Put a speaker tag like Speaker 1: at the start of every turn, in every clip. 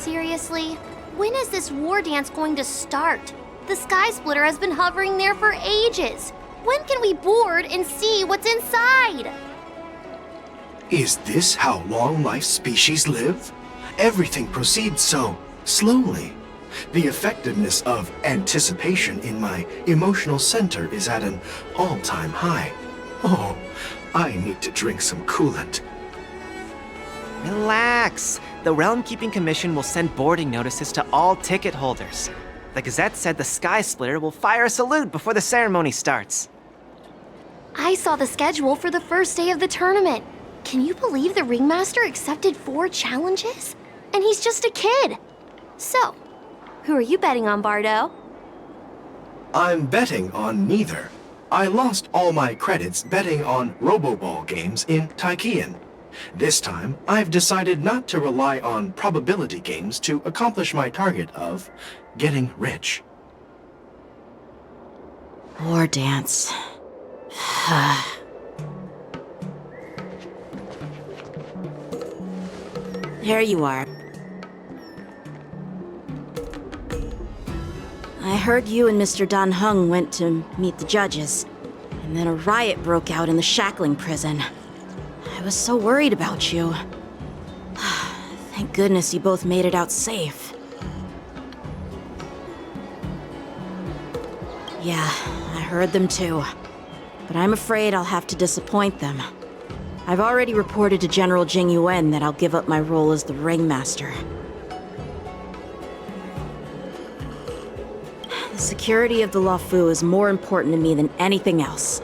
Speaker 1: Seriously? When is this war dance going to start? The Sky Splitter has been hovering there for ages. When can we board and see what's inside?
Speaker 2: Is this how long-life species live? Everything proceeds so slowly. The effectiveness of anticipation in my emotional center is at an all-time high. Oh, I need to drink some coolant.
Speaker 3: Relax. The Realm Keeping Commission will send boarding notices to all ticket holders. The Gazette said the Sky Splitter will fire a salute before the ceremony starts.
Speaker 1: I saw the schedule for the first day of the tournament. Can you believe the Ringmaster accepted 4 challenges? And he's just a kid. So, who are you betting on, Bardo?
Speaker 2: I'm betting on neither. I lost all my credits betting on Roboball games in Taikian. This time, I've decided not to rely on probability games to accomplish my target of getting rich.
Speaker 4: War dance. There you are. I heard you and Mr. Dan Heng went to meet the judges, and then a riot broke out in the shackling prison. I was so worried about you. Thank goodness you both made it out safe. Yeah, I heard them too. But I'm afraid I'll have to disappoint them. I've already reported to General Jing Yuan that I'll give up my role as the Ringmaster. The security of the Luofu is more important to me than anything else.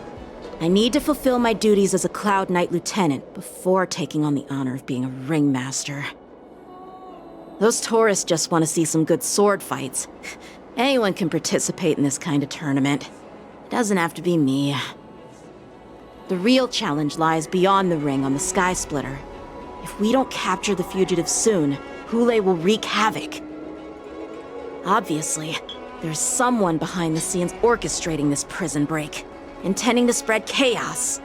Speaker 4: I need to fulfill my duties as a Cloud Knight Lieutenant before taking on the honor of being a Ringmaster. Those tourists just want to see some good sword fights. Anyone can participate in this kind of tournament. It doesn't have to be me. The real challenge lies beyond the ring on the Sky Splitter. If we don't capture the fugitives soon, Hule will wreak havoc. Obviously, there's someone behind the scenes orchestrating this prison break, intending to spread chaos.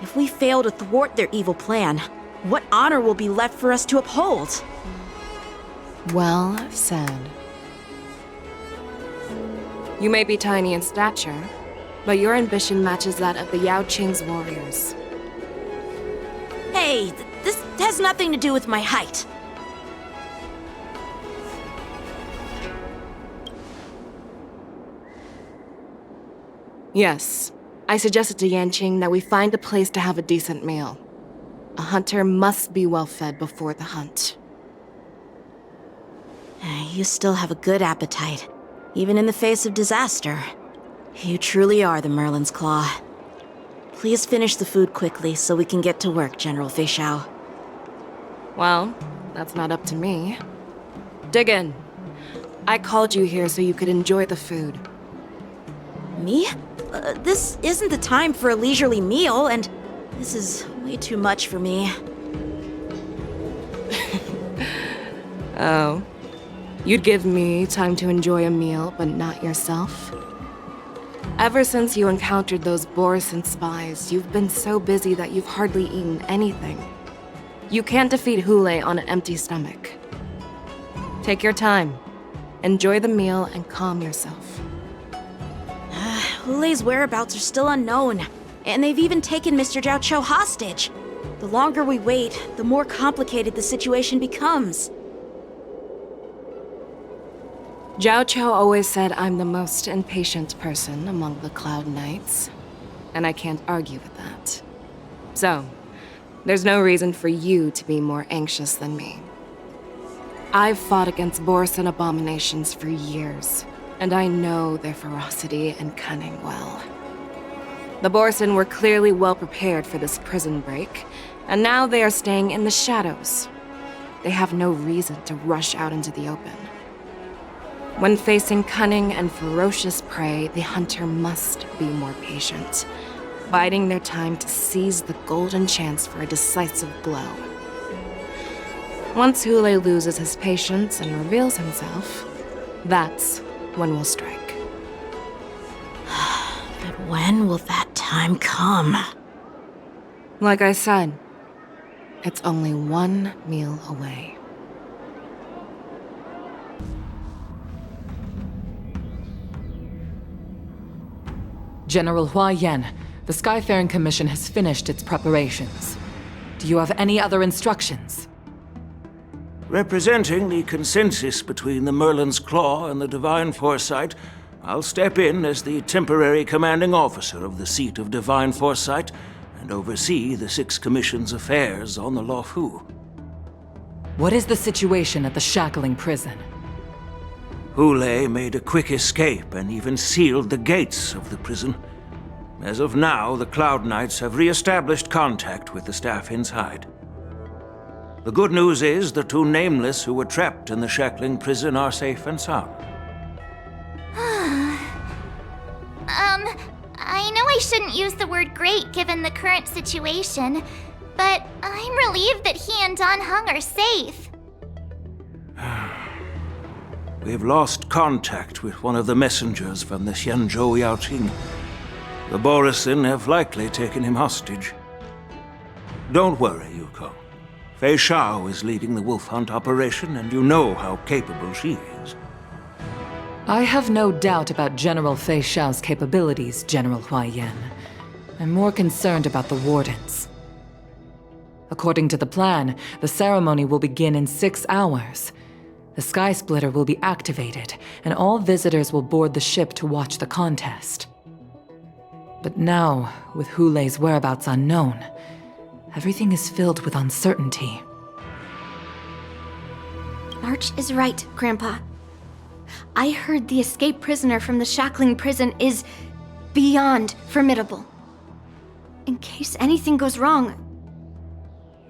Speaker 4: If we fail to thwart their evil plan, what honor will be left for us to uphold?
Speaker 5: Well said. You may be tiny in stature, but your ambition matches that of the Yao Qing's warriors.
Speaker 4: Hey, this has nothing to do with my height.
Speaker 5: Yes, I suggested to Yanqing that we find a place to have a decent meal. A hunter must be well fed before the hunt.
Speaker 4: You still have a good appetite, even in the face of disaster. You truly are the Merlin's Claw. Please finish the food quickly so we can get to work, General Fei Shao.
Speaker 5: Well, that's not up to me. Dig in. I called you here so you could enjoy the food.
Speaker 4: Me? This isn't the time for a leisurely meal, and this is way too much for me.
Speaker 5: Oh. You'd give me time to enjoy a meal, but not yourself? Ever since you encountered those Borison spies, you've been so busy that you've hardly eaten anything. You can't defeat Hule on an empty stomach. Take your time. Enjoy the meal and calm yourself.
Speaker 4: Hule's whereabouts are still unknown, and they've even taken Mr. Zhao Cho hostage. The longer we wait, the more complicated the situation becomes.
Speaker 5: Zhao Cho always said I'm the most impatient person among the Cloud Knights, and I can't argue with that. So, there's no reason for you to be more anxious than me. I've fought against Borison abominations for years, and I know their ferocity and cunning well. The Borison were clearly well prepared for this prison break, and now they are staying in the shadows. They have no reason to rush out into the open. When facing cunning and ferocious prey, the hunter must be more patient, biding their time to seize the golden chance for a decisive blow. Once Hule loses his patience and reveals himself, that's when we'll strike.
Speaker 4: But when will that time come?
Speaker 5: Like I said, it's only one meal away.
Speaker 6: General Hua Yan, the Skyfaring Commission has finished its preparations. Do you have any other instructions?
Speaker 7: Representing the consensus between the Merlin's Claw and the Divine Foresight, I'll step in as the temporary commanding officer of the seat of Divine Foresight and oversee the Six Commission's affairs on the Luofu.
Speaker 6: What is the situation at the shackling prison?
Speaker 7: Hule made a quick escape and even sealed the gates of the prison. As of now, the Cloud Knights have re-established contact with the staff inside. The good news is the two Nameless who were trapped in the shackling prison are safe and sound.
Speaker 8: I know I shouldn't use the word great given the current situation, but I'm relieved that he and Don Hung are safe.
Speaker 7: We've lost contact with one of the messengers from the Xianzhou Yaoqing. The Borisin have likely taken him hostage. Don't worry, Yuko. Fei Shao is leading the wolf hunt operation, and you know how capable she is.
Speaker 6: I have no doubt about General Fei Shao's capabilities, General Hua Yan. I'm more concerned about the Wardens. According to the plan, the ceremony will begin in 6 hours. The Sky Splitter will be activated, and all visitors will board the ship to watch the contest. But now, with Hule's whereabouts unknown, everything is filled with uncertainty.
Speaker 1: March is right, Grandpa. I heard the escaped prisoner from the shackling prison is beyond formidable. In case anything goes wrong...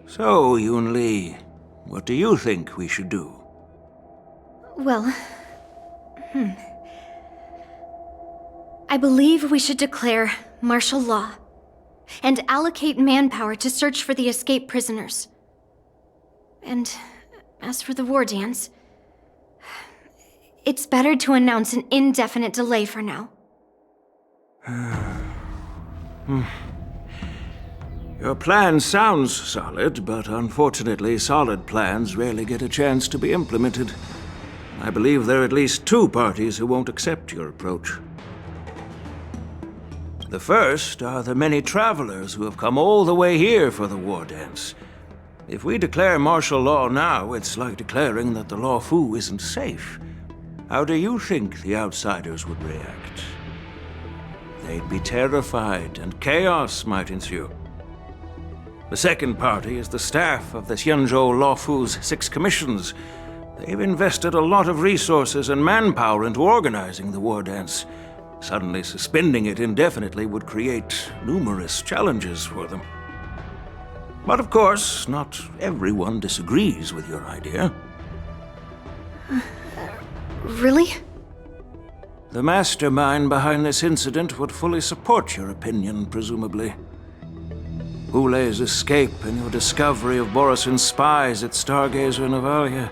Speaker 7: So, Yun-Li, what do you think we should do?
Speaker 1: Well... I believe we should declare martial law and allocate manpower to search for the escaped prisoners. And as for the war dance, it's better to announce an indefinite delay for now.
Speaker 7: Your plan sounds solid, but unfortunately solid plans rarely get a chance to be implemented. I believe there are at least 2 parties who won't accept your approach. The first are the many travelers who have come all the way here for the war dance. If we declare martial law now, it's like declaring that the Luofu isn't safe. How do you think the outsiders would react? They'd be terrified, and chaos might ensue. The second party is the staff of the Xianzhou Luofu's 6 commissions. They've invested a lot of resources and manpower into organizing the war dance. Suddenly suspending it indefinitely would create numerous challenges for them. But of course, not everyone disagrees with your idea.
Speaker 1: Really?
Speaker 7: The mastermind behind this incident would fully support your opinion, presumably. Hule's escape and your discovery of Borisin's spies at Stargazer Navalia.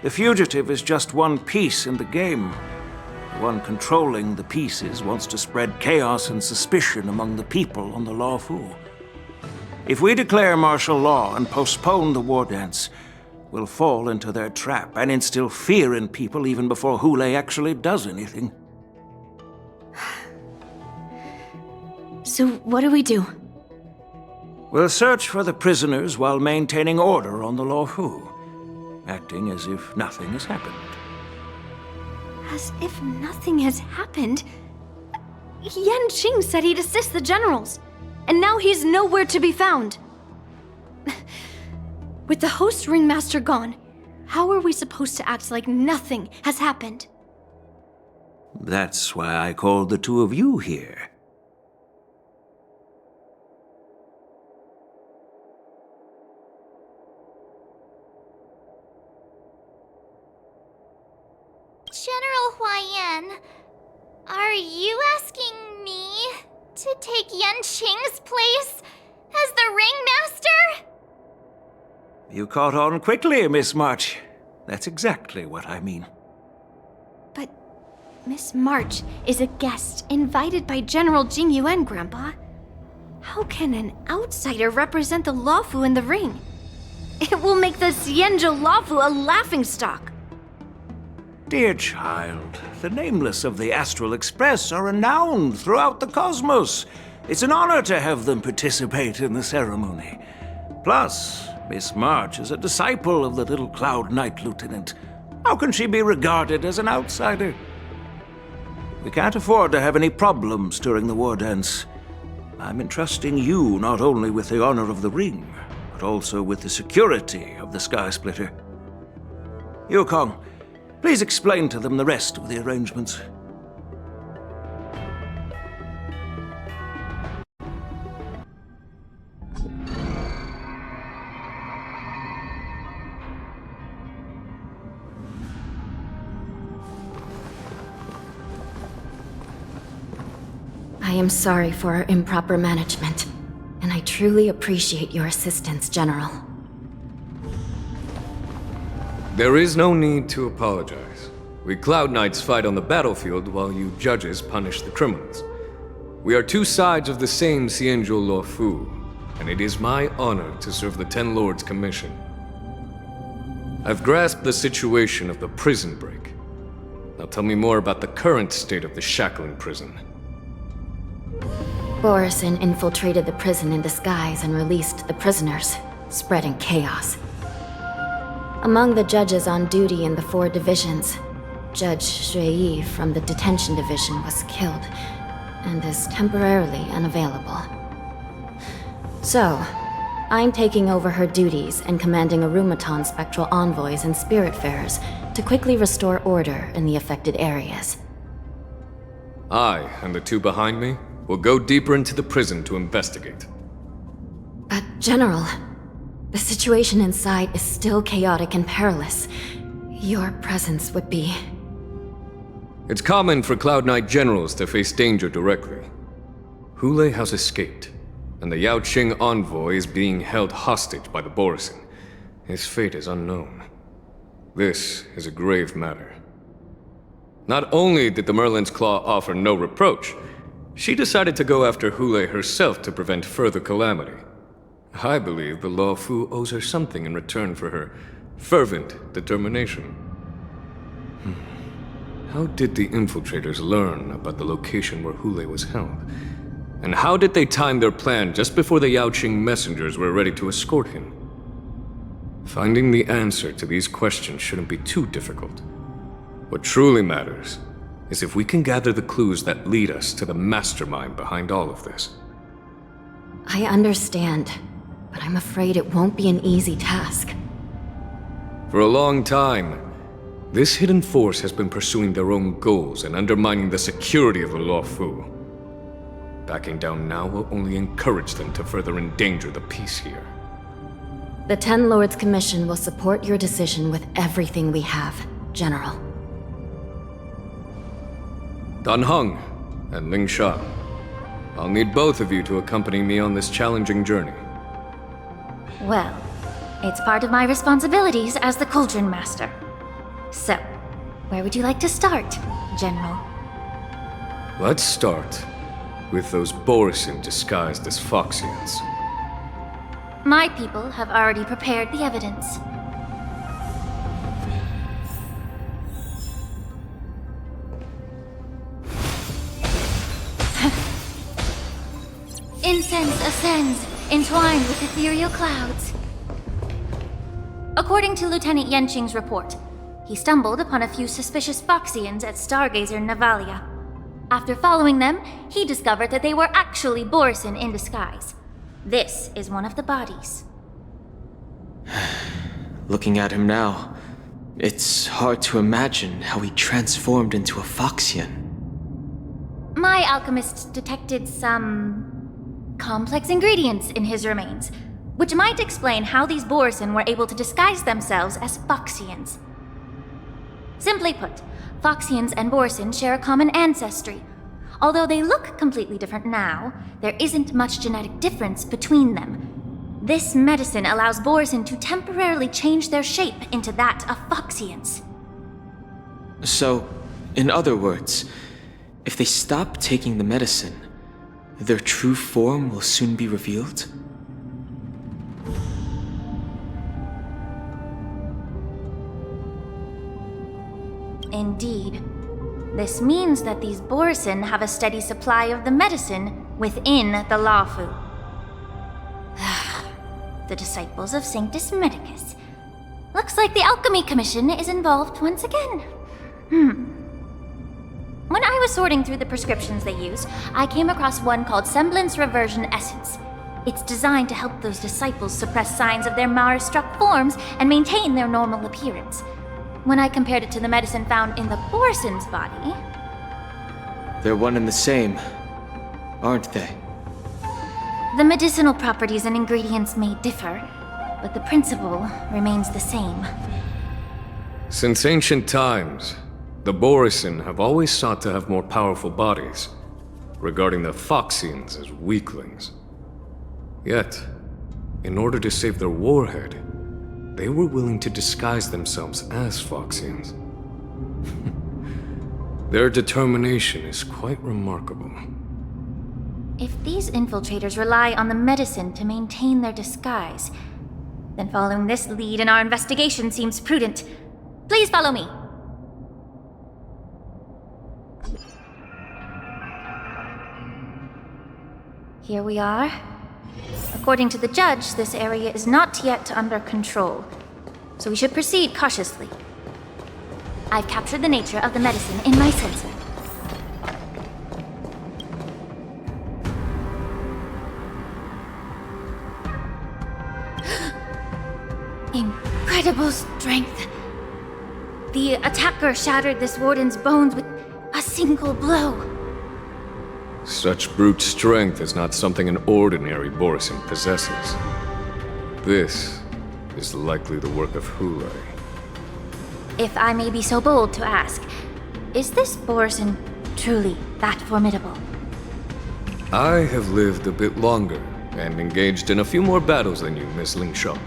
Speaker 7: The fugitive is just one piece in the game. The one controlling the pieces wants to spread chaos and suspicion among the people on the Luofu. If we declare martial law and postpone the war dance, we'll fall into their trap and instill fear in people even before Hule actually does anything.
Speaker 1: So what do we do?
Speaker 7: We'll search for the prisoners while maintaining order on the Luofu, acting as if nothing has happened.
Speaker 1: As if nothing has happened? Yan Qing said he'd assist the generals, and now he's nowhere to be found. With the host ringmaster gone, how are we supposed to act like nothing has happened?
Speaker 7: That's why I called the 2 of you here.
Speaker 8: General Huayan, are you asking me to take Yan Qing's place as the ringmaster?
Speaker 7: You caught on quickly, Miss March. That's exactly what I mean.
Speaker 1: But Miss March is a guest invited by General Jing Yuan, Grandpa. How can an outsider represent the Luofu in the ring? It will make the Xianzhou Luofu a laughingstock.
Speaker 7: Dear child, the Nameless of the Astral Express are renowned throughout the cosmos. It's an honor to have them participate in the ceremony. Plus, Miss March is a disciple of the little Cloud Knight Lieutenant. How can she be regarded as an outsider? We can't afford to have any problems during the war dance. I'm entrusting you not only with the honor of the ring, but also with the security of the Sky Splitter. Yukong, please explain to them the rest of the arrangements.
Speaker 4: I am sorry for our improper management, and I truly appreciate your assistance, General.
Speaker 9: There is no need to apologize. We Cloud Knights fight on the battlefield while you judges punish the criminals. We are two sides of the same Xianzhou Luofu, and it is my honor to serve the Ten Lords' commission. I've grasped the situation of the prison break. Now tell me more about the current state of the Shackling prison.
Speaker 4: Borison infiltrated the prison in disguise and released the prisoners, spreading chaos. Among the judges on duty in the 4 divisions, Judge Shui from the detention division was killed and is temporarily unavailable. So, I'm taking over her duties and commanding Arumaton spectral envoys and spiritfarers to quickly restore order in the affected areas.
Speaker 9: I, and the 2 behind me, will go deeper into the prison to investigate.
Speaker 4: But, General, the situation inside is still chaotic and perilous. Your presence would be...
Speaker 9: It's common for Cloud Knight generals to face danger directly. Hule has escaped, and the Yaoqing envoy is being held hostage by the Borison. His fate is unknown. This is a grave matter. Not only did the Merlin's Claw offer no reproach, she decided to go after Hule herself to prevent further calamity. I believe the Luofu owes her something in return for her fervent determination. How did the infiltrators learn about the location where Hule was held? And how did they time their plan just before the Yaoqing messengers were ready to escort him? Finding the answer to these questions shouldn't be too difficult. What truly matters is if we can gather the clues that lead us to the mastermind behind all of this.
Speaker 4: I understand, but I'm afraid it won't be an easy task.
Speaker 9: For a long time, this hidden force has been pursuing their own goals and undermining the security of the Luofu. Backing down now will only encourage them to further endanger the peace here.
Speaker 4: The Ten Lords Commission will support your decision with everything we have, General.
Speaker 9: Dan Heng and Ling Sha, I'll need both of you to accompany me on this challenging journey.
Speaker 8: Well, it's part of my responsibilities as the Cauldron Master. So, where would you like to start, General?
Speaker 9: Let's start with those Borison disguised as Foxians.
Speaker 8: My people have already prepared the evidence. Incense ascends, entwined with ethereal clouds. According to Lieutenant Yenqing's report, he stumbled upon a few suspicious Foxians at Stargazer Navalia. After following them, he discovered that they were actually Borison in disguise. This is one of the bodies.
Speaker 10: Looking at him now, it's hard to imagine how he transformed into a Foxian.
Speaker 8: My alchemists detected some complex ingredients in his remains, which might explain how these Borison were able to disguise themselves as Foxians. Simply put, Foxians and Borison share a common ancestry. Although they look completely different now, there isn't much genetic difference between them. This medicine allows Borison to temporarily change their shape into that of Foxians.
Speaker 10: So, in other words, if they stop taking the medicine, their true form will soon be revealed?
Speaker 8: Indeed. This means that these Borison have a steady supply of the medicine within the Lawfu. The disciples of Sanctus Medicus. Looks like the Alchemy Commission is involved once again. When I was sorting through the prescriptions they use, I came across one called Semblance Reversion Essence. It's designed to help those disciples suppress signs of their Mara-struck forms and maintain their normal appearance. When I compared it to the medicine found in the Borison's body...
Speaker 10: They're one and the same, aren't they?
Speaker 8: The medicinal properties and ingredients may differ, but the principle remains the same.
Speaker 9: Since ancient times, the Borison have always sought to have more powerful bodies, regarding the Foxians as weaklings. Yet, in order to save their warhead, they were willing to disguise themselves as Foxians. Their determination is quite remarkable.
Speaker 8: If these infiltrators rely on the medicine to maintain their disguise, then following this lead in our investigation seems prudent. Please follow me. Here we are. According to the judge, this area is not yet under control, so we should proceed cautiously. I've captured the nature of the medicine in my sensor. Incredible strength. The attacker shattered this warden's bones with a single blow.
Speaker 9: Such brute strength is not something an ordinary Borison possesses. This is likely the work of Hulei.
Speaker 8: If I may be so bold to ask, is this Borison truly that formidable?
Speaker 9: I have lived a bit longer and engaged in a few more battles than you, Miss Lingshaw.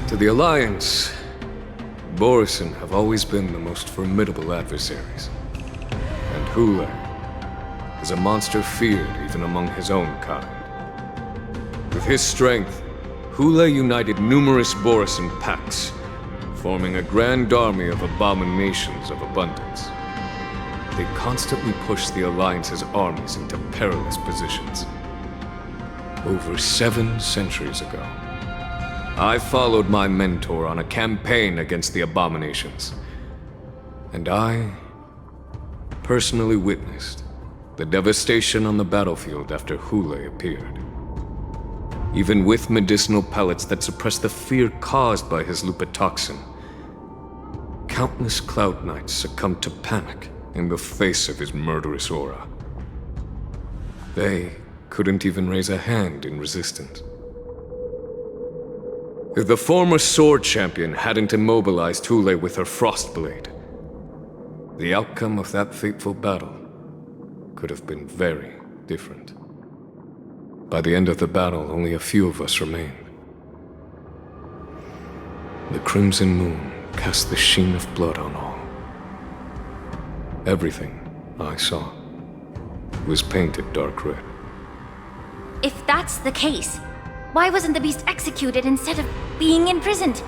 Speaker 9: To the Alliance, Borison have always been the most formidable adversaries. And Hulei is a monster feared even among his own kind. With his strength, Hulei united numerous Borison packs, forming a grand army of abominations of abundance. They constantly push the Alliance's armies into perilous positions. Over 7 centuries ago, I followed my mentor on a campaign against the abominations, and I personally witnessed the devastation on the battlefield after Hulei appeared. Even with medicinal pellets that suppressed the fear caused by his lupitoxin, countless Cloud Knights succumbed to panic in the face of his murderous aura. They couldn't even raise a hand in resistance. If the former sword champion hadn't immobilized Hulei with her Frostblade, the outcome of that fateful battle could have been very different. By the end of the battle, only a few of us remained. The crimson moon cast the sheen of blood on all. Everything I saw was painted dark red.
Speaker 8: If that's the case, why wasn't the beast executed instead of being imprisoned?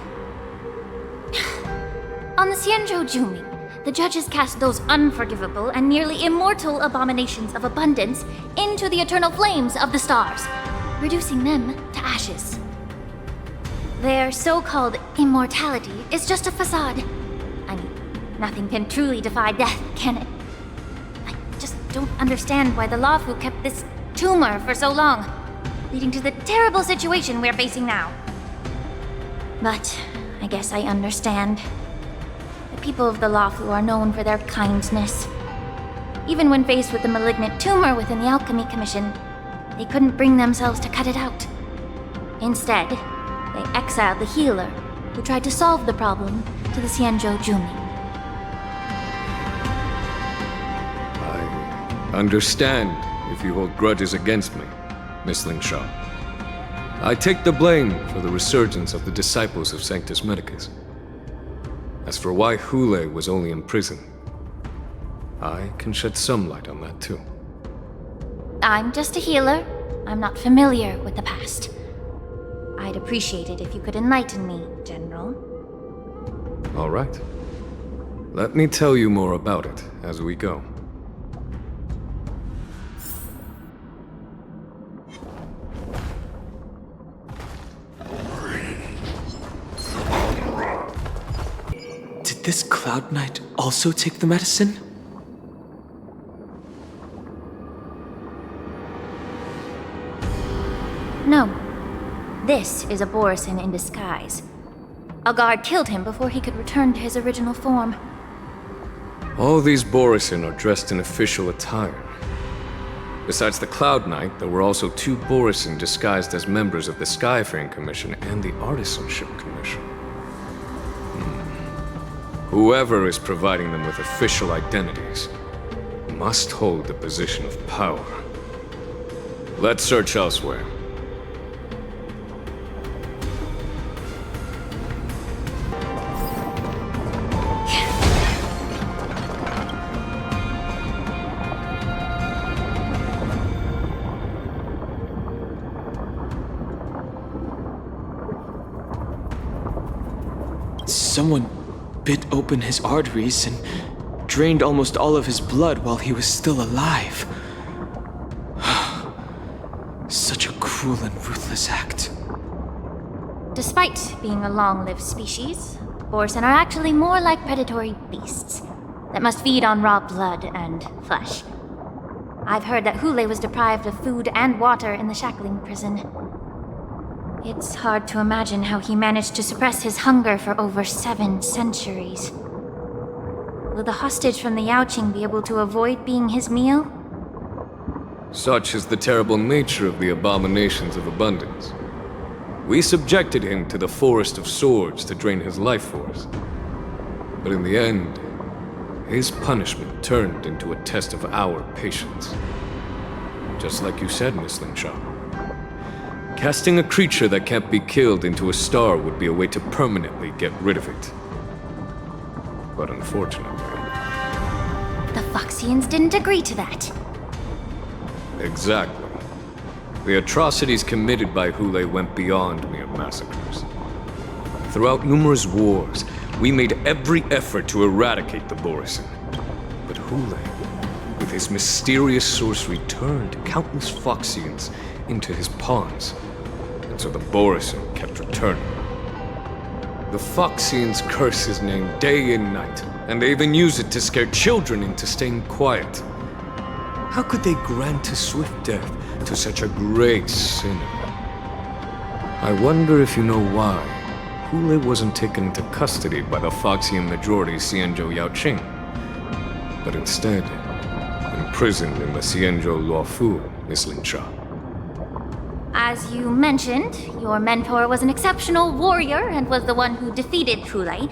Speaker 8: On the Xianzhou Jumi, the judges cast those unforgivable and nearly immortal abominations of abundance into the eternal flames of the stars, reducing them to ashes. Their so-called immortality is just a facade. I mean, nothing can truly defy death, can it? I just don't understand why the Lawfu kept this tumor for so long, leading to the terrible situation we're facing now. But I guess I understand. The people of the Lawfu are known for their kindness. Even when faced with the malignant tumor within the Alchemy Commission, they couldn't bring themselves to cut it out. Instead, they exiled the healer, who tried to solve the problem, to the Xianzhou Jumi.
Speaker 9: I understand if you hold grudges against me, Miss Lingshaw. I take the blame for the resurgence of the disciples of Sanctus Medicus. As for why Hulei was only in prison, I can shed some light on that too.
Speaker 8: I'm just a healer. I'm not familiar with the past. I'd appreciate it if you could enlighten me, General.
Speaker 9: All right. Let me tell you more about it as we go.
Speaker 10: Did this Cloud Knight also take the medicine?
Speaker 8: No. This is a Borisin in disguise. A guard killed him before he could return to his original form.
Speaker 9: All these Borisin are dressed in official attire. Besides the Cloud Knight, there were also 2 Borisin disguised as members of the Skyfaring Commission and the Artisanship Commission. Whoever is providing them with official identities must hold a position of power. Let's search elsewhere.
Speaker 10: Someone bit open his arteries and drained almost all of his blood while he was still alive. Such a cruel and ruthless act.
Speaker 8: Despite being a long-lived species, Borisin are actually more like predatory beasts that must feed on raw blood and flesh. I've heard that Hule was deprived of food and water in the shackling prison. It's hard to imagine how he managed to suppress his hunger for over 7 centuries. Will the hostage from the Yaoqing be able to avoid being his meal?
Speaker 9: Such is the terrible nature of the abominations of abundance. We subjected him to the Forest of Swords to drain his life force. But in the end, his punishment turned into a test of our patience. Just like you said, Miss Linshaw. Casting a creature that can't be killed into a star would be a way to permanently get rid of it. But unfortunately...
Speaker 8: The Foxians didn't agree to that.
Speaker 9: Exactly. The atrocities committed by Hule went beyond mere massacres. Throughout numerous wars, we made every effort to eradicate the Borisin. But Hule, with his mysterious sorcery, turned countless Foxians into his pawns. And so the Borisin kept returning. The Foxians curse his name day and night, and they even use it to scare children into staying quiet. How could they grant a swift death to such a great sinner? I wonder if you know why Hule wasn't taken into custody by the Foxian majority Xianzhou Yaoqing, but instead imprisoned in the Xianzhou Luofu, Miss Linshaw.
Speaker 8: As you mentioned, your mentor was an exceptional warrior and was the one who defeated Hule,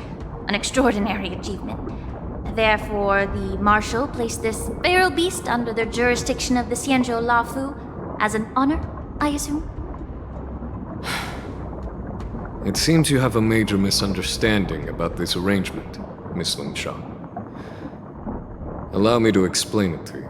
Speaker 8: an extraordinary achievement. Therefore, the Marshal placed this feral beast under the jurisdiction of the Xianzhou Luofu as an honor, I assume?
Speaker 9: It seems you have a major misunderstanding about this arrangement, Miss Linshaw. Allow me to explain it to you.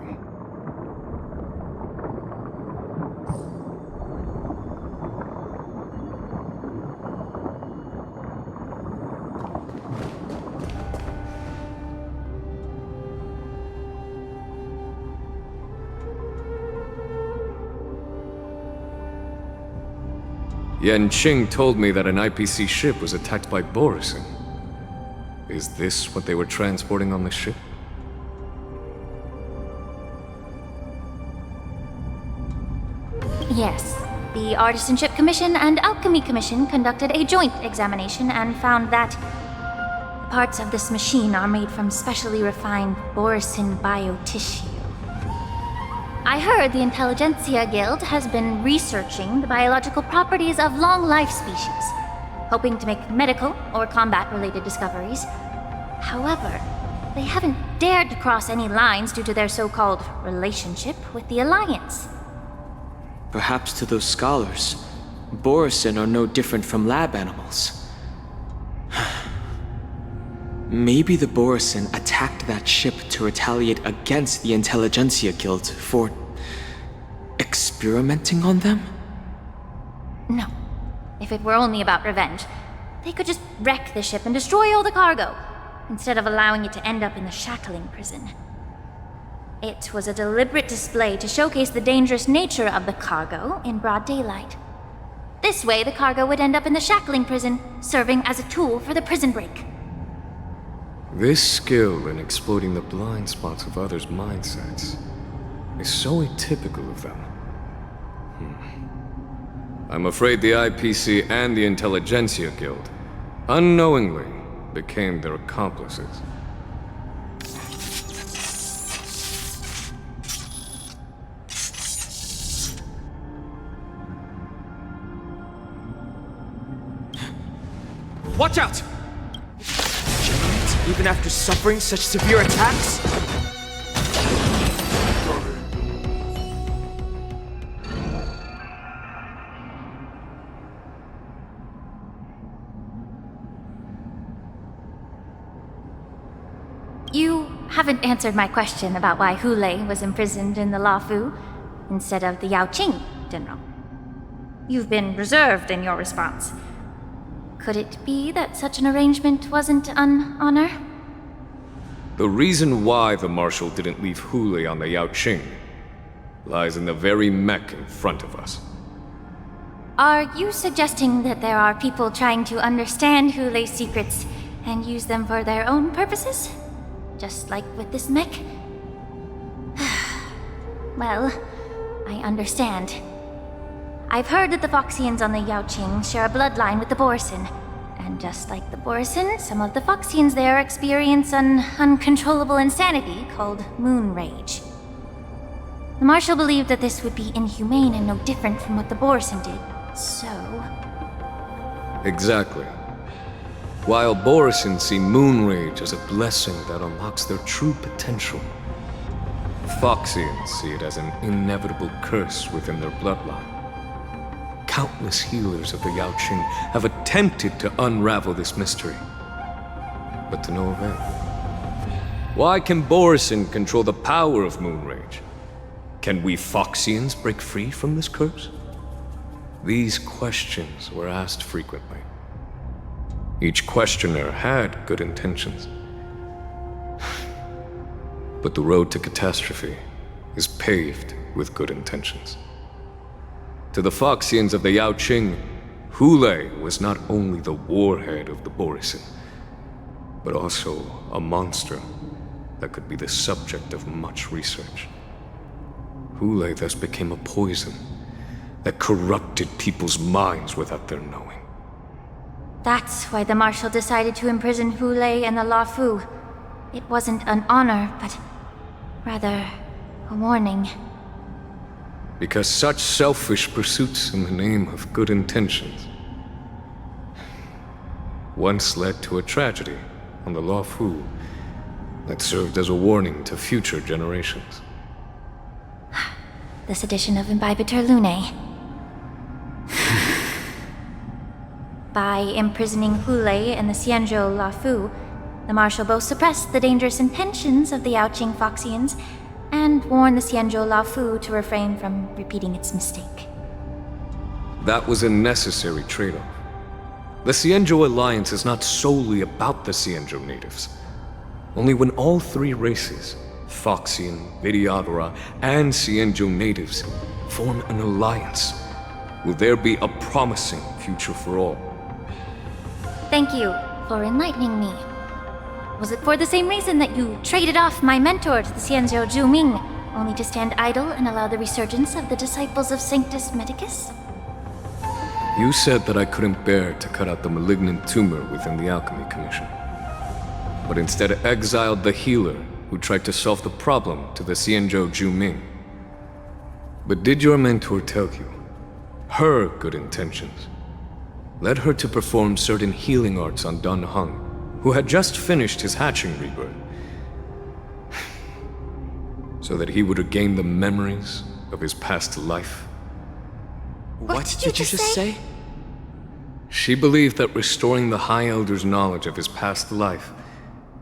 Speaker 9: Yanqing told me that an IPC ship was attacked by Borisin. Is this what they were transporting on the ship?
Speaker 8: Yes. The Artisanship Commission and Alchemy Commission conducted a joint examination and found that parts of this machine are made from specially refined Borisin biotissue. I heard the Intelligentsia Guild has been researching the biological properties of long-life species, hoping to make medical or combat-related discoveries. However, they haven't dared to cross any lines due to their so-called relationship with the Alliance.
Speaker 10: Perhaps to those scholars, Borisin are no different from lab animals. Maybe the Borisin attacked that ship to retaliate against the Intelligentsia Guild for experimenting on them?
Speaker 8: No. If it were only about revenge, they could just wreck the ship and destroy all the cargo. instead of allowing it to end up in the shackling prison. It was a deliberate display to showcase the dangerous nature of the cargo in broad daylight. This way, the cargo would end up in the shackling prison, serving as a tool for the prison break.
Speaker 9: This skill in exploiting the blind spots of others' mindsets is so atypical of them. I'm afraid the IPC and the Intelligentsia Guild unknowingly became their accomplices.
Speaker 10: Watch out! Giant, even after suffering such severe attacks?
Speaker 8: You haven't answered my question about why Hule was imprisoned in the Lafu instead of the Yaoqing, General. You've been reserved in your response. Could it be that such an arrangement wasn't an honor?
Speaker 9: The reason why the Marshal didn't leave Hule on the Yaoqing lies in the very mech in front of us.
Speaker 8: Are you suggesting that there are people trying to understand Hule's secrets and use them for their own purposes? Just like with this mech? Well, I understand. I've heard that the Foxians on the Yaoqing share a bloodline with the Borison. And just like the Borison, some of the Foxians there experience an uncontrollable insanity called moon rage. The Marshal believed that this would be inhumane and no different from what the Borison did, so...
Speaker 9: Exactly. While Borison see moon rage as a blessing that unlocks their true potential, Foxians see it as an inevitable curse within their bloodline. Countless healers of the Yaoqing have attempted to unravel this mystery, but to no avail. Why can Borison control the power of moon rage? Can we Foxians break free from this curse? These questions were asked frequently. Each questioner had good intentions. But the road to catastrophe is paved with good intentions. To the Foxians of the Yaoqing, Hule was not only the warhead of the Borison, but also a monster that could be the subject of much research. Hule thus became a poison that corrupted people's minds without their knowing.
Speaker 8: That's why the Marshal decided to imprison Hule and the Lafu. It wasn't an honor, but rather a warning.
Speaker 9: Because such selfish pursuits in the name of good intentions once led to a tragedy on the Lafu that served as a warning to future generations.
Speaker 8: This edition of Imbibitor Lunae. By imprisoning Hule and the Xianzhou Lafu, the Marshal both suppressed the dangerous intentions of the Yaoqing Foxians and warned the Xianzhou Lafu to refrain from repeating its mistake.
Speaker 9: That was a necessary trade-off. The Xianzhou alliance is not solely about the Xianzhou natives. Only when all three races, Foxian, Vidyadhara, and Xianzhou natives, form an alliance, will there be a promising future for all.
Speaker 8: Thank you for enlightening me. Was it for the same reason that you traded off my mentor to the Xianzhou Zhuming, only to stand idle and allow the resurgence of the disciples of Sanctus Medicus?
Speaker 9: You said that I couldn't bear to cut out the malignant tumor within the Alchemy Commission, but instead exiled the healer who tried to solve the problem to the Xianzhou Zhuming. But did your mentor tell you her good intentions led her to perform certain healing arts on Dan Heng, who had just finished his hatching rebirth, so that he would regain the memories of his past life?
Speaker 8: What did you just say?
Speaker 9: She believed that restoring the High Elder's knowledge of his past life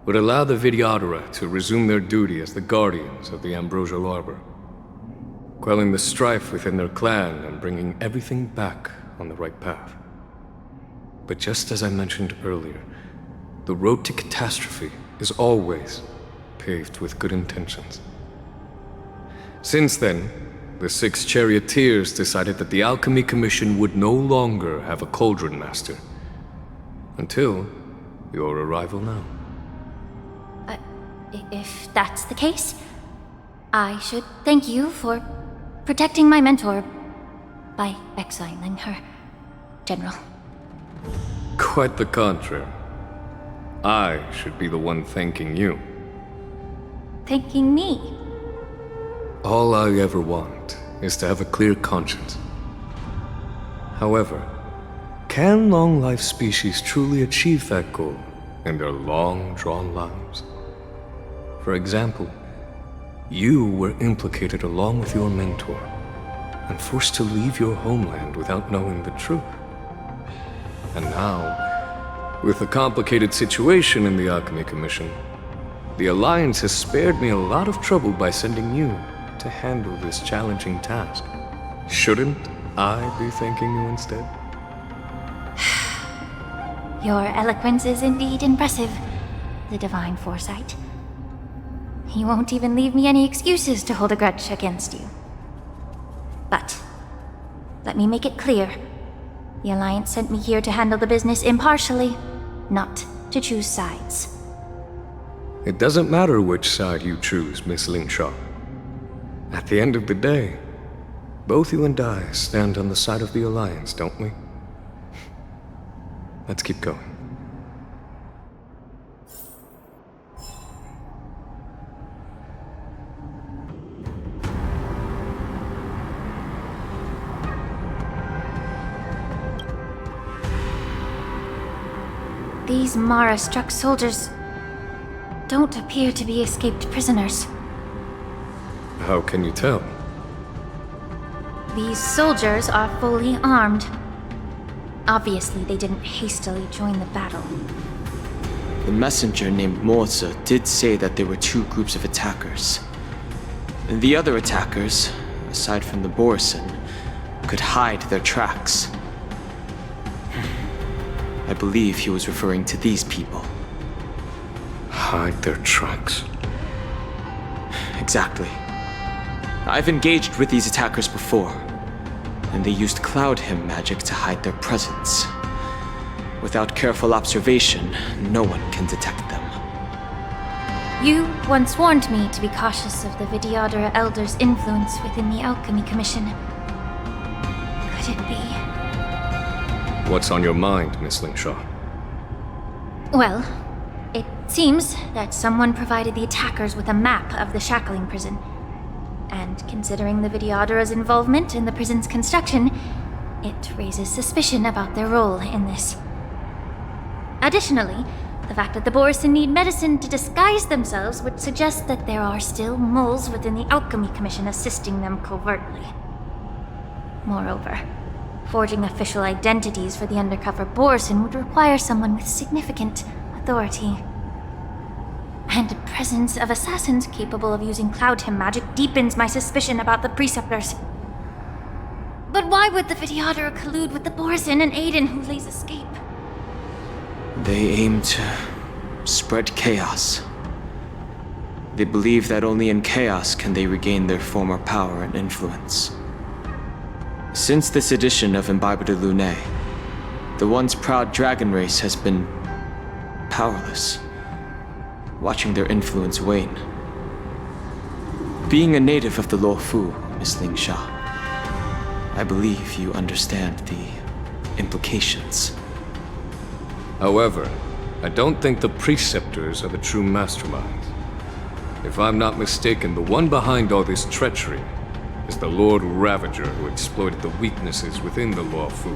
Speaker 9: would allow the Vidyadhara to resume their duty as the guardians of the Ambrosial Arbor, quelling the strife within their clan and bringing everything back on the right path. But just as I mentioned earlier, the road to catastrophe is always paved with good intentions. Since then, the 6 charioteers decided that the Alchemy Commission would no longer have a cauldron master. Until your arrival now.
Speaker 8: If that's the case, I should thank you for protecting my mentor by exiling her, General.
Speaker 9: Quite the contrary. I should be the one thanking you.
Speaker 8: Thanking me?
Speaker 9: All I ever want is to have a clear conscience. However, can long-life species truly achieve that goal in their long-drawn lives? For example, you were implicated along with your mentor and forced to leave your homeland without knowing the truth. And now, with the complicated situation in the Alchemy Commission, the Alliance has spared me a lot of trouble by sending you to handle this challenging task. Shouldn't I be thanking you instead?
Speaker 8: Your eloquence is indeed impressive, the divine foresight. You won't even leave me any excuses to hold a grudge against you. But, let me make it clear. The Alliance sent me here to handle the business impartially, not to choose sides.
Speaker 9: It doesn't matter which side you choose, Miss Lingshaw. At the end of the day, both you and I stand on the side of the Alliance, don't we? Let's keep going.
Speaker 8: These Mara-struck soldiers don't appear to be escaped prisoners.
Speaker 9: How can you tell?
Speaker 8: These soldiers are fully armed. Obviously, they didn't hastily join the battle.
Speaker 10: The messenger named Morza did say that there were 2 groups of attackers. The other attackers, aside from the Borison, could hide their tracks. I believe he was referring to these people.
Speaker 9: Hide their tracks?
Speaker 10: Exactly. I've engaged with these attackers before, and they used Cloud Hymn magic to hide their presence. Without careful observation, no one can detect them.
Speaker 8: You once warned me to be cautious of the Vidyadhara Elder's influence within the Alchemy Commission. Could it be?
Speaker 9: What's on your mind, Miss Lingshaw?
Speaker 8: Well, it seems that someone provided the attackers with a map of the shackling prison. And considering the Vidyadhara's involvement in the prison's construction, it raises suspicion about their role in this. Additionally, the fact that the Borison need medicine to disguise themselves would suggest that there are still moles within the Alchemy Commission assisting them covertly. Moreover, forging official identities for the undercover Borison would require someone with significant authority. And the presence of assassins capable of using Cloud Hymn magic deepens my suspicion about the Preceptors. But why would the Vidyadhara collude with the Borison and aid in Hulei's escape?
Speaker 10: They aim to spread chaos. They believe that only in chaos can they regain their former power and influence. Since this edition of Imbibe de Lune, the once proud dragon race has been powerless, watching their influence wane. Being a native of the Luofu, Miss Lingshaw, I believe you understand the implications.
Speaker 9: However, I don't think the Preceptors are the true masterminds. If I'm not mistaken, the one behind all this treachery is the Lord Ravager who exploited the weaknesses within the Luofu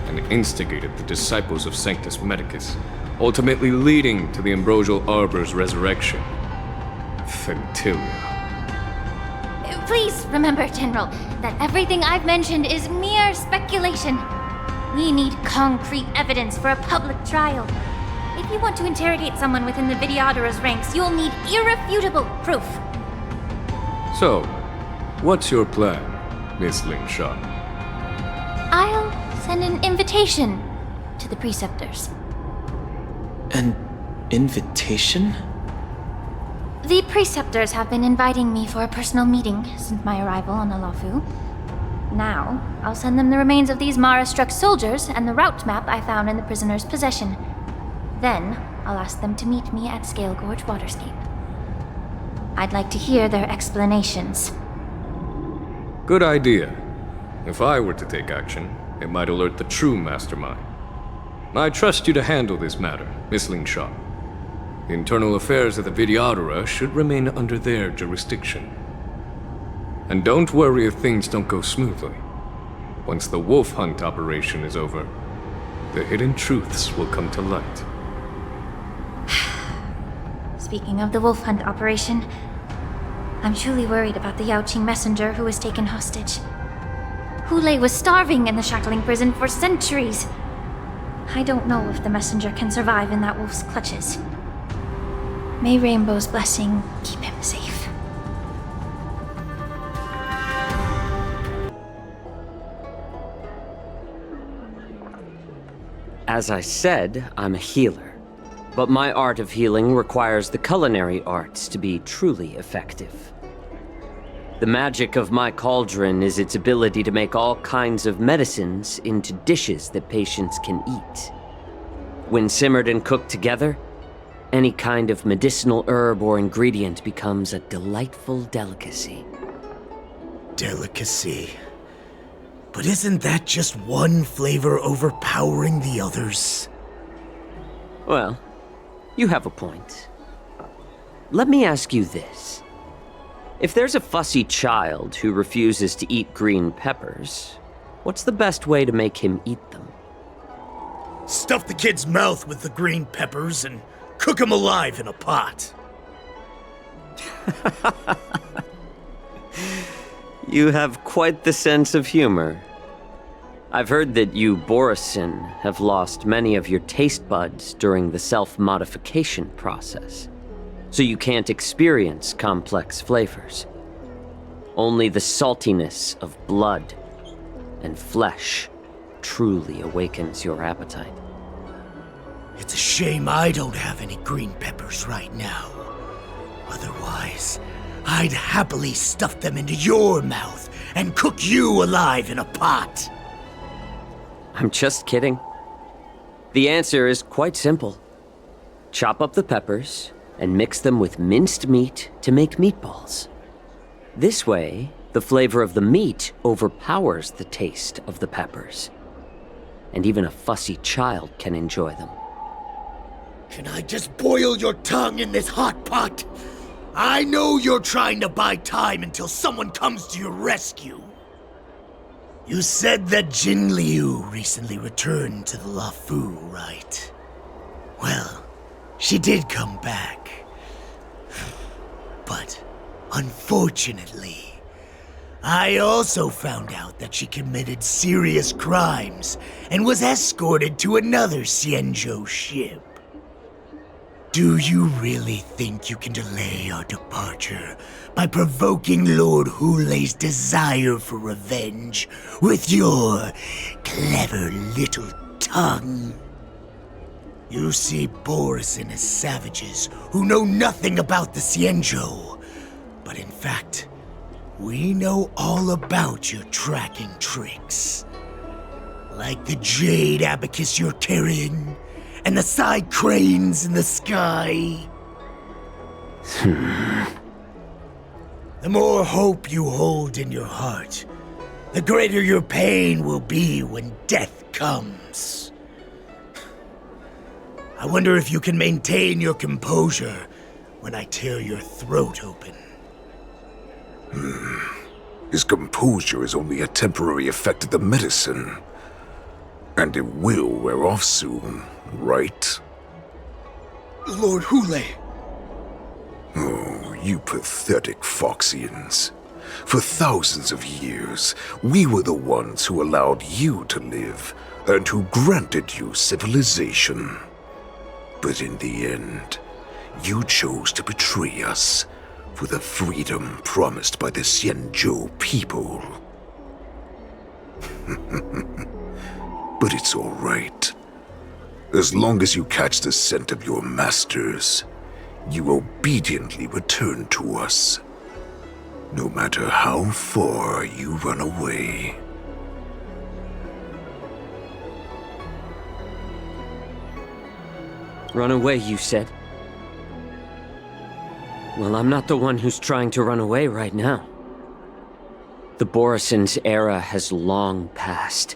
Speaker 9: and instigated the disciples of Sanctus Medicus, ultimately leading to the Ambrosial Arbor's resurrection. Fentilia.
Speaker 8: Please remember, General, that everything I've mentioned is mere speculation. We need concrete evidence for a public trial. If you want to interrogate someone within the Vidyadhara's ranks, you'll need irrefutable proof.
Speaker 9: So, what's your plan, Miss Lingshaw?
Speaker 8: I'll send an invitation to the Preceptors.
Speaker 10: An invitation?
Speaker 8: The preceptors have been inviting me for a personal meeting since my arrival on Alafu. Now, I'll send them the remains of these Mara-struck soldiers and the route map I found in the prisoner's possession. Then, I'll ask them to meet me at Scale Gorge Waterscape. I'd like to hear their explanations.
Speaker 9: Good idea. If I were to take action, it might alert the true mastermind. I trust you to handle this matter, Miss Lingshaw. The internal affairs of the Vidyadhara should remain under their jurisdiction. And don't worry if things don't go smoothly. Once the wolf hunt operation is over, the hidden truths will come to light.
Speaker 8: Speaking of the wolf hunt operation, I'm truly worried about the Yaoqing messenger who was taken hostage. Hulei was starving in the shackling prison for centuries. I don't know if the messenger can survive in that wolf's clutches. May Rainbow's blessing keep him safe.
Speaker 11: As I said, I'm a healer. But my art of healing requires the culinary arts to be truly effective. The magic of my cauldron is its ability to make all kinds of medicines into dishes that patients can eat. When simmered and cooked together, any kind of medicinal herb or ingredient becomes a delightful delicacy.
Speaker 2: Delicacy. But isn't that just one flavor overpowering the others?
Speaker 11: Well, you have a point. Let me ask you this. If there's a fussy child who refuses to eat green peppers, what's the best way to make him eat them?
Speaker 2: Stuff the kid's mouth with the green peppers and cook him alive in a pot.
Speaker 11: You have quite the sense of humor. I've heard that you, Borisin, have lost many of your taste buds during the self-modification process, so you can't experience complex flavors. Only the saltiness of blood and flesh truly awakens your appetite.
Speaker 2: It's a shame I don't have any green peppers right now. Otherwise, I'd happily stuff them into your mouth and cook you alive in a pot.
Speaker 11: I'm just kidding. The answer is quite simple. Chop up the peppers and mix them with minced meat to make meatballs. This way, the flavor of the meat overpowers the taste of the peppers. And even a fussy child can enjoy them.
Speaker 2: Can I just boil your tongue in this hot pot? I know you're trying to buy time until someone comes to your rescue. You said that Jin Liu recently returned to the Lafu, right? Well, she did come back. But, unfortunately, I also found out that she committed serious crimes and was escorted to another Xianzhou ship. Do you really think you can delay our departure by provoking Lord Hulei's desire for revenge with your clever little tongue? You see Borisin as savages who know nothing about the Xianzhou, but in fact, we know all about your tracking tricks. Like the jade abacus you're carrying, and the side cranes in the sky. The more hope you hold in your heart, the greater your pain will be when death comes. I wonder if you can maintain your composure when I tear your throat open.
Speaker 12: His composure is only a temporary effect of the medicine. And it will wear off soon, right?
Speaker 2: Lord Hulei!
Speaker 12: Oh, you pathetic Foxians. For thousands of years, we were the ones who allowed you to live, and who granted you civilization. But in the end, you chose to betray us for the freedom promised by the Xianzhou people. But it's all right. As long as you catch the scent of your masters, you obediently return to us. No matter how far you run away.
Speaker 11: Run away, you said? Well, I'm not the one who's trying to run away right now. The Borison's era has long passed.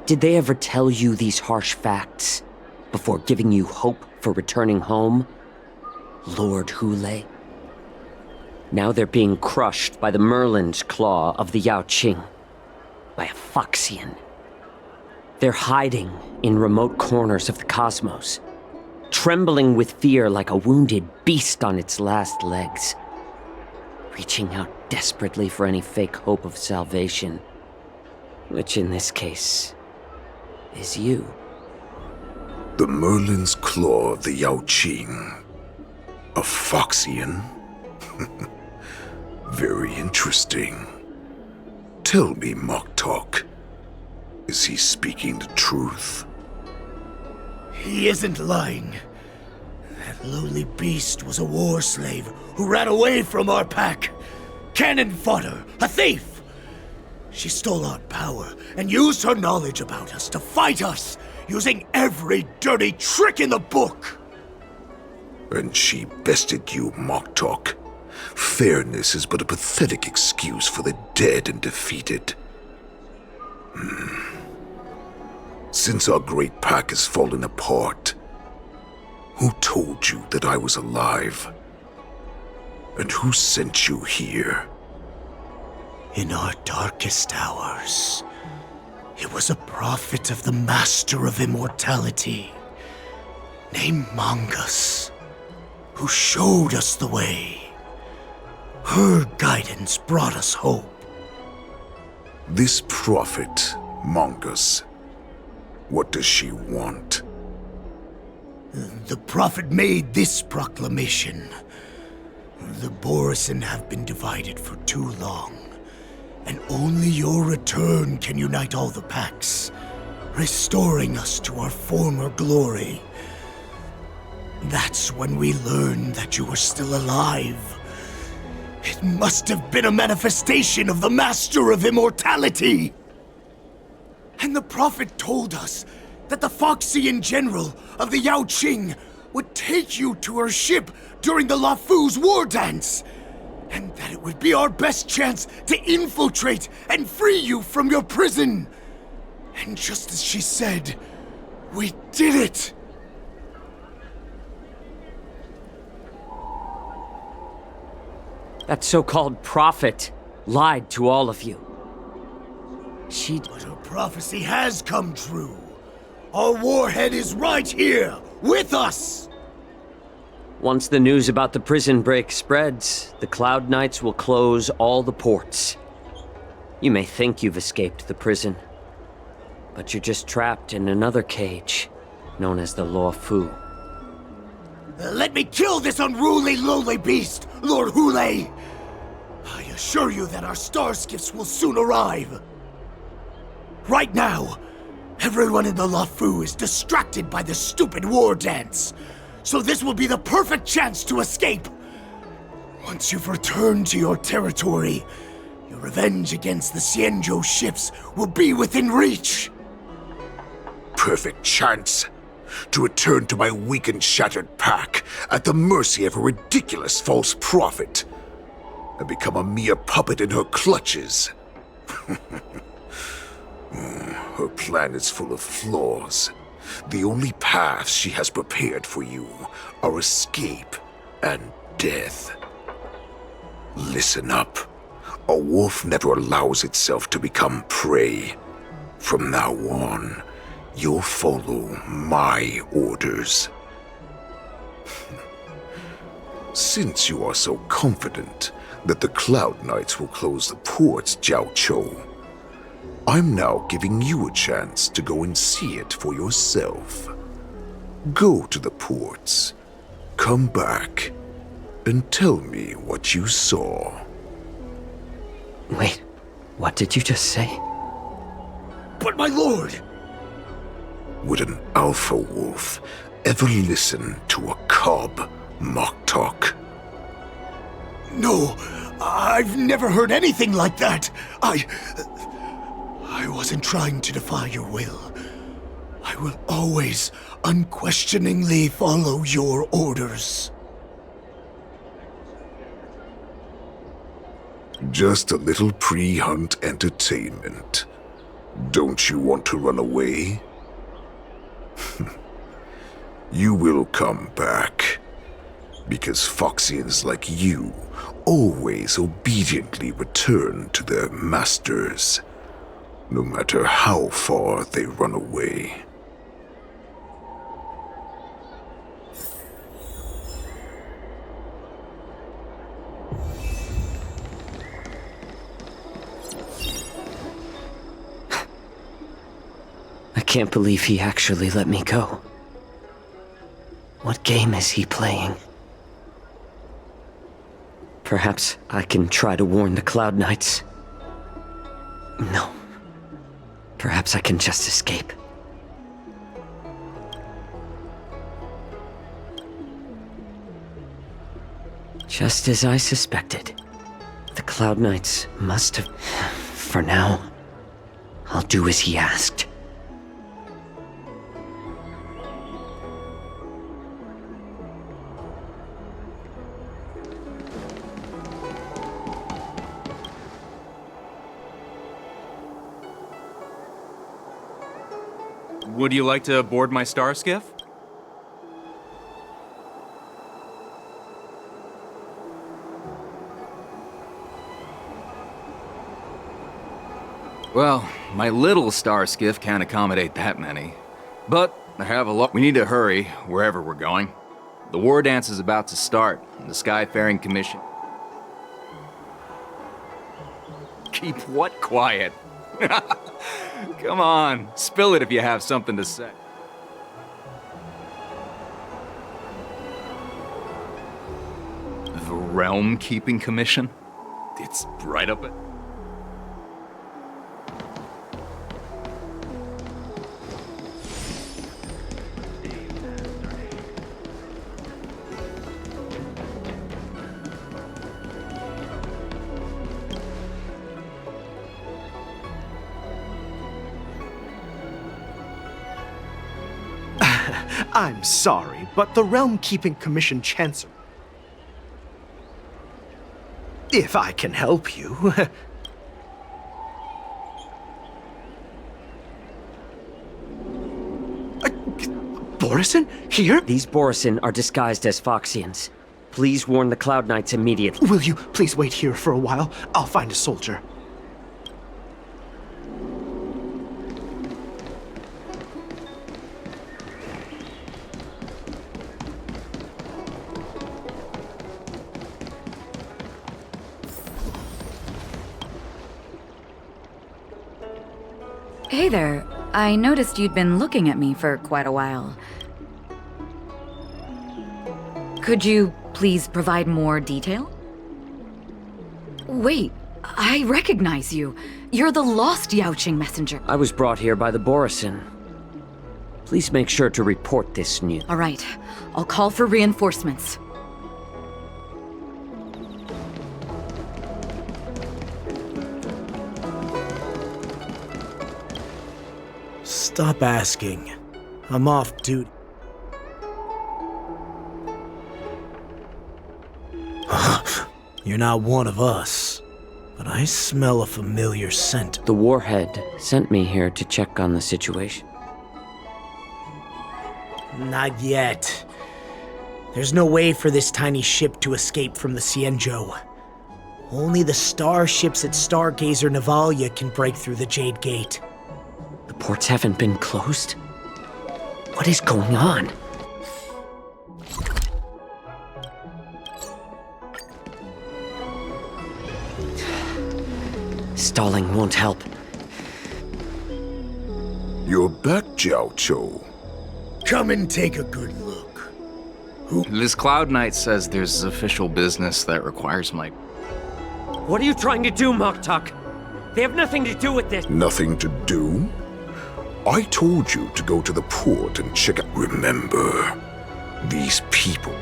Speaker 11: Did they ever tell you these harsh facts before giving you hope for returning home? Lord Hule? Now they're being crushed by the Merlin's claw of the Yao Qing. By a Foxian. They're hiding in remote corners of the cosmos, trembling with fear like a wounded beast on its last legs, reaching out desperately for any fake hope of salvation, which in this case is you.
Speaker 12: The Merlin's claw of the Yao Qing. A Foxian? Very interesting. Tell me, Moktok, is he speaking the truth?
Speaker 2: He isn't lying. That lowly beast was a war slave who ran away from our pack. Cannon fodder, a thief! She stole our power and used her knowledge about us to fight us, using every dirty trick in the book!
Speaker 12: And she bested you, Moktok. Fairness is but a pathetic excuse for the dead and defeated. Since our great pack has fallen apart, who told you that I was alive? And who sent you here?
Speaker 2: In our darkest hours, it was a prophet of the Master of Immortality, named Mongus, who showed us the way. Her guidance brought us hope.
Speaker 12: This prophet, Mongus, what does she want?
Speaker 2: The prophet made this proclamation. The Borison have been divided for too long, and only your return can unite all the packs, restoring us to our former glory. That's when we learned that you were still alive. It must have been a manifestation of the Master of Immortality! And the prophet told us that the Foxian general of the Yao Qing would take you to her ship during the Lafu's war dance, and that it would be our best chance to infiltrate and free you from your prison. And just as she said, we did it!
Speaker 11: That so-called prophet lied to all of you.
Speaker 2: But her prophecy has come true. Our warhead is right here, with us!
Speaker 11: Once the news about the prison break spreads, the Cloud Knights will close all the ports. You may think you've escaped the prison, but you're just trapped in another cage, known as the Law Fu.
Speaker 2: Let me kill this unruly, lowly beast, Lord Hule! I assure you that our star skiffs will soon arrive. Right now, everyone in the Lafu is distracted by the stupid war dance, so this will be the perfect chance to escape. Once you've returned to your territory, your revenge against the Xianzhou ships will be within reach.
Speaker 12: Perfect chance to return to my weak and shattered pack at the mercy of a ridiculous false prophet and become a mere puppet in her clutches. Her plan is full of flaws. The only paths she has prepared for you are escape and death. Listen up. A wolf never allows itself to become prey. From now on, you'll follow my orders. Since you are so confident that the Cloud Knights will close the ports, Jiao Chou, I'm now giving you a chance to go and see it for yourself. Go to the ports, come back, and tell me what you saw.
Speaker 11: Wait, what did you just say?
Speaker 2: But my lord!
Speaker 12: Would an alpha wolf ever listen to a cub, Moktok?
Speaker 2: No, I've never heard anything like that. I wasn't trying to defy your will. I will always unquestioningly follow your orders.
Speaker 12: Just a little pre-hunt entertainment. Don't you want to run away? You will come back. Because Foxians like you always obediently return to their masters, no matter how far they run away.
Speaker 11: I can't believe he actually let me go. What game is he playing? Perhaps I can try to warn the Cloud Knights. No. Perhaps I can just escape. Just as I suspected, the Cloud Knights must have... For now, I'll do as he asked.
Speaker 13: Would you like to board my star skiff? Well, my little star skiff can't accommodate that many. But I have a lot. We need to hurry wherever we're going. The war dance is about to start, and the Skyfaring Commission. Keep what quiet? Come on, spill it if you have something to say. The Realm Keeping Commission? It's right up it.
Speaker 2: I'm sorry, but the Realm Keeping Commission Chancellor... If I can help you... Borisin? Here?
Speaker 11: These Borisin are disguised as Foxians. Please warn the Cloud Knights immediately.
Speaker 2: Will you please wait here for a while? I'll find a soldier.
Speaker 14: Hey there. I noticed you'd been looking at me for quite a while. Could you please provide more detail? Wait, I recognize you. You're the lost Yaoqing messenger.
Speaker 11: I was brought here by the Borisin. Please make sure to report this news.
Speaker 14: All right. I'll call for reinforcements.
Speaker 15: Stop asking. I'm off duty. You're not one of us, but I smell a familiar scent.
Speaker 11: The Warhead sent me here to check on the situation.
Speaker 15: Not yet. There's no way for this tiny ship to escape from the Xianzhou. Only the starships at Stargazer Navalia can break through the Jade Gate.
Speaker 11: The ports haven't been closed? What is going on? Stalling won't help.
Speaker 12: You're back, Jiao Chou.
Speaker 2: Come and take a good look.
Speaker 13: This Cloud Knight says there's official business that requires my...
Speaker 11: What are you trying to do, Moktok? They have nothing to do with this.
Speaker 12: Nothing to do? I told you to go to the port and check out. Remember, these people.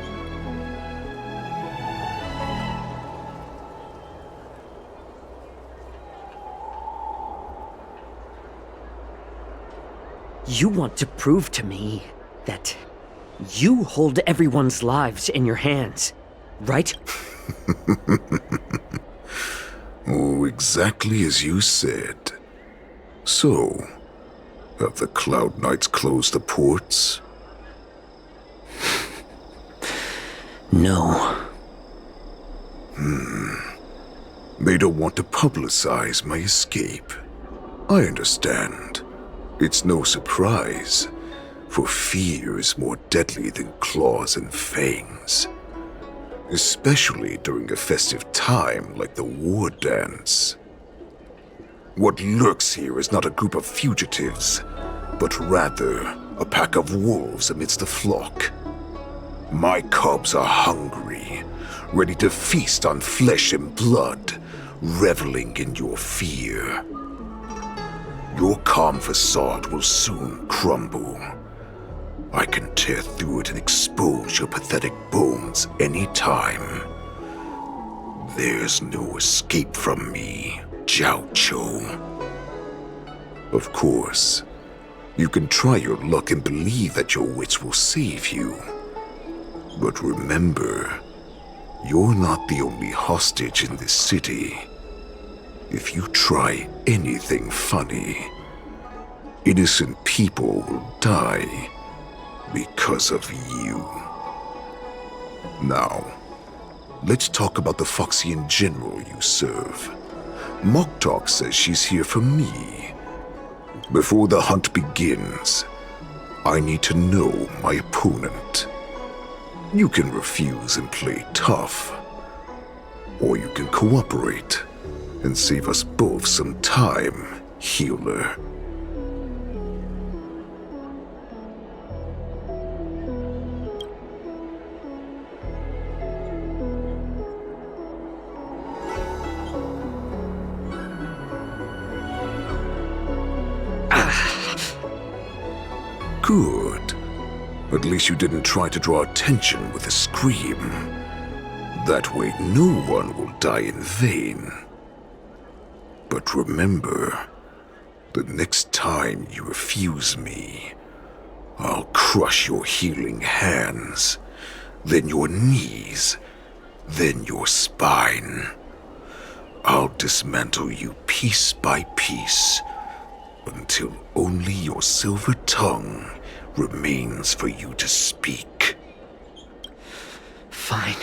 Speaker 11: You want to prove to me that you hold everyone's lives in your hands, right?
Speaker 12: Oh, exactly as you said. So, have the Cloud Knights closed the ports?
Speaker 11: No.
Speaker 12: They don't want to publicize my escape. I understand. It's no surprise, for fear is more deadly than claws and fangs. Especially during a festive time like the war dance. What lurks here is not a group of fugitives, but rather a pack of wolves amidst the flock. My cubs are hungry, ready to feast on flesh and blood, reveling in your fear. Your calm facade will soon crumble. I can tear through it and expose your pathetic bones anytime. There's no escape from me, Jiao Cho. Of course, you can try your luck and believe that your wits will save you. But remember, you're not the only hostage in this city. If you try anything funny, innocent people will die because of you. Now, let's talk about the Foxian general you serve. Moktok says she's here for me. Before the hunt begins, I need to know my opponent. You can refuse and play tough, or you can cooperate and save us both some time, healer. Good. At least you didn't try to draw attention with a scream. That way no one will die in vain. But remember, the next time you refuse me, I'll crush your healing hands, then your knees, then your spine. I'll dismantle you piece by piece, until only your silver tongue remains for you to speak.
Speaker 11: Fine.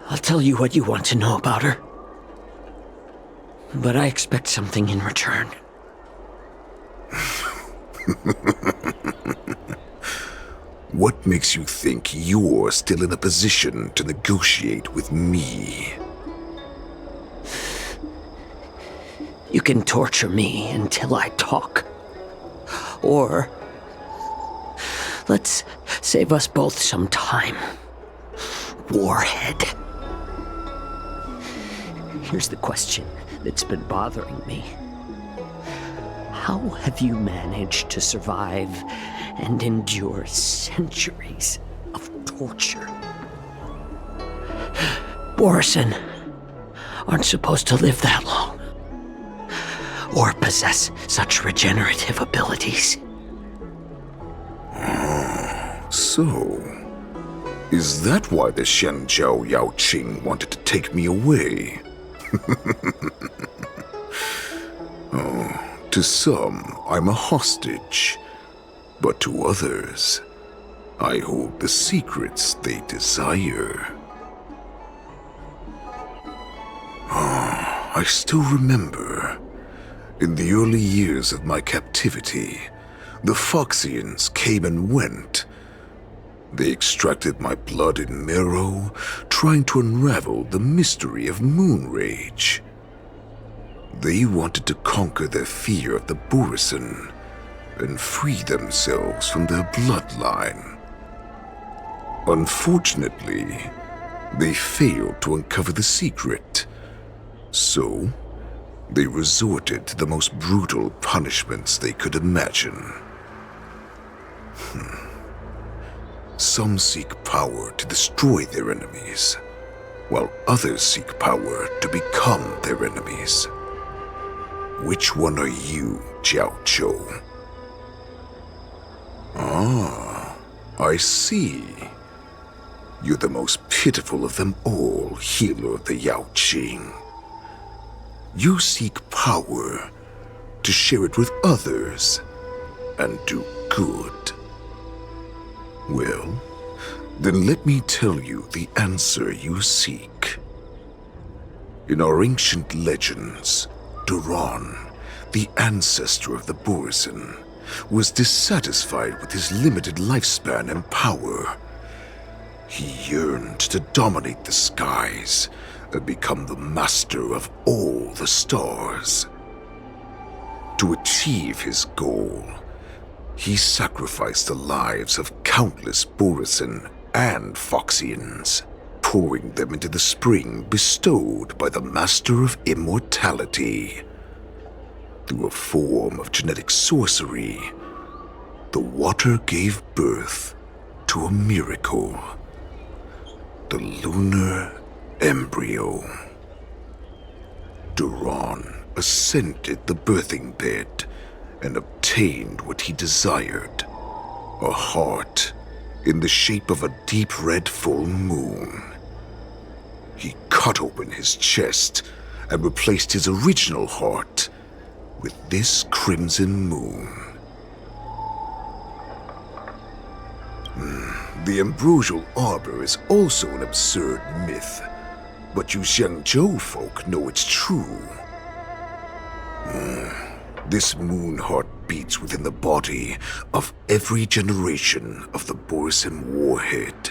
Speaker 11: I'll tell you what you want to know about her. But I expect something in return.
Speaker 12: What makes you think you're still in a position to negotiate with me?
Speaker 11: You can torture me until I talk. Or let's save us both some time. Warhead. Here's the question that's been bothering me. How have you managed to survive and endure centuries of torture? Borison aren't supposed to live that long, or possess such regenerative abilities.
Speaker 12: So, is that why the Shenjiao Yaoqing wanted to take me away? Oh, to some, I'm a hostage. But to others, I hold the secrets they desire. I still remember. In the early years of my captivity, the Foxians came and went. They extracted my blood and marrow, trying to unravel the mystery of moon rage. They wanted to conquer their fear of the Borison and free themselves from their bloodline. Unfortunately, they failed to uncover the secret. So, They resorted to the most brutal punishments they could imagine. Some seek power to destroy their enemies, while others seek power to become their enemies. Which one are you, Jiao Chou? Ah, I see. You're the most pitiful of them all, healer of the Yao Qing. You seek power to share it with others and do good. Well, then let me tell you the answer you seek. In our ancient legends, Duran, the ancestor of the Borisin, was dissatisfied with his limited lifespan and power. He yearned to dominate the skies and become the master of all the stars. To achieve his goal, he sacrificed the lives of countless Borisin and Foxians, pouring them into the spring bestowed by the Master of Immortality. Through a form of genetic sorcery, the water gave birth to a miracle. The lunar embryo. Duran ascended the birthing bed and obtained what he desired, a heart in the shape of a deep red full moon. He cut open his chest and replaced his original heart with this crimson moon. The ambrosial arbor is also an absurd myth, but you Xiangzhou folk know it's true. This moon heart beats within the body of every generation of the Borisin warhead.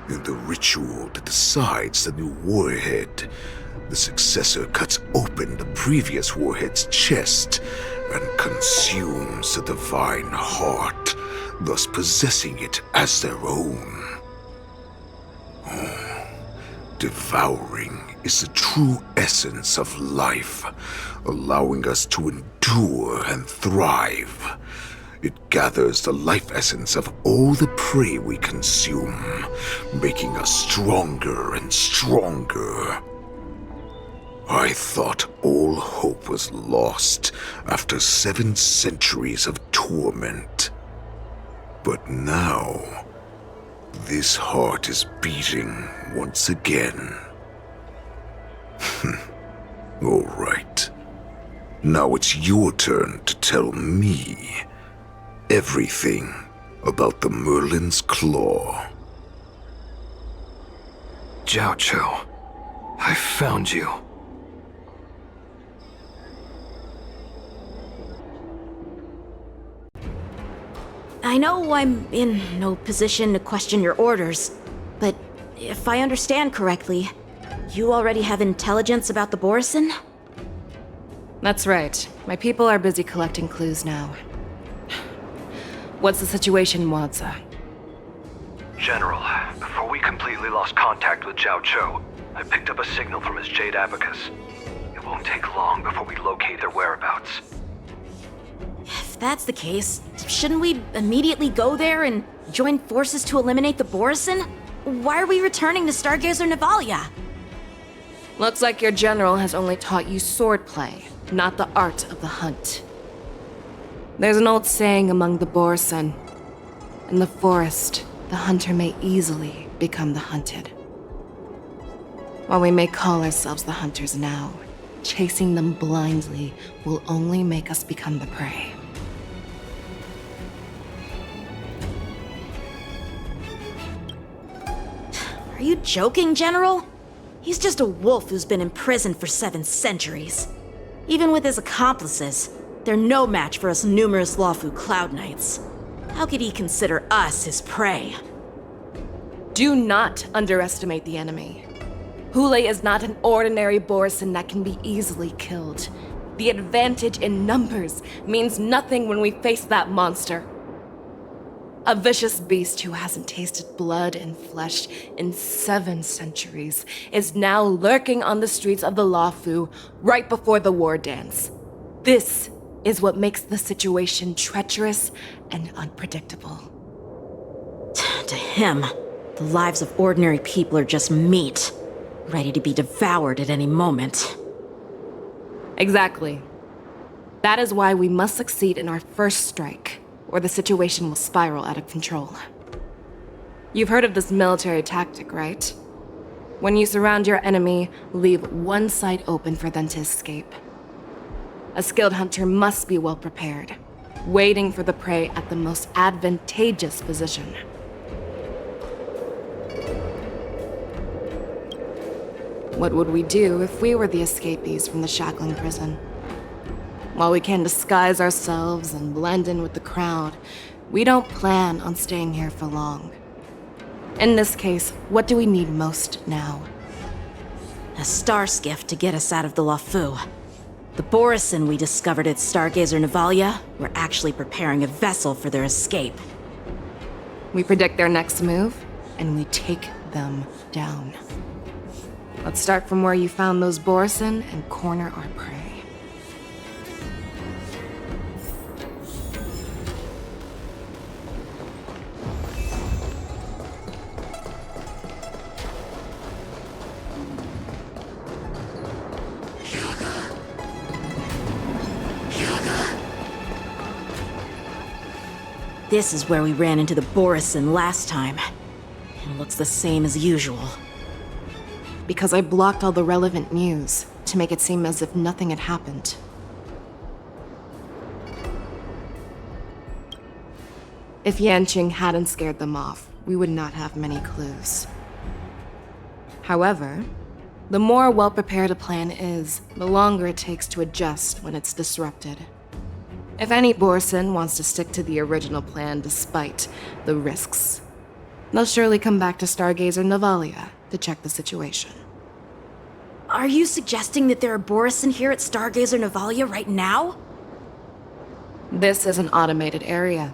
Speaker 12: In the ritual that decides the new warhead, the successor cuts open the previous warhead's chest and consumes the divine heart, thus possessing it as their own. Devouring is the true essence of life, allowing us to endure and thrive. It gathers the life essence of all the prey we consume, making us stronger and stronger. I thought all hope was lost after 7 centuries of torment. But now, this heart is beating once again. All right. Now it's your turn to tell me everything about the Merlin's Claw.
Speaker 9: Jiao Chou, I found you.
Speaker 4: I know I'm in no position to question your orders, but if I understand correctly, you already have intelligence about the Borisin?
Speaker 5: That's right. My people are busy collecting clues now. What's the situation, Wadza?
Speaker 16: General, before we completely lost contact with Jiao Chou, I picked up a signal from his Jade Abacus. It won't take long before we locate their whereabouts.
Speaker 4: If that's the case, shouldn't we immediately go there and join forces to eliminate the Borisin? Why are we returning to Stargazer Navalia?
Speaker 5: Looks like your general has only taught you swordplay, not the art of the hunt. There's an old saying among the Borisin. In the forest, the hunter may easily become the hunted. While we may call ourselves the hunters now, chasing them blindly will only make us become the prey.
Speaker 4: Are you joking, General? He's just a wolf who's been imprisoned for 7 centuries. Even with his accomplices, they're no match for us numerous Lawfu Cloud Knights. How could he consider us his prey?
Speaker 5: Do not underestimate the enemy. Hule is not an ordinary Borisin that can be easily killed. The advantage in numbers means nothing when we face that monster. A vicious beast who hasn't tasted blood and flesh in 7 centuries is now lurking on the streets of the Luofu right before the war dance. This is what makes the situation treacherous and unpredictable.
Speaker 4: To him, the lives of ordinary people are just meat, ready to be devoured at any moment.
Speaker 5: Exactly. That is why we must succeed in our first strike, or the situation will spiral out of control. You've heard of this military tactic, right? When you surround your enemy, leave one side open for them to escape. A skilled hunter must be well prepared, waiting for the prey at the most advantageous position. What would we do if we were the escapees from the shackling prison? While we can disguise ourselves and blend in with the crowd, we don't plan on staying here for long. In this case, what do we need most now?
Speaker 4: A star skiff to get us out of the Luofu. The Borison we discovered at Stargazer Navalia were actually preparing a vessel for their escape.
Speaker 5: We predict their next move, and we take them down. Let's start from where you found those Borison and corner our prey.
Speaker 4: This is where we ran into the Borison last time. It looks the same as usual.
Speaker 5: Because I blocked all the relevant news to make it seem as if nothing had happened. If Yanqing hadn't scared them off, we would not have many clues. However, the more well-prepared a plan is, the longer it takes to adjust when it's disrupted. If any Borison wants to stick to the original plan despite the risks, they'll surely come back to Stargazer Navalia to check the situation.
Speaker 4: Are you suggesting that there are Borison here at Stargazer Navalia right now?
Speaker 5: This is an automated area,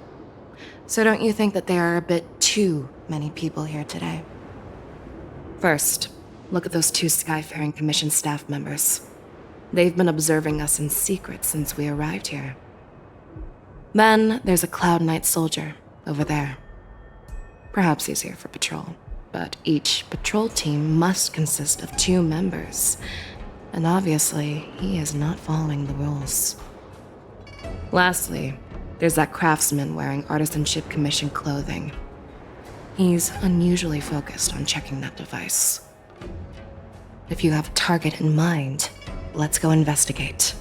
Speaker 5: so don't you think that there are a bit too many people here today? First, look at those 2 Skyfaring Commission staff members. They've been observing us in secret since we arrived here. Then there's a Cloud Knight soldier over there. Perhaps he's here for patrol, but each patrol team must consist of 2 members, and obviously he is not following the rules. Lastly, there's that craftsman wearing Artisanship Commission clothing. He's unusually focused on checking that device. If you have a target in mind, let's go investigate.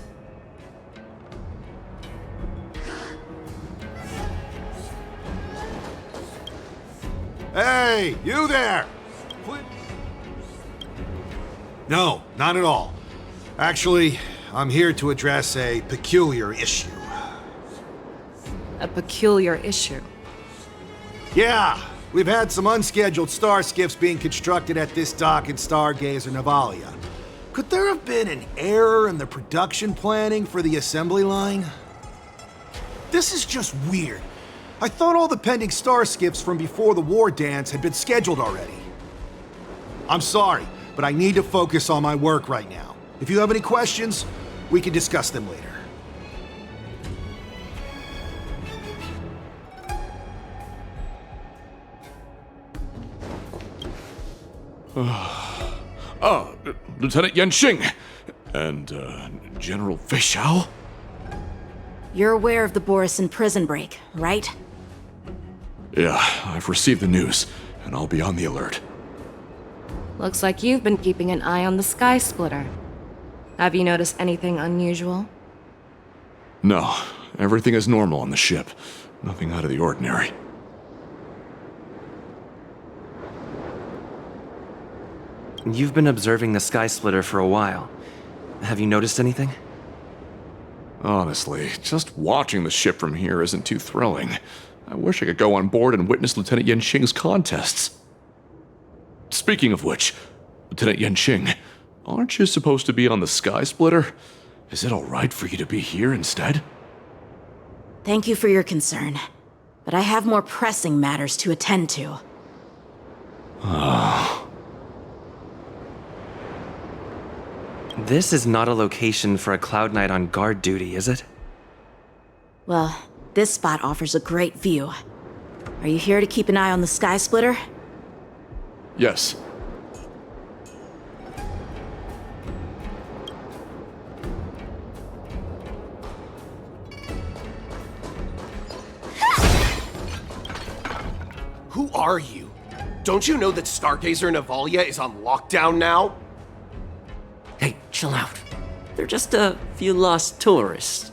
Speaker 17: Hey, you there! No, not at all. Actually, I'm here to address a peculiar issue.
Speaker 5: A peculiar issue?
Speaker 17: Yeah, we've had some unscheduled star skiffs being constructed at this dock in Stargazer Navalia. Could there have been an error in the production planning for the assembly line? This is just weird. I thought all the pending star skiffs from before the war dance had been scheduled already. I'm sorry, but I need to focus on my work right now. If you have any questions, we can discuss them later.
Speaker 18: Lieutenant Yanqing and General Fei Xiao?
Speaker 4: You're aware of the Borison prison break, right?
Speaker 18: Yeah, I've received the news, and I'll be on the alert.
Speaker 5: Looks like you've been keeping an eye on the Sky Splitter. Have you noticed anything unusual?
Speaker 18: No, everything is normal on the ship. Nothing out of the ordinary.
Speaker 3: You've been observing the Sky Splitter for a while. Have you noticed anything?
Speaker 18: Honestly, just watching the ship from here isn't too thrilling. I wish I could go on board and witness Lieutenant Yanqing's contests. Speaking of which, Lieutenant Yanqing, aren't you supposed to be on the Sky Splitter? Is it alright for you to be here instead?
Speaker 4: Thank you for your concern. but I have more pressing matters to attend to.
Speaker 3: This is not a location for a Cloud Knight on guard duty, is it?
Speaker 4: Well, this spot offers a great view. Are you here to keep an eye on the Sky Splitter?
Speaker 18: Yes.
Speaker 19: Who are you? Don't you know that Stargazer Navalia is on lockdown now?
Speaker 11: Hey, chill out. They're just a few lost tourists.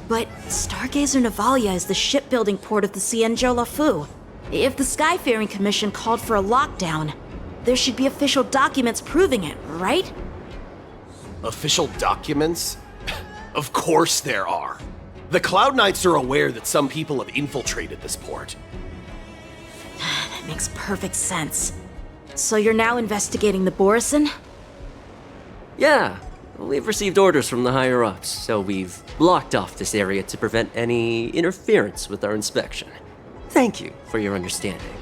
Speaker 4: But Stargazer Navalia is the shipbuilding port of the Cienjo Lafu. If the Skyfaring Commission called for a lockdown, there should be official documents proving it, right?
Speaker 19: Official documents? Of course there are. The Cloud Knights are aware that some people have infiltrated this port.
Speaker 4: That makes perfect sense. So you're now investigating the Borison?
Speaker 11: Yeah, we've received orders from the higher-ups, so we've blocked off this area to prevent any interference with our inspection. Thank you for your understanding.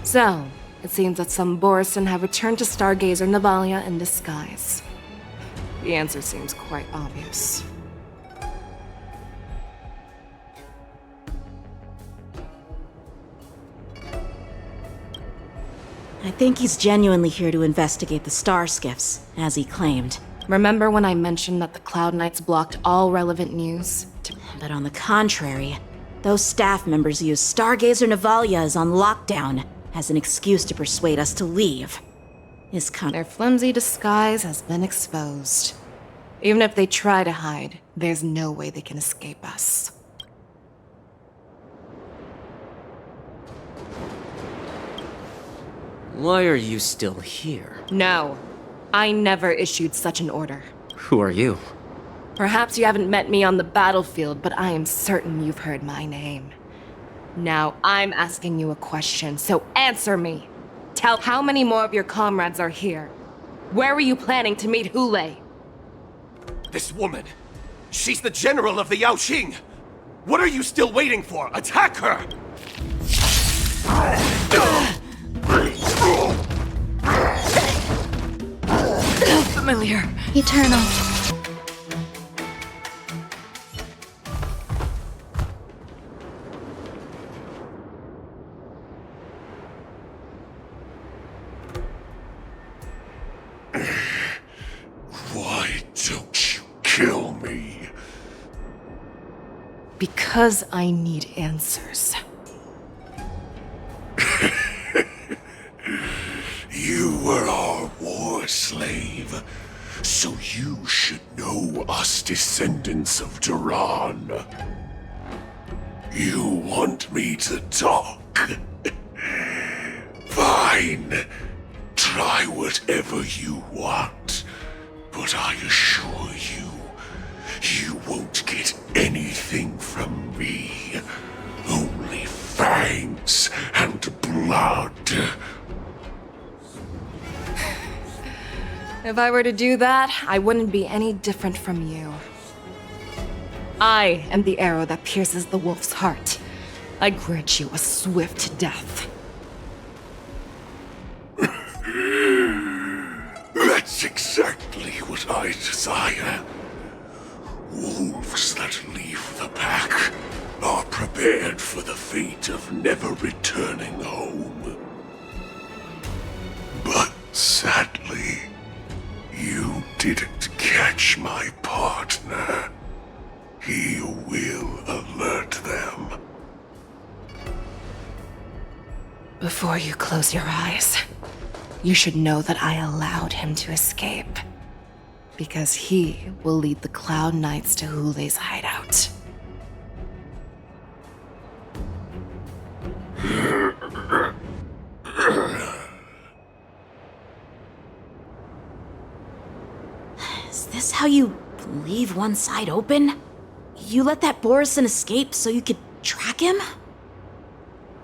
Speaker 5: So, it seems that some Borison have returned to Stargazer Navalia in disguise. The answer seems quite obvious.
Speaker 4: I think he's genuinely here to investigate the star skiffs, as he claimed.
Speaker 5: Remember when I mentioned that the Cloud Knights blocked all relevant news?
Speaker 4: But on the contrary, those staff members use Stargazer Navalia is on lockdown as an excuse to persuade us to leave.
Speaker 5: Their flimsy disguise has been exposed. Even if they try to hide, there's no way they can escape us.
Speaker 11: Why are you still here?
Speaker 5: No, I never issued such an order.
Speaker 11: Who are you?
Speaker 5: Perhaps you haven't met me on the battlefield, but I am certain you've heard my name. Now, I'm asking you a question, so answer me. Tell how many more of your comrades are here. Where were you planning to meet Hule?
Speaker 19: This woman, she's the general of the Yaoqing. What are you still waiting for? Attack her!
Speaker 14: Familiar.
Speaker 8: Eternal.
Speaker 12: Why don't you kill me?
Speaker 5: Because I need answers.
Speaker 12: You were our war slave, so you should know us descendants of Duran. You want me to talk? Fine. Try whatever you want, but I assure you, you won't get anything from me. Only fangs and blood.
Speaker 5: If I were to do that, I wouldn't be any different from you. I am the arrow that pierces the wolf's heart. I grant you a swift death.
Speaker 12: That's exactly what I desire. Wolves that leave the pack are prepared for the fate of never returning home. But sadly, you didn't catch my partner. He will alert them.
Speaker 5: Before you close your eyes, you should know that I allowed him to escape. Because he will lead the Cloud Knights to Hule's hideout.
Speaker 4: Is this how you leave one side open? You let that Borison escape so you could track him?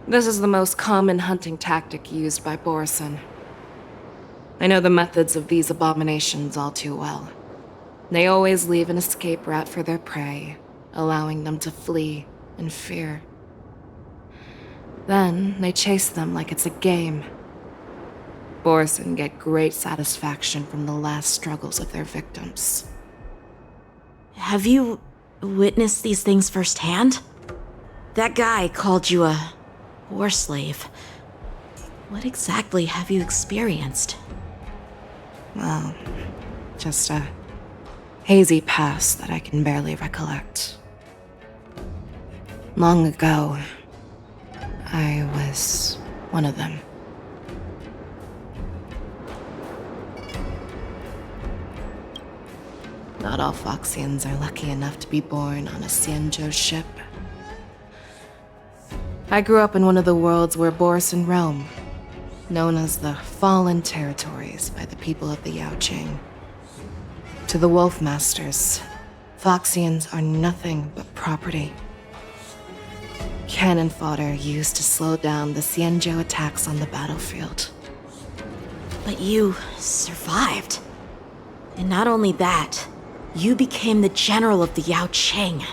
Speaker 5: This is the most common hunting tactic used by Borison. I know the methods of these abominations all too well. They always leave an escape route for their prey, allowing them to flee in fear. Then they chase them like it's a game. Borson get great satisfaction from the last struggles of their victims.
Speaker 4: Have you witnessed these things firsthand? That guy called you a war slave. What exactly have you experienced?
Speaker 5: Well, just a hazy past that I can barely recollect. Long ago, I was one of them. Not all Foxians are lucky enough to be born on a Xianzhou ship. I grew up in one of the worlds where Borson roam, known as the Fallen Territories by the people of the Yaoqing. To the Wolf Masters, Foxians are nothing but property. Cannon fodder used to slow down the Xianzhou attacks on the battlefield.
Speaker 4: But you survived. And not only that, you became the general of the Yaoqing.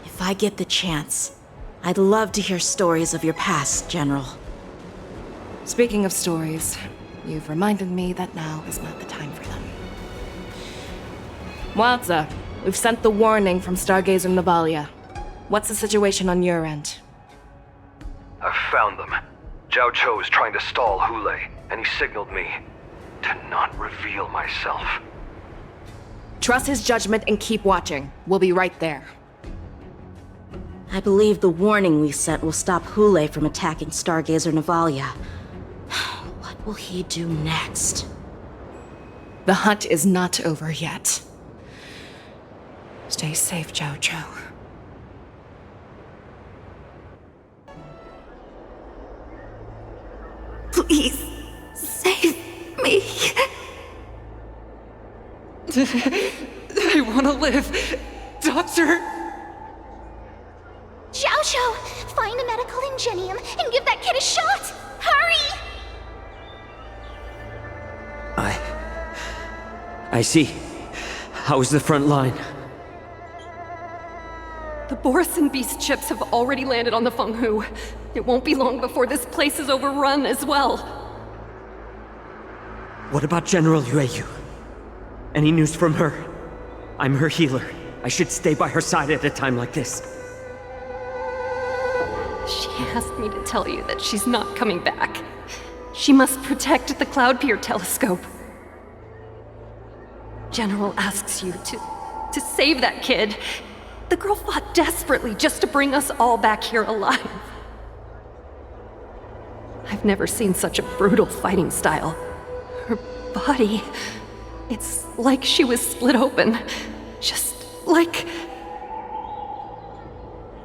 Speaker 4: If I get the chance, I'd love to hear stories of your past, General.
Speaker 5: Speaking of stories, you've reminded me that now is not the time for them. Wadza, we've sent the warning from Stargazer Navalia. What's the situation on your end?
Speaker 16: I've found them. Zhao Cho is trying to stall Hule, and he signaled me to not reveal myself.
Speaker 5: Trust his judgment and keep watching. We'll be right there.
Speaker 4: I believe the warning we sent will stop Hule from attacking Stargazer Navalia. What will he do next?
Speaker 5: The hunt is not over yet. Stay safe, Zhao Cho.
Speaker 14: Please, save me. I want to live. Doctor!
Speaker 1: Zhao Cho, find a medical ingenium and give that kid a shot! Hurry!
Speaker 11: I see. How's the front line?
Speaker 14: The Borson Beast chips have already landed on the Fenghu. It won't be long before this place is overrun as well.
Speaker 11: What about General Yueyu? Any news from her? I'm her healer. I should stay by her side at a time like this.
Speaker 14: She asked me to tell you that she's not coming back. She must protect the Cloud Pier telescope. General asks you to save that kid. The girl fought desperately just to bring us all back here alive. I've never seen such a brutal fighting style. Her body, it's like she was split open. Just like...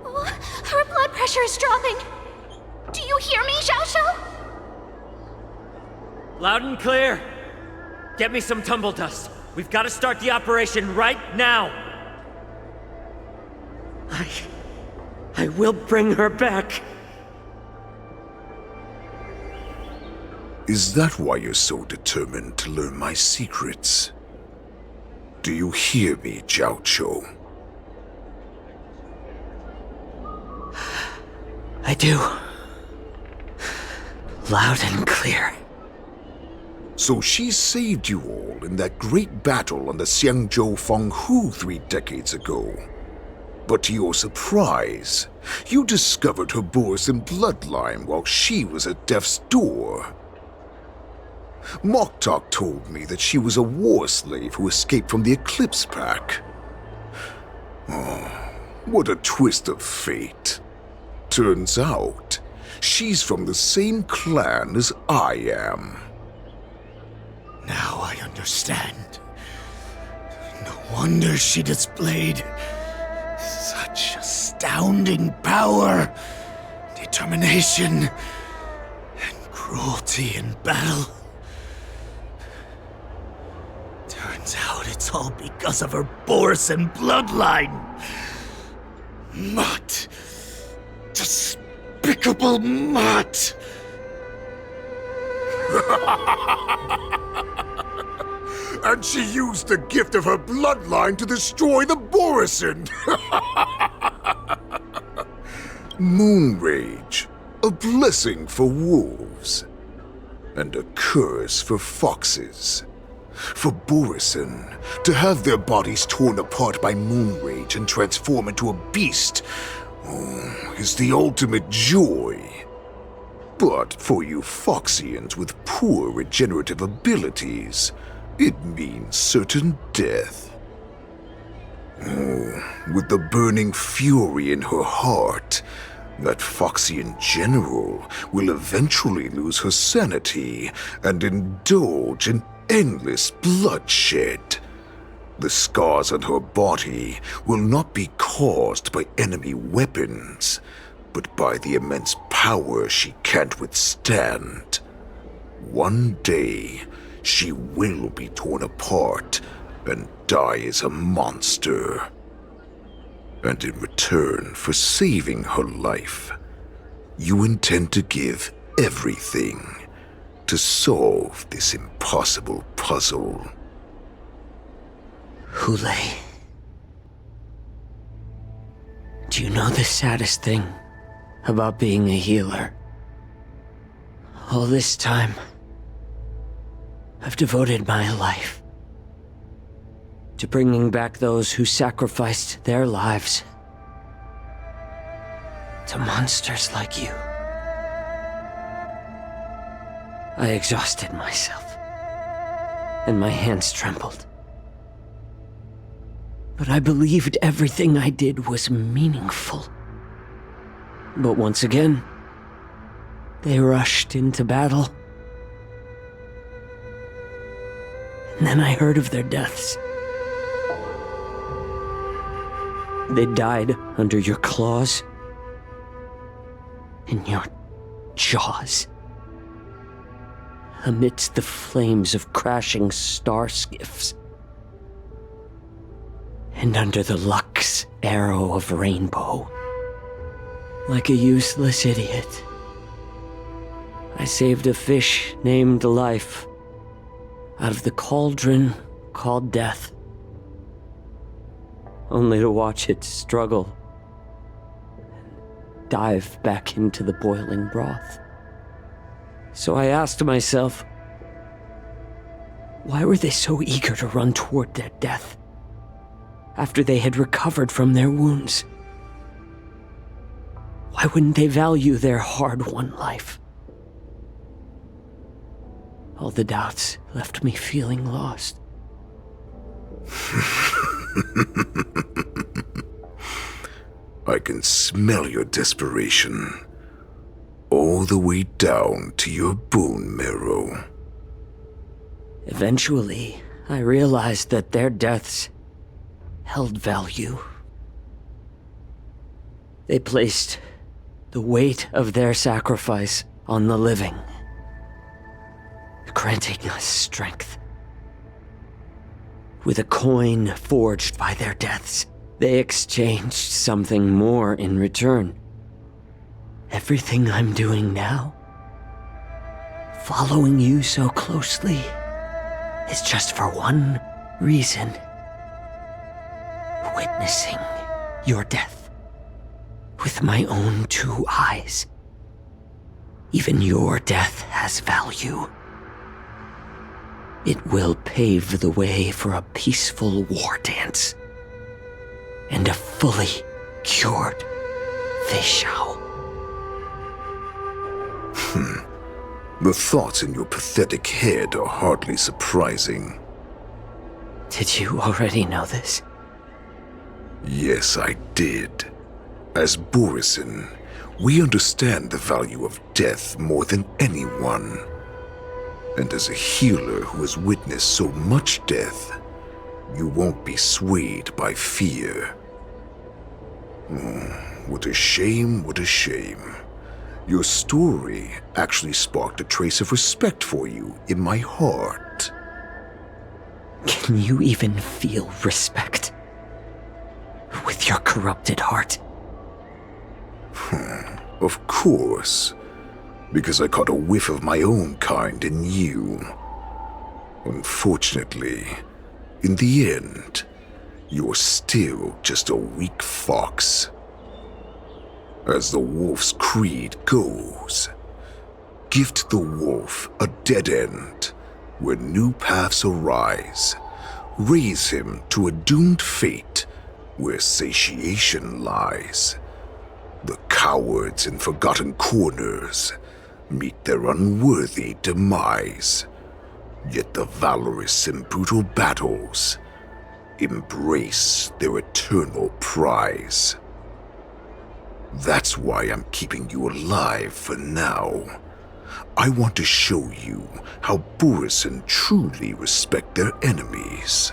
Speaker 1: Her blood pressure is dropping. Do you hear me, Zhao Cho?
Speaker 11: Loud and clear. Get me some tumble dust. We've got to start the operation right now. I will bring her back.
Speaker 12: Is that why you're so determined to learn my secrets? Do you hear me, Zhao Cho?
Speaker 11: I do. Loud and clear.
Speaker 12: So she saved you all in that great battle on the Xianzhou Fenghu 3 decades ago. But to your surprise, you discovered her Borson bloodline while she was at death's door. Moktok told me that she was a war slave who escaped from the Eclipse Pack. Oh, what a twist of fate. Turns out, she's from the same clan as I am.
Speaker 15: Now I understand. No wonder she displayed such astounding power, determination, and cruelty in battle. Turns out it's all because of her Borson bloodline. Mutt. Despicable mutt.
Speaker 12: And she used the gift of her bloodline to destroy the Borison! Moon Rage, a blessing for wolves, and a curse for foxes. For Borison, to have their bodies torn apart by Moon Rage and transform into a beast is the ultimate joy. But for you Foxians with poor regenerative abilities, it means certain death. With the burning fury in her heart, that Foxian general will eventually lose her sanity and indulge in endless bloodshed. The scars on her body will not be caused by enemy weapons, but by the immense power she can't withstand. One day, she will be torn apart and die as a monster. And in return for saving her life, you intend to give everything to solve this impossible puzzle.
Speaker 11: Hule, do you know the saddest thing about being a healer? All this time, I've devoted my life to bringing back those who sacrificed their lives to monsters like you. I exhausted myself, and my hands trembled. But I believed everything I did was meaningful. But once again, they rushed into battle. And then I heard of their deaths. They died under your claws, in your jaws, amidst the flames of crashing star skiffs, and under the Lux arrow of Rainbow. Like a useless idiot, I saved a fish named Life out of the cauldron called Death, only to watch it struggle and dive back into the boiling broth. So I asked myself, why were they so eager to run toward their death after they had recovered from their wounds? Why wouldn't they value their hard-won life? All the doubts left me feeling lost.
Speaker 12: I can smell your desperation, all the way down to your bone marrow.
Speaker 11: Eventually, I realized that their deaths held value. They placed the weight of their sacrifice on the living, granting us strength. With a coin forged by their deaths, they exchanged something more in return. Everything I'm doing now, following you so closely, is just for one reason: witnessing your death with my own two eyes. Even your death has value. It will pave the way for a peaceful war dance and a fully cured Feishao.
Speaker 12: The thoughts in your pathetic head are hardly surprising.
Speaker 11: Did you already know this?
Speaker 12: Yes, I did. As Borison, we understand the value of death more than anyone. And as a healer who has witnessed so much death, you won't be swayed by fear. What a shame, what a shame. Your story actually sparked a trace of respect for you in my heart.
Speaker 11: Can you even feel respect with your corrupted heart?
Speaker 12: Of course. Because I caught a whiff of my own kind in you. Unfortunately, in the end, you're still just a weak fox. As the wolf's creed goes, gift the wolf a dead end where new paths arise. Raise him to a doomed fate where satiation lies. The cowards in forgotten corners meet their unworthy demise. Yet the valorous in brutal battles embrace their eternal prize. That's why I'm keeping you alive for now. I want to show you how Borisin truly respect their enemies.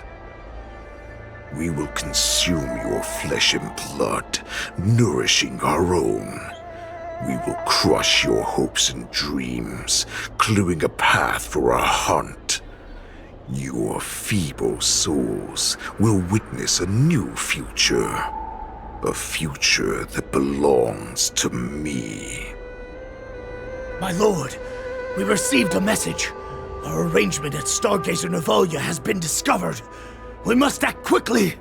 Speaker 12: We will consume your flesh and blood, nourishing our own. We will crush your hopes and dreams, clearing a path for our hunt. Your feeble souls will witness a new future. A future that belongs to me.
Speaker 15: My lord, we received a message. Our arrangement at Stargazer Navalia has been discovered. We must act quickly.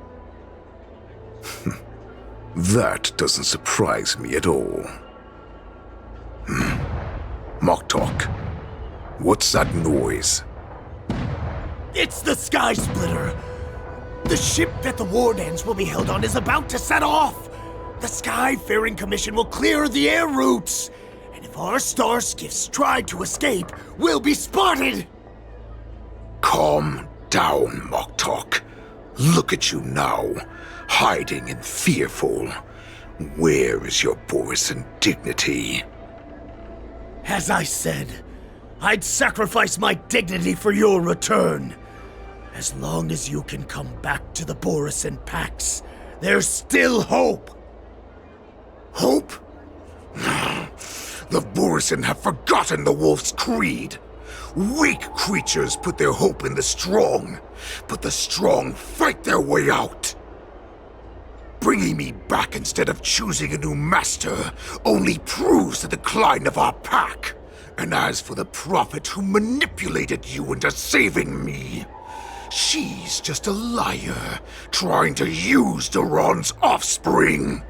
Speaker 12: That doesn't surprise me at all. Moktok, what's that noise?
Speaker 15: It's the Sky Splitter. The ship that the Wardens will be held on is about to set off. The Skyfaring Commission will clear the air routes. And if our star skiffs try to escape, we'll be spotted.
Speaker 12: Calm down, Moktok. Look at you now, hiding and fearful. Where is your Borisin dignity?
Speaker 15: As I said, I'd sacrifice my dignity for your return. As long as you can come back to the Borisin Pax, there's still hope.
Speaker 12: Hope? The Borisin have forgotten the wolf's creed. Weak creatures put their hope in the strong, but the strong fight their way out. Bringing me back instead of choosing a new master only proves the decline of our pack. And as for the prophet who manipulated you into saving me, she's just a liar, trying to use Duran's offspring.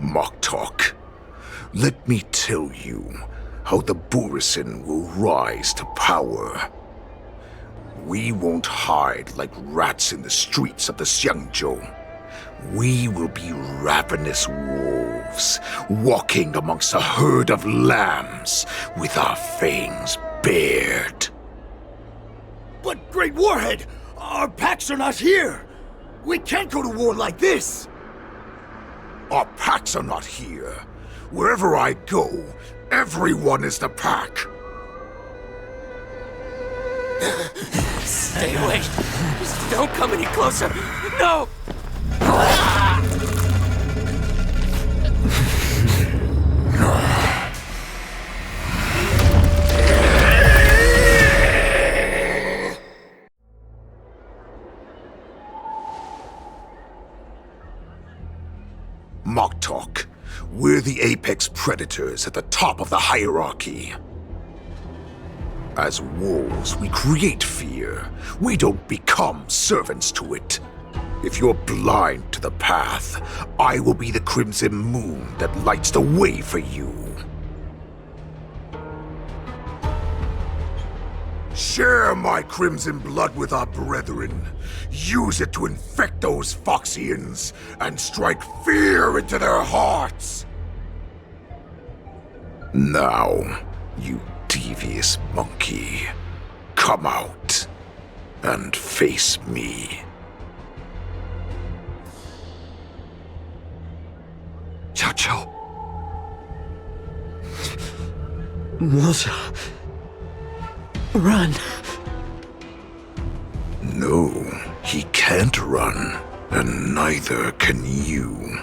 Speaker 12: Moktok, let me tell you how the Borisin will rise to power. We won't hide like rats in the streets of the Xiangzhou. We will be ravenous wolves, walking amongst a herd of lambs with our fangs bared.
Speaker 15: But Great Warhead, our packs are not here. We can't go to war like this.
Speaker 12: Our packs are not here. Wherever I go, everyone is the pack.
Speaker 10: Stay away. Just don't come any closer. No!
Speaker 12: Moktok, we're the apex predators at the top of the hierarchy. As wolves, we create fear. We don't become servants to it. If you're blind to the path, I will be the crimson moon that lights the way for you. Share my crimson blood with our brethren. Use it to infect those Foxians and strike fear into their hearts. Now, you devious monkey, come out and face me.
Speaker 2: Xiao.
Speaker 10: Moza. Run.
Speaker 12: No, he can't run, and neither can you.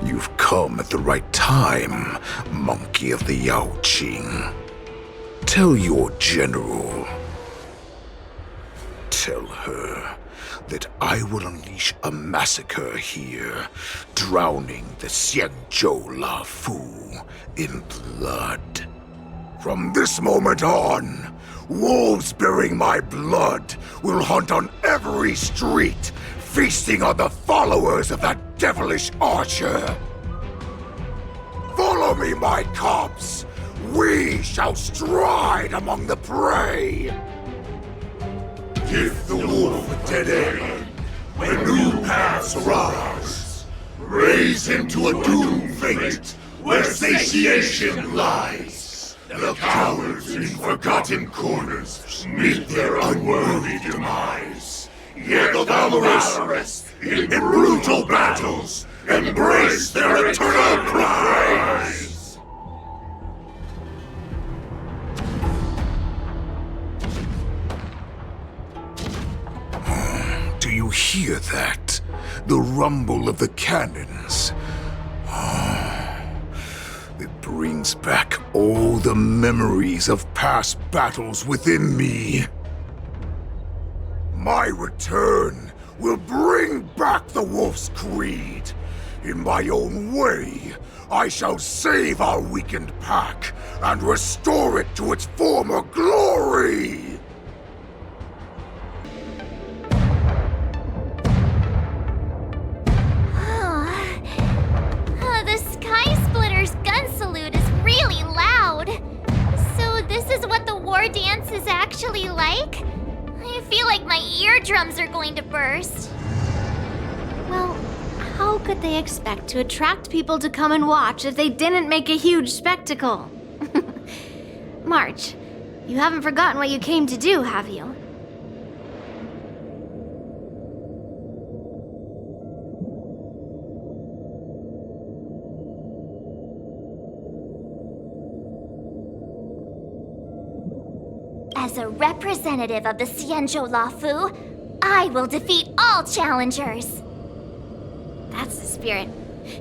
Speaker 12: You've come at the right time, monkey of the Yaoqing. Tell your general. Tell her that I will unleash a massacre here, drowning the Xiangzhou La Fu in blood. From this moment on, wolves bearing my blood will hunt on every street, feasting on the followers of that devilish archer. Follow me, my cubs. We shall stride among the prey. Give the wolf a dead end when new paths arise. Raise him to a doomed fate where satiation lies. The cowards in forgotten corners meet their unworthy demise. Yet the valorous in brutal battles embrace their eternal prize. Do you hear that? The rumble of the cannons. It brings back all the memories of past battles within me. My return will bring back the Wolf's Creed. In my own way, I shall save our weakened pack and restore it to its former glory!
Speaker 8: The Sky Splitter's gun salute is really loud. So this is what the war dance is actually like? I feel like my eardrums are going to burst.
Speaker 1: Well, how could they expect to attract people to come and watch if they didn't make a huge spectacle? March, you haven't forgotten what you came to do, have you?
Speaker 8: As a representative of the Xianzhou Lafu, I will defeat all challengers.
Speaker 1: That's the spirit.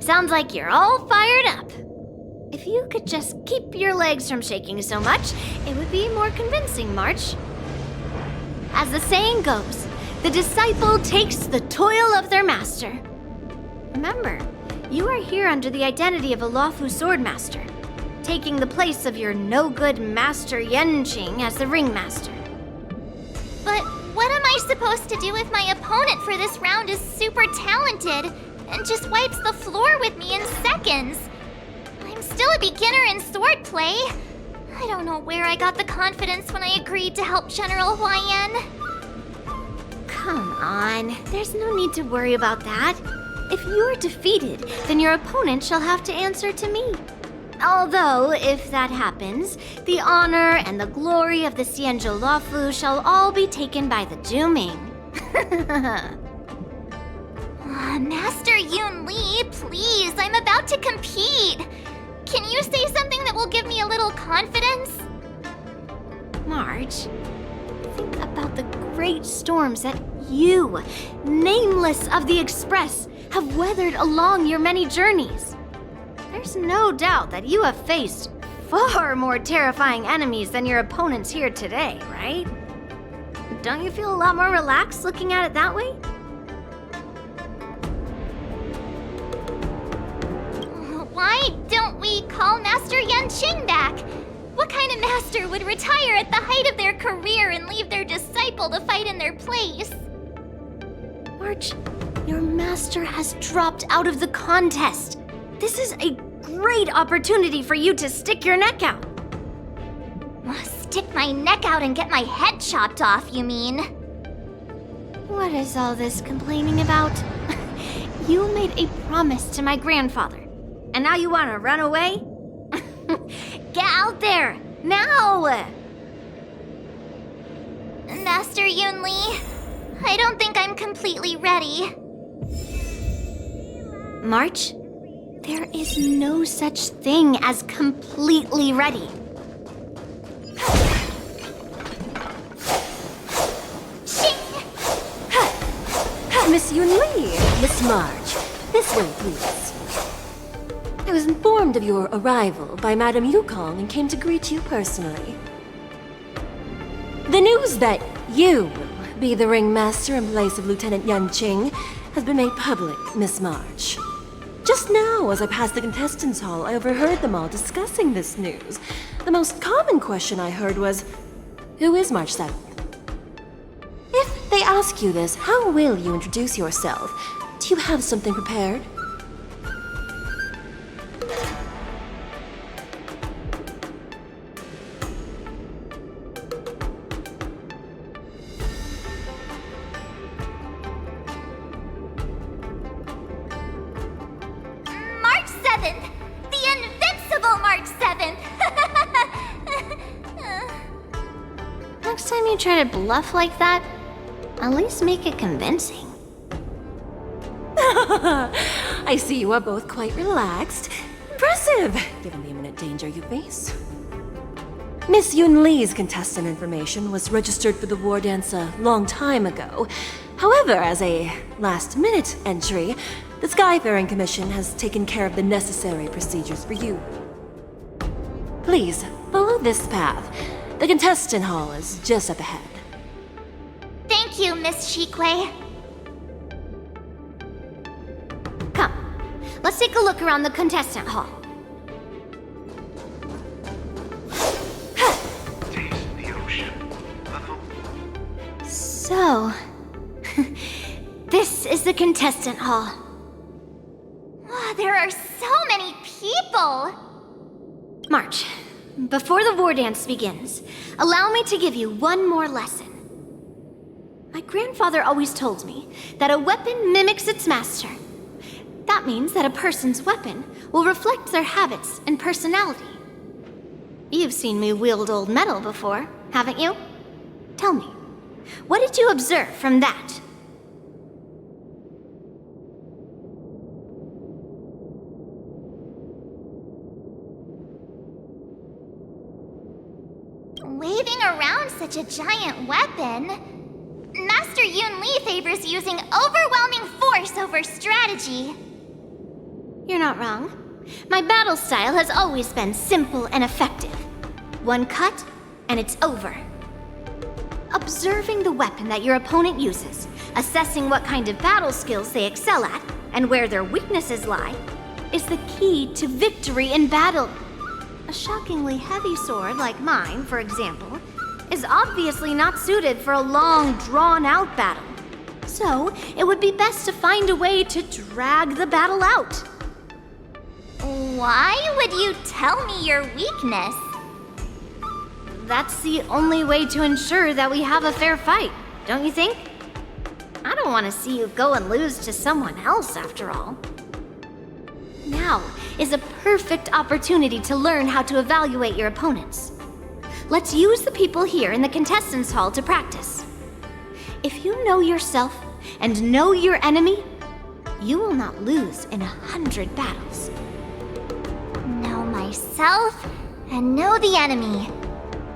Speaker 1: Sounds like you're all fired up. If you could just keep your legs from shaking so much, it would be more convincing, March. As the saying goes, the disciple takes the toil of their master. Remember, you are here under the identity of a Lafu swordmaster, taking the place of your no-good master Yenqing as the ringmaster.
Speaker 8: But what am I supposed to do if my opponent for this round is super talented and just wipes the floor with me in seconds? I'm still a beginner in swordplay. I don't know where I got the confidence when I agreed to help General Huaiyan.
Speaker 1: Come on, there's no need to worry about that. If you're defeated, then your opponent shall have to answer to me. Although, if that happens, the honor and the glory of the Xianzhou Lafu shall all be taken by the Zhuming.
Speaker 8: Master Yun Li, please, I'm about to compete. Can you say something that will give me a little confidence?
Speaker 1: March, think about the great storms that you, nameless of the Express, have weathered along your many journeys. There's no doubt that you have faced far more terrifying enemies than your opponents here today, right? Don't you feel a lot more relaxed looking at it that way?
Speaker 8: Why don't we call Master Yenqing back? What kind of master would retire at the height of their career and leave their disciple to fight in their place?
Speaker 1: March, your master has dropped out of the contest. This is a great opportunity for you to stick your neck out.
Speaker 8: Stick my neck out and get my head chopped off, you mean?
Speaker 1: What is all this complaining about? You made a promise to my grandfather, and now you want to run away? Get out there, now!
Speaker 8: Master Yun Li, I don't think I'm completely ready.
Speaker 1: March, there is no such thing as completely ready.
Speaker 14: Miss Yun Li, Miss March, this way, please. I was informed of your arrival by Madame Yukong and came to greet you personally. The news that you will be the ringmaster in place of Lieutenant Yenqing has been made public, Miss March. Just now, as I passed the contestants' hall, I overheard them all discussing this news. The most common question I heard was, who is March 7th? If they ask you this, how will you introduce yourself? Do you have something prepared?
Speaker 8: March 7th! The invincible March 7th!
Speaker 1: Next time you try to bluff like that, at least make it convincing.
Speaker 14: I see you are both quite relaxed. Impressive, given the imminent danger you face. Miss Yun Li's contestant information was registered for the war dance a long time ago. However, as a last-minute entry, the Skyfaring Commission has taken care of the necessary procedures for you. Please, follow this path. The contestant hall is just up ahead.
Speaker 8: Thank you, Miss Shikwe.
Speaker 1: Come, let's take a look around the contestant hall.
Speaker 16: Taste the ocean.
Speaker 1: So, this is the contestant hall.
Speaker 8: Wow, there are so many people!
Speaker 1: March, before the war dance begins, allow me to give you one more lesson. My grandfather always told me that a weapon mimics its master. That means that a person's weapon will reflect their habits and personality. You've seen me wield old metal before, haven't you? Tell me, what did you observe from that?
Speaker 8: Waving around such a giant weapon, Master Yun Li favors using overwhelming force over strategy.
Speaker 1: You're not wrong. My battle style has always been simple and effective. One cut, and it's over. Observing the weapon that your opponent uses, assessing what kind of battle skills they excel at, and where their weaknesses lie, is the key to victory in battle. A shockingly heavy sword like mine, for example, is obviously not suited for a long, drawn-out battle. So, it would be best to find a way to drag the battle out.
Speaker 8: Why would you tell me your weakness?
Speaker 1: That's the only way to ensure that we have a fair fight, don't you think? I don't want to see you go and lose to someone else, after all. Now is a perfect opportunity to learn how to evaluate your opponents. Let's use the people here in the contestants' hall to practice. If you know yourself and know your enemy, you will not lose in 100 battles.
Speaker 8: Know myself and know the enemy.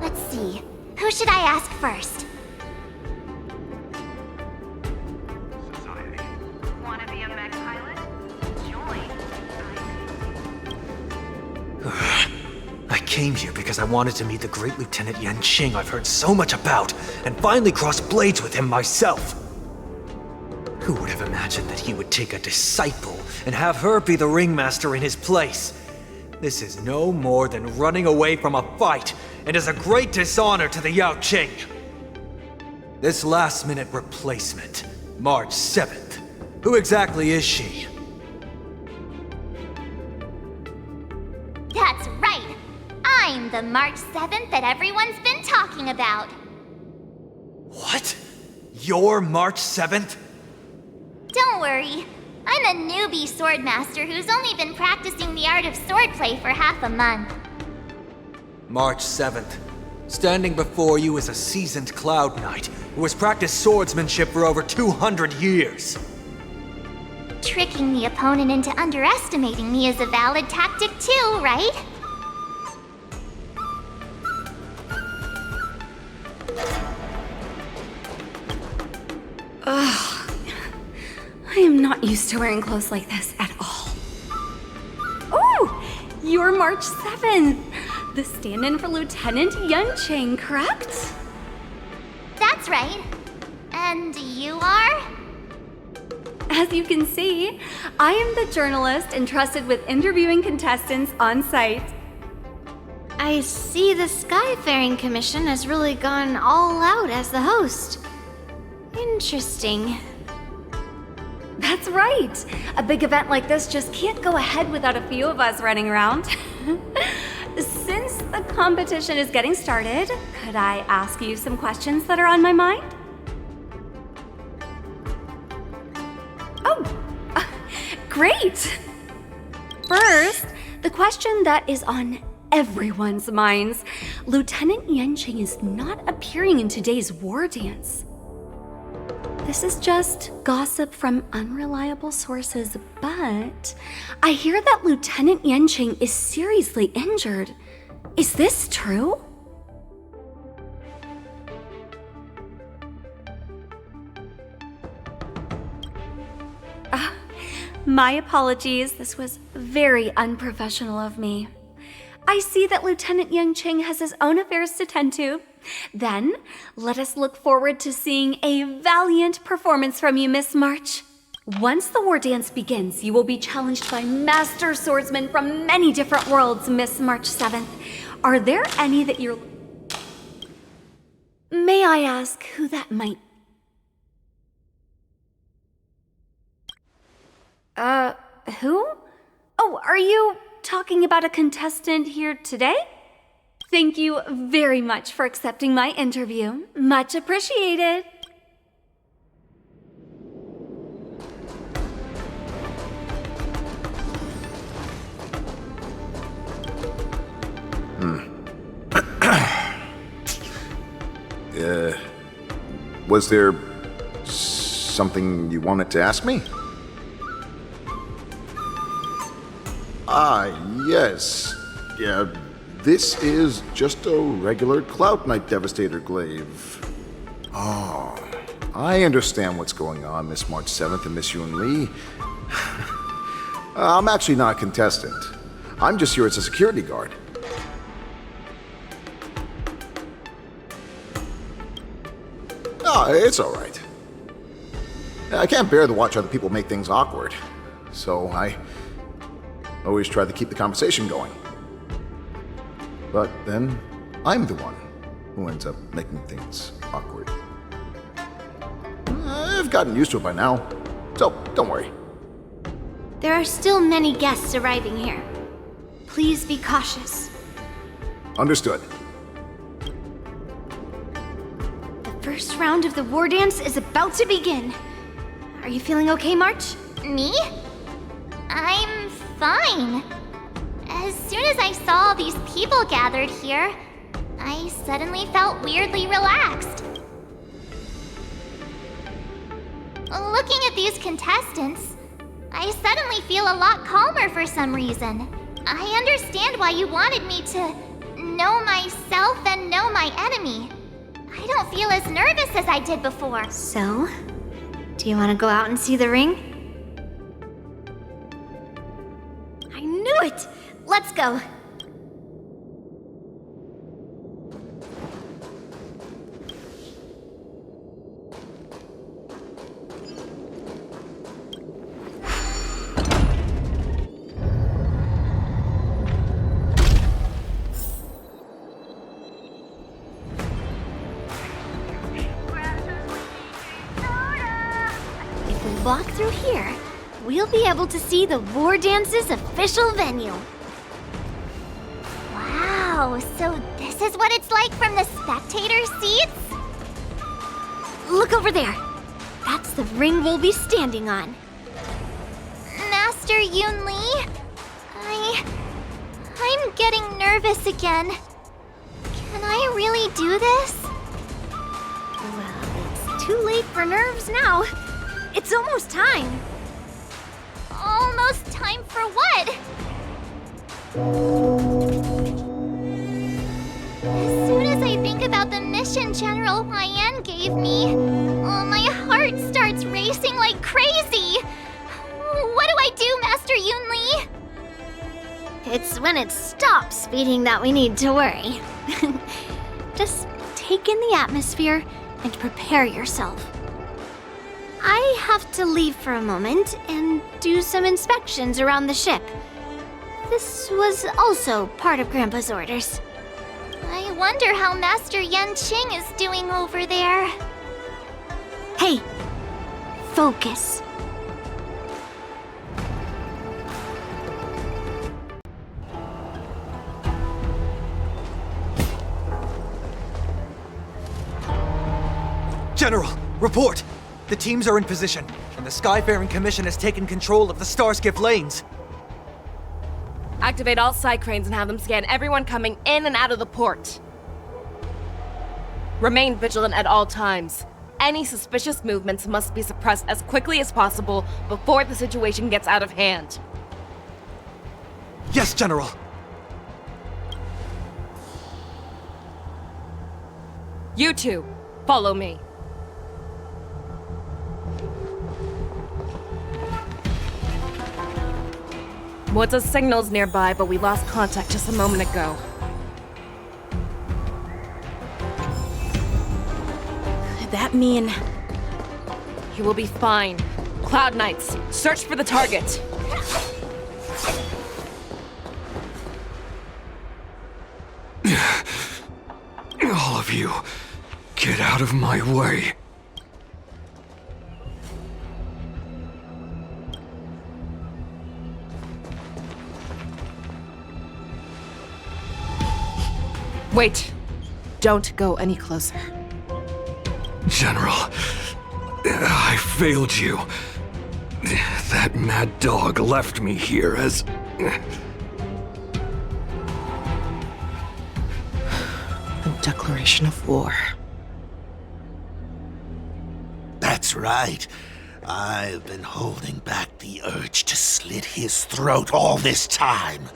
Speaker 8: Let's see, who should I ask first?
Speaker 20: Wanna be a mech pilot? Join.
Speaker 21: I came here because I wanted to meet the great Lieutenant Yanqing I've heard so much about, and finally cross blades with him myself. Who would have imagined that he would take a disciple and have her be the ringmaster in his place? This is no more than running away from a fight, and is a great dishonor to the Yaoqing. This last-minute replacement, March 7th, who exactly is she?
Speaker 8: That's right! I'm the March 7th that everyone's been talking about.
Speaker 21: What? You're March 7th?
Speaker 8: Don't worry. I'm a newbie swordmaster who's only been practicing the art of swordplay for half a month.
Speaker 21: March 7th. Standing before you is a seasoned Cloud Knight who has practiced swordsmanship for over 200 years.
Speaker 8: Tricking the opponent into underestimating me is a valid tactic too, right?
Speaker 22: Ugh. I am not used to wearing clothes like this at all. Oh! You're March 7th! The stand-in for Lieutenant Yanqing, correct?
Speaker 8: That's right. And you are?
Speaker 22: As you can see, I am the journalist entrusted with interviewing contestants on site.
Speaker 1: I see the Skyfaring Commission has really gone all out as the host. Interesting.
Speaker 22: That's right. A big event like this just can't go ahead without a few of us running around. Since the competition is getting started, could I ask you some questions that are on my mind? Oh, great! First, the question that is on everyone's minds. Lieutenant Yanqing is not appearing in today's war dance. This is just gossip from unreliable sources, but I hear that Lieutenant Yanqing is seriously injured. Is this true? My apologies. This was very unprofessional of me. I see that Lieutenant Yanqing has his own affairs to tend to. Then, let us look forward to seeing a valiant performance from you, Miss March. Once the war dance begins, you will be challenged by master swordsmen from many different worlds, Miss March 7th. Are there any that you're... May I ask who that might... Who? Oh, are you talking about a contestant here today? Thank you very much for accepting my interview. Much appreciated.
Speaker 12: Was there something you wanted to ask me? Ah, yes. Yeah, this is just a regular Cloud Knight Devastator glaive. Oh, I understand what's going on, Miss March 7th and Miss Yun Li. I'm actually not a contestant. I'm just here as a security guard. Oh, it's all right. I can't bear to watch other people make things awkward, so I always try to keep the conversation going. But then, I'm the one who ends up making things awkward. I've gotten used to it by now, so don't worry.
Speaker 1: There are still many guests arriving here. Please be cautious.
Speaker 12: Understood.
Speaker 1: The first round of the war dance is about to begin. Are you feeling okay, March?
Speaker 8: Me? I'm fine. As soon as I saw these people gathered here, I suddenly felt weirdly relaxed. Looking at these contestants, I suddenly feel a lot calmer for some reason. I understand why you wanted me to know myself and know my enemy. I don't feel as nervous as I did before.
Speaker 1: So, do you want to go out and see the ring? I knew it! Let's go. If we walk through here, we'll be able to see the War Dance's official venue.
Speaker 8: Wow, so this is what it's like from the spectator seats?
Speaker 1: Look over there. That's the ring we'll be standing on.
Speaker 8: Master Yun Li? I'm getting nervous again. Can I really do this?
Speaker 1: Well, it's too late for nerves now. It's almost time.
Speaker 8: Almost time for what? As soon as I think about the mission General Huayan gave me, my heart starts racing like crazy. What do I do, Master Yun Li?
Speaker 1: It's when it stops beating that we need to worry. Just take in the atmosphere and prepare yourself. I have to leave for a moment and do some inspections around the ship. This was also part of Grandpa's orders.
Speaker 8: I wonder how Master Yanqing is doing over there.
Speaker 1: Hey, focus.
Speaker 21: General, report! The teams are in position, and the Skyfaring Commission has taken control of the Starskiff lanes.
Speaker 5: Activate all side cranes and have them scan everyone coming in and out of the port. Remain vigilant at all times. Any suspicious movements must be suppressed as quickly as possible before the situation gets out of hand.
Speaker 21: Yes, General!
Speaker 5: You two, follow me. What's signal's nearby, but we lost contact just a moment ago.
Speaker 4: Could that mean...
Speaker 5: He will be fine. Cloud Knights, search for the target.
Speaker 12: All of you, get out of my way.
Speaker 5: Wait. Don't go any closer.
Speaker 12: General, I failed you. That mad dog left me here as...
Speaker 5: The declaration of war.
Speaker 17: That's right. I've been holding back the urge to slit his throat all this time.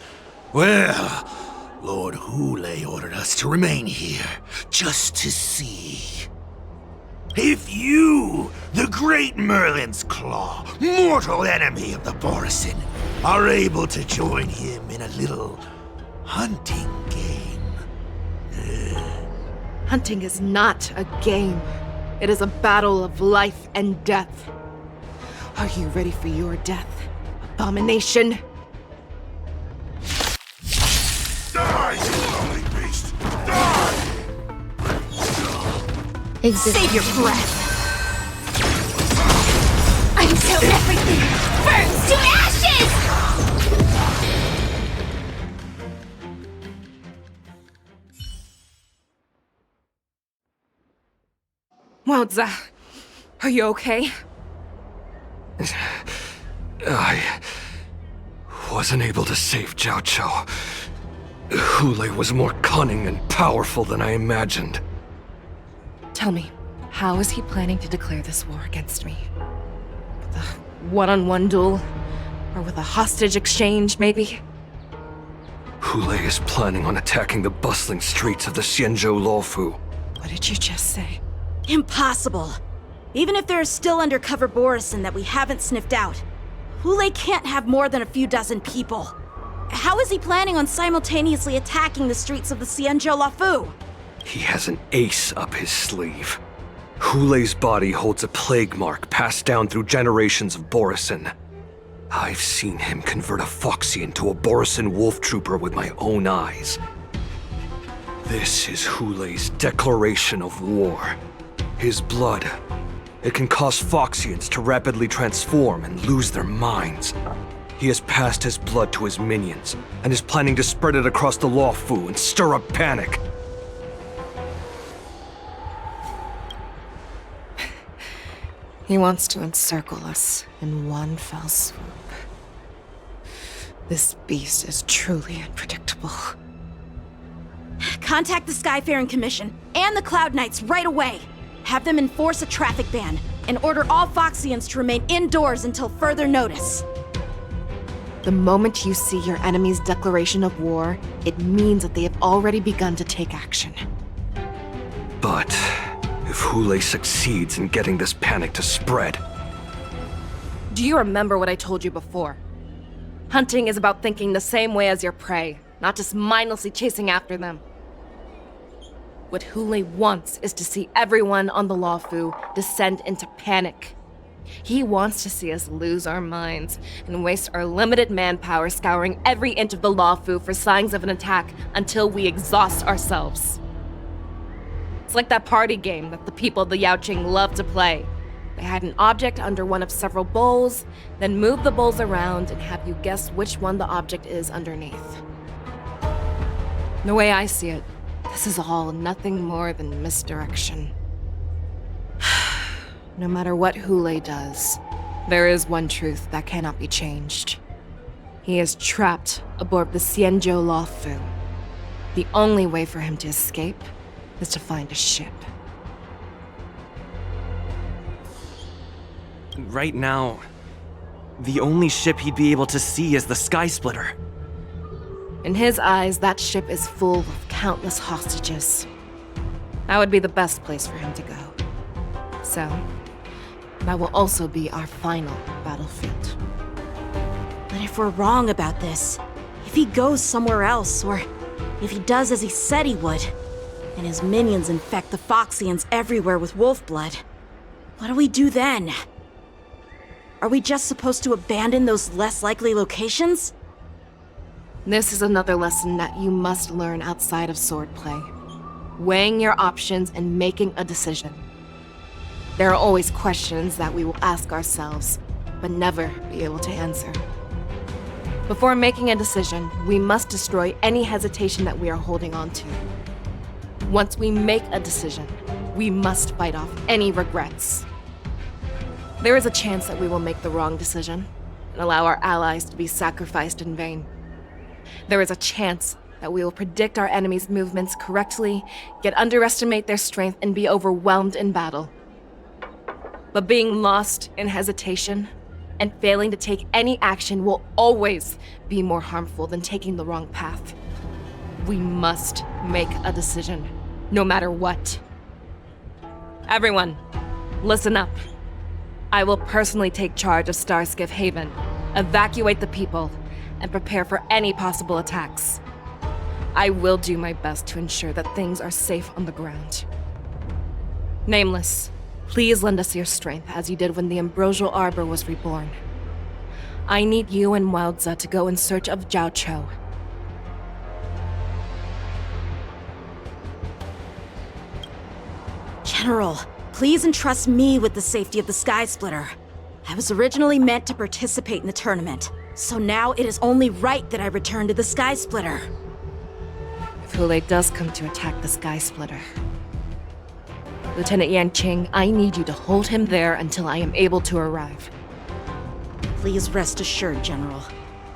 Speaker 17: Well, Lord Hule ordered us to remain here, just to see. If you, the great Merlin's Claw, mortal enemy of the Borisin, are able to join him in a little hunting game.
Speaker 5: Hunting is not a game. It is a battle of life and death. Are you ready for your death, abomination?
Speaker 12: Die, you lonely beast! Die!
Speaker 1: Save your breath. Until everything burns to ashes!
Speaker 5: Wowza, are you okay?
Speaker 12: I wasn't able to save Jiao Chou. Hule was more cunning and powerful than I imagined.
Speaker 5: Tell me, how is he planning to declare this war against me? With a one-on-one duel? Or with a hostage exchange, maybe?
Speaker 12: Hule is planning on attacking the bustling streets of the Xianzhou Luofu.
Speaker 5: What did you just say?
Speaker 4: Impossible. Even if there is still undercover Borisin that we haven't sniffed out, Hule can't have more than a few dozen people. How is he planning on simultaneously attacking the streets of the Xianzhou Luofu?
Speaker 12: He has an ace up his sleeve. Hule's body holds a plague mark passed down through generations of Borisin. I've seen him convert a Foxian to a Borisin wolf trooper with my own eyes. This is Hule's declaration of war. His blood. It can cause Foxians to rapidly transform and lose their minds. He has passed his blood to his minions, and is planning to spread it across the Luofu and stir up panic.
Speaker 5: He wants to encircle us in one fell swoop. This beast is truly unpredictable.
Speaker 4: Contact the Skyfaring Commission and the Cloud Knights right away. Have them enforce a traffic ban and order all Foxians to remain indoors until further notice.
Speaker 5: The moment you see your enemy's declaration of war, it means that they have already begun to take action.
Speaker 12: But if Hule succeeds in getting this panic to spread...
Speaker 5: Do you remember what I told you before? Hunting is about thinking the same way as your prey, not just mindlessly chasing after them. What Hule wants is to see everyone on the Luofu descend into panic. He wants to see us lose our minds and waste our limited manpower scouring every inch of the Lawfu for signs of an attack until we exhaust ourselves. It's like that party game that the people of the Yaoqing love to play. They hide an object under one of several bowls, then move the bowls around and have you guess which one the object is underneath. The way I see it, this is all nothing more than misdirection. No matter what Hulei does, there is one truth that cannot be changed. He is trapped aboard the Xianzhou Lawfu. The only way for him to escape is to find a ship.
Speaker 3: Right now, the only ship he'd be able to see is the Sky Splitter.
Speaker 5: In his eyes, that ship is full of countless hostages. That would be the best place for him to go. So, that will also be our final battlefield.
Speaker 4: But if we're wrong about this, if he goes somewhere else, or if he does as he said he would, and his minions infect the Foxians everywhere with wolf blood, what do we do then? Are we just supposed to abandon those less likely locations?
Speaker 5: This is another lesson that you must learn outside of swordplay. Weighing your options and making a decision. There are always questions that we will ask ourselves, but never be able to answer. Before making a decision, we must destroy any hesitation that we are holding on to. Once we make a decision, we must fight off any regrets. There is a chance that we will make the wrong decision and allow our allies to be sacrificed in vain. There is a chance that we will predict our enemies' movements correctly, yet underestimate their strength and be overwhelmed in battle. But being lost in hesitation and failing to take any action will always be more harmful than taking the wrong path. We must make a decision, no matter what. Everyone, listen up. I will personally take charge of Starskiff Haven, evacuate the people, and prepare for any possible attacks. I will do my best to ensure that things are safe on the ground. Nameless, please lend us your strength as you did when the Ambrosial Arbor was reborn. I need you and Wildza to go in search of Jiao Cho.
Speaker 4: General, please entrust me with the safety of the Sky Splitter. I was originally meant to participate in the tournament, so now it is only right that I return to the Sky Splitter.
Speaker 5: If Hulei does come to attack the Sky Splitter, Lieutenant Yanqing, I need you to hold him there until I am able to arrive.
Speaker 4: Please rest assured, General.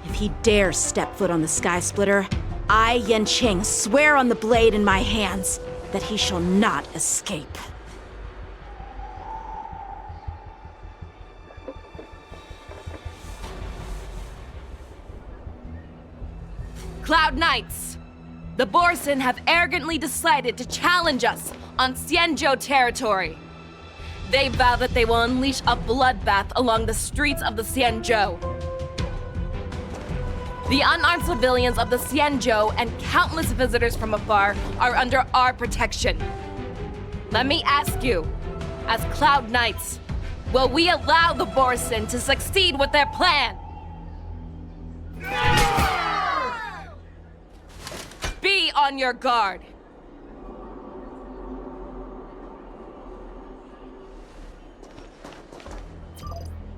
Speaker 4: If he dares step foot on the Sky Splitter, I, Yanqing, swear on the blade in my hands that he shall not escape.
Speaker 5: Cloud Knights! The Borson have arrogantly decided to challenge us on Xianzhou territory. They vow that they will unleash a bloodbath along the streets of the Xianzhou. The unarmed civilians of the Xianzhou and countless visitors from afar are under our protection. Let me ask you, as Cloud Knights, will we allow the Borson to succeed with their plan? Be on your guard.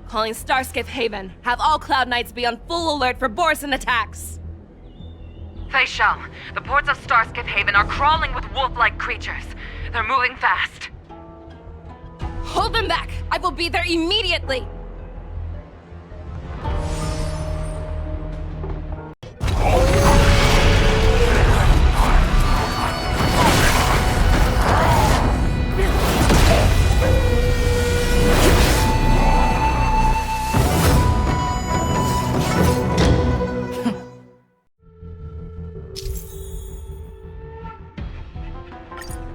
Speaker 5: Calling Starskiff Haven. Have all Cloud Knights be on full alert for Borson attacks.
Speaker 20: Fei Shao, the ports of Starskiff Haven are crawling with wolf-like creatures. They're moving fast.
Speaker 5: Hold them back! I will be there immediately!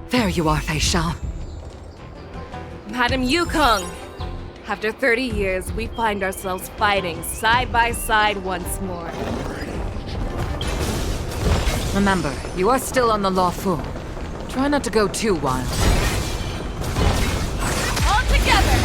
Speaker 20: There you are, Fei Shao.
Speaker 5: Madam Yukong! After 30 years, we find ourselves fighting side by side once more.
Speaker 20: Remember, you are still on the Lawfu. Try not to go too wild.
Speaker 5: All together!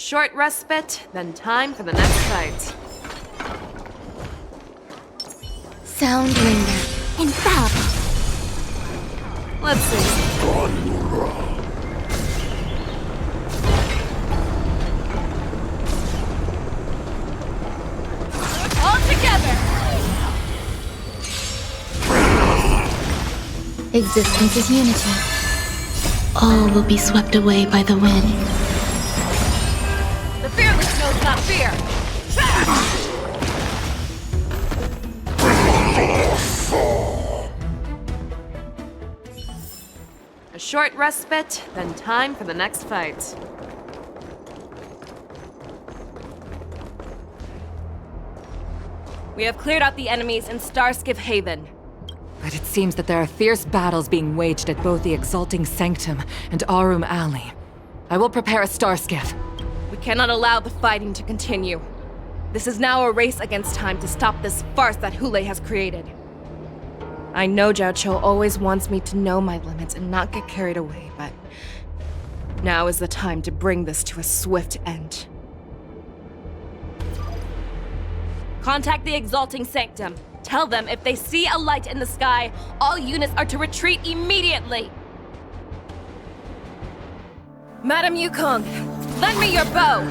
Speaker 5: short respite, then time for the next fight.
Speaker 22: Soundbringer. Infallible.
Speaker 5: Let's see. All together!
Speaker 22: Existence is unity. All will be swept away by the wind.
Speaker 5: The fearless knows not fear! A short respite, then time for the next fight. We have cleared out the enemies in Starskiff Haven. But it seems that there are fierce battles being waged at both the Exalting Sanctum and Arum Alley. I will prepare a Starskiff. We cannot allow the fighting to continue. This is now a race against time to stop this farce that Hule has created. I know Zhao Cho always wants me to know my limits and not get carried away, but now is the time to bring this to a swift end. Contact the Exalting Sanctum. Tell them if they see a light in the sky, all units are to retreat immediately. Madam Yukong, lend me your bow.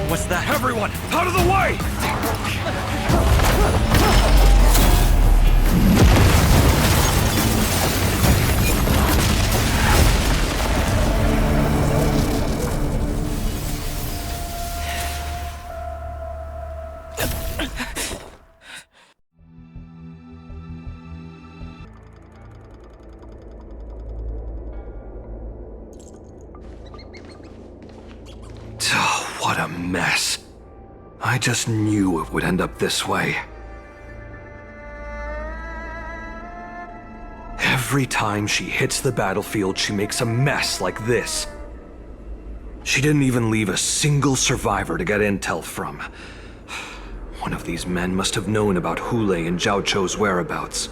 Speaker 21: What's that? Everyone, out of the way!
Speaker 16: What a mess. I just knew it would end up this way. Every time she hits the battlefield, she makes a mess like this. She didn't even leave a single survivor to get intel from. One of these men must have known about Hule and Zhao Cho's whereabouts.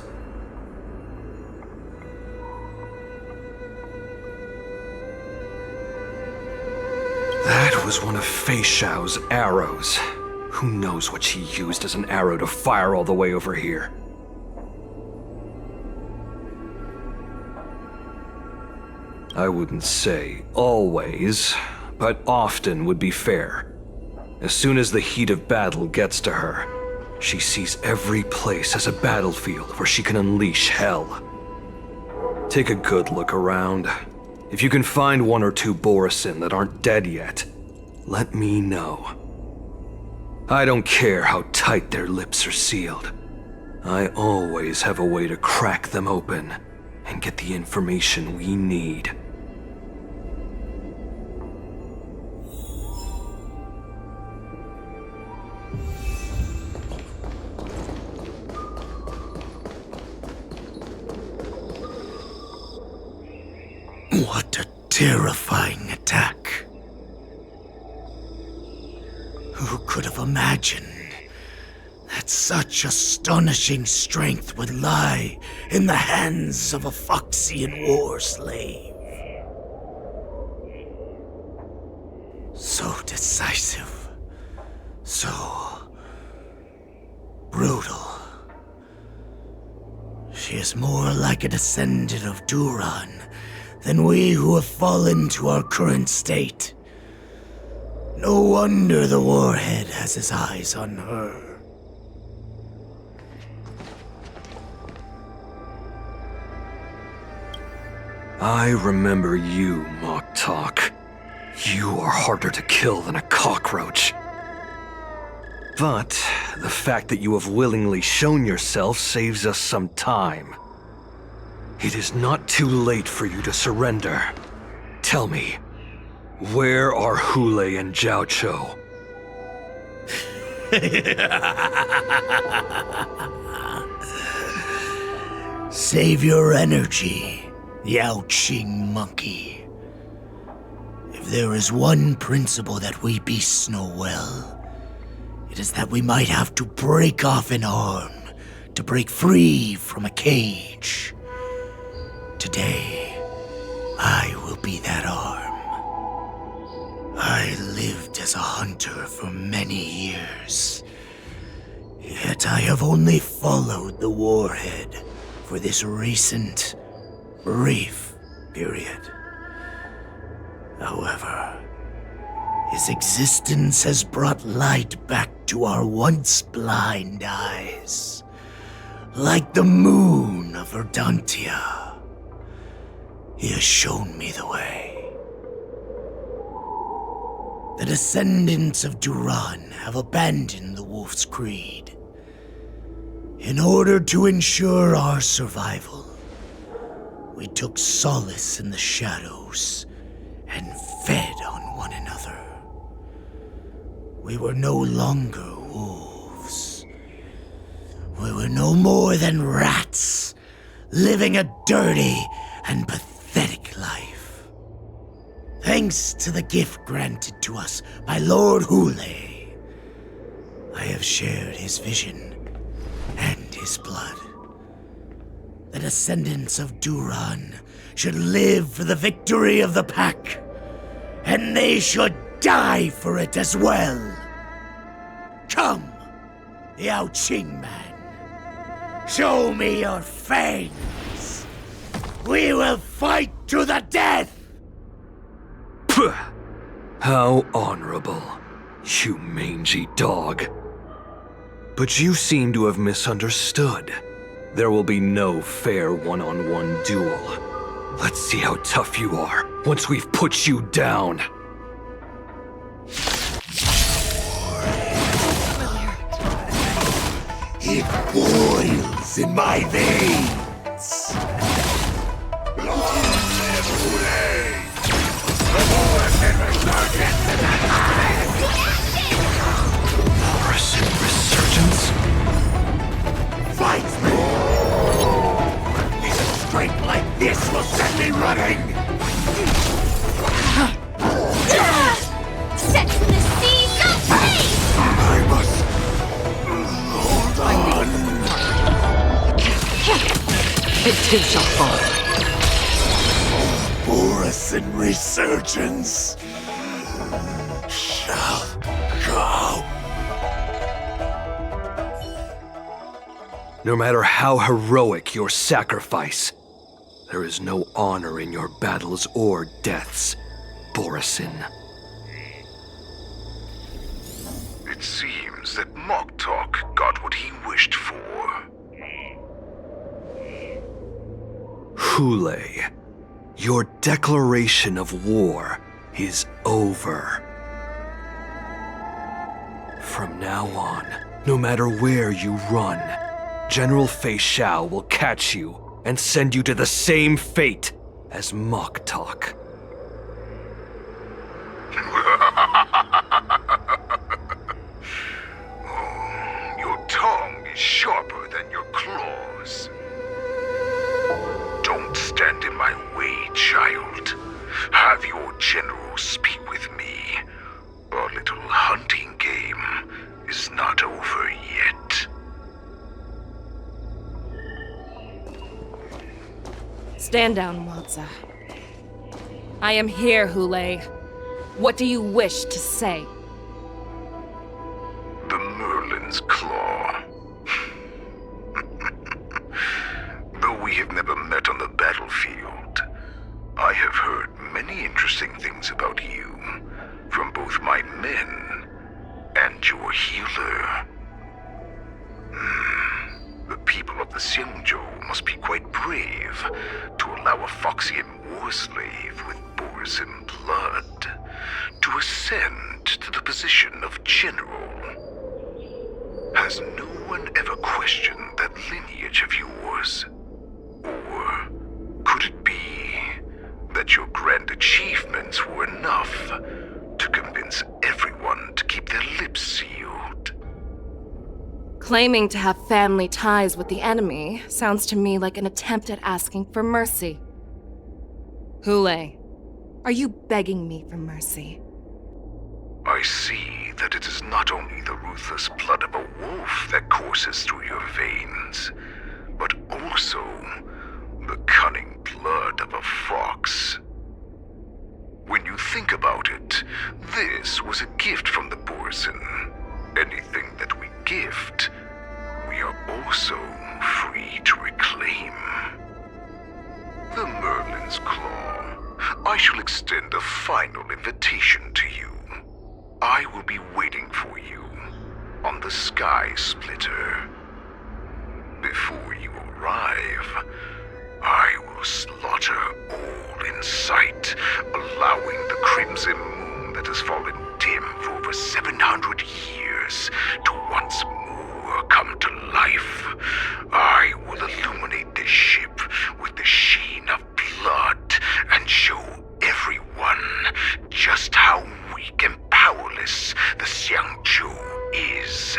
Speaker 16: That was one of Fei Xiao's arrows. Who knows what she used as an arrow to fire all the way over here? I wouldn't say always, but often would be fair. As soon as the heat of battle gets to her, she sees every place as a battlefield where she can unleash hell. Take a good look around. If you can find one or two Borisin that aren't dead yet, let me know. I don't care how tight their lips are sealed. I always have a way to crack them open and get the information we need.
Speaker 15: What a terrifying attack. Who could have imagined that such astonishing strength would lie in the hands of a Foxian war slave? So decisive, so brutal. She is more like a descendant of Duran than we who have fallen to our current state. No wonder the Warhead has his eyes on her.
Speaker 16: I remember you, Mock Talk. You are harder to kill than a cockroach. But the fact that you have willingly shown yourself saves us some time. It is not too late for you to surrender. Tell me, where are Hule and Zhao Cho?
Speaker 15: Save your energy Yaoqing monkey. If there is one principle that we beasts know well, it is that we might have to break off an arm to break free from a cage. Today, I will be that arm. I lived as a hunter for many years, yet I have only followed the warhead for this recent, brief period. However, his existence has brought light back to our once blind eyes, like the moon of Verdantia. He has shown me the way. The descendants of Duran have abandoned the Wolf's Creed. In order to ensure our survival, we took solace in the shadows and fed on one another. We were no longer wolves. We were no more than rats, living a dirty and pathetic life. Thanks to the gift granted to us by Lord Hule, I have shared his vision and his blood. The descendants of Duran should live for the victory of the pack, and they should die for it as well. Come, Yaoqing man. Show me your fangs. We will fight to the death!
Speaker 16: Pugh! How honorable, you mangy dog. But you seem to have misunderstood. There will be no fair one-on-one duel. Let's see how tough you are once we've put you down.
Speaker 12: It boils in my veins.
Speaker 16: Morrison Resurgence?
Speaker 12: Fight me! Even strength like this will send me running!
Speaker 1: Set to the sea, go free!
Speaker 12: I must hold on.
Speaker 20: It too shall fall.
Speaker 12: Morrison Resurgence shall go.
Speaker 16: No matter how heroic your sacrifice, there is no honor in your battles or deaths, Borison.
Speaker 12: It seems that Moktok got what he wished for.
Speaker 16: Hule, your declaration of war is over. From now on, no matter where you run, General Fei Shao will catch you and send you to the same fate as Moktok.
Speaker 12: Your tongue is sharper than your claws. Don't stand in my way, child. Have your general speak with me. Our little hunting game is not over yet.
Speaker 5: Stand down, Watsa. I am here, Hule. What do you wish to say?
Speaker 12: The Merlin's Claw. Though we have never met on the battlefield, I have heard many interesting things about you from both my men and your healer. The people of the Xianzhou must be quite brave to allow a Foxian war slave with Borison blood to ascend to the position of general. Has no one ever questioned that lineage of yours? Or could it be that your grand achievements were enough to convince everyone to keep their lips sealed?
Speaker 5: Claiming to have family ties with the enemy sounds to me like an attempt at asking for mercy. Hule, are you begging me for mercy?
Speaker 12: I see that it is not only the ruthless blood of a wolf that courses through your veins, but also the cunning blood of a fox. When you think about it, this was a gift from the Borson. Anything that we gift, we are also free to reclaim. The Merlin's Claw. I shall extend a final invitation to you. I will be waiting for you on the Sky Splitter. Before you arrive, I will slaughter all in sight, allowing the crimson moon that has fallen dim for over 700 years to once more come to life. I will illuminate this ship with the sheen of blood and show everyone just how weak and powerless the Xiangzhou is.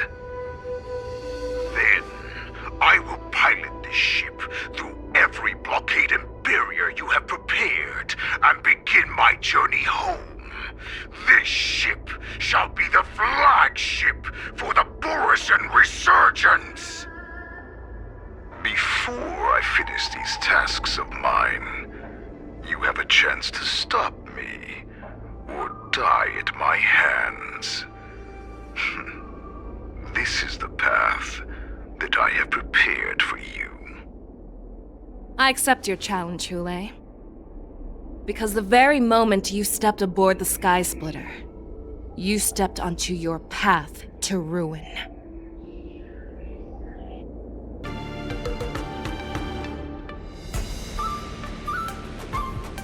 Speaker 12: Then, I will pilot this ship through every blockade and barrier you have prepared and begin my journey home. This ship shall be the flagship for the Borison Resurgence. Before I finish these tasks of mine, you have a chance to stop me or die at my hands. This is the path that I have prepared for you.
Speaker 5: I accept your challenge, Hule. Because the very moment you stepped aboard the Sky Splitter, you stepped onto your path to ruin.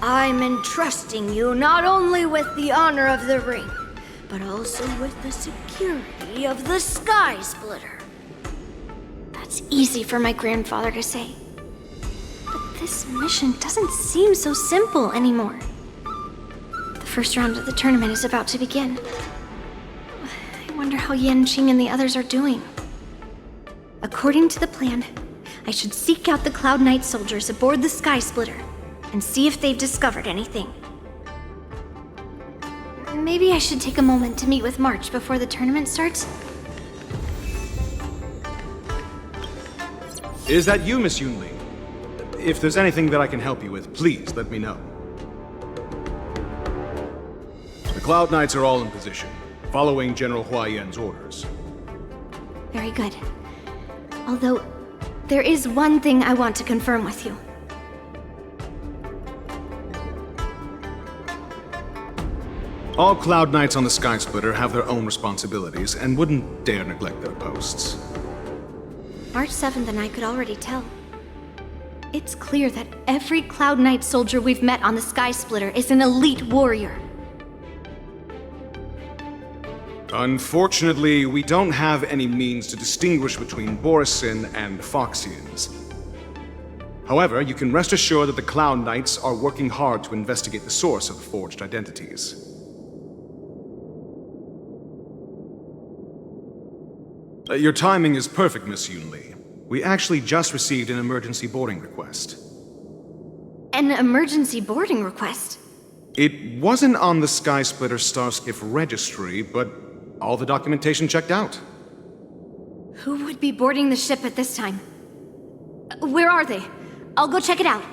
Speaker 6: I'm entrusting you not only with the honor of the ring, but also with the security of the Sky Splitter.
Speaker 1: That's easy for my grandfather to say. But this mission doesn't seem so simple anymore. The first round of the tournament is about to begin. I wonder how Yanqing and the others are doing. According to the plan, I should seek out the Cloud Knight soldiers aboard the Sky Splitter and see if they've discovered anything. Maybe I should take a moment to meet with March before the tournament starts.
Speaker 7: Is that you, Miss Yunli? If there's anything that I can help you with, please let me know. The Cloud Knights are all in position, following General Huaiyan's orders.
Speaker 1: Very good. Although, there is one thing I want to confirm with you.
Speaker 7: All Cloud Knights on the Sky Splitter have their own responsibilities and wouldn't dare neglect their posts.
Speaker 1: March 7th and I could already tell. It's clear that every Cloud Knight soldier we've met on the Sky Splitter is an elite warrior.
Speaker 7: Unfortunately, we don't have any means to distinguish between Borison and Foxians. However, you can rest assured that the Cloud Knights are working hard to investigate the source of the forged identities. Your timing is perfect, Miss Yunli. We actually just received an emergency boarding request.
Speaker 1: An emergency boarding request?
Speaker 7: It wasn't on the Sky Splitter Starskiff registry, but all the documentation checked out.
Speaker 1: Who would be boarding the ship at this time? Where are they? I'll go check it out.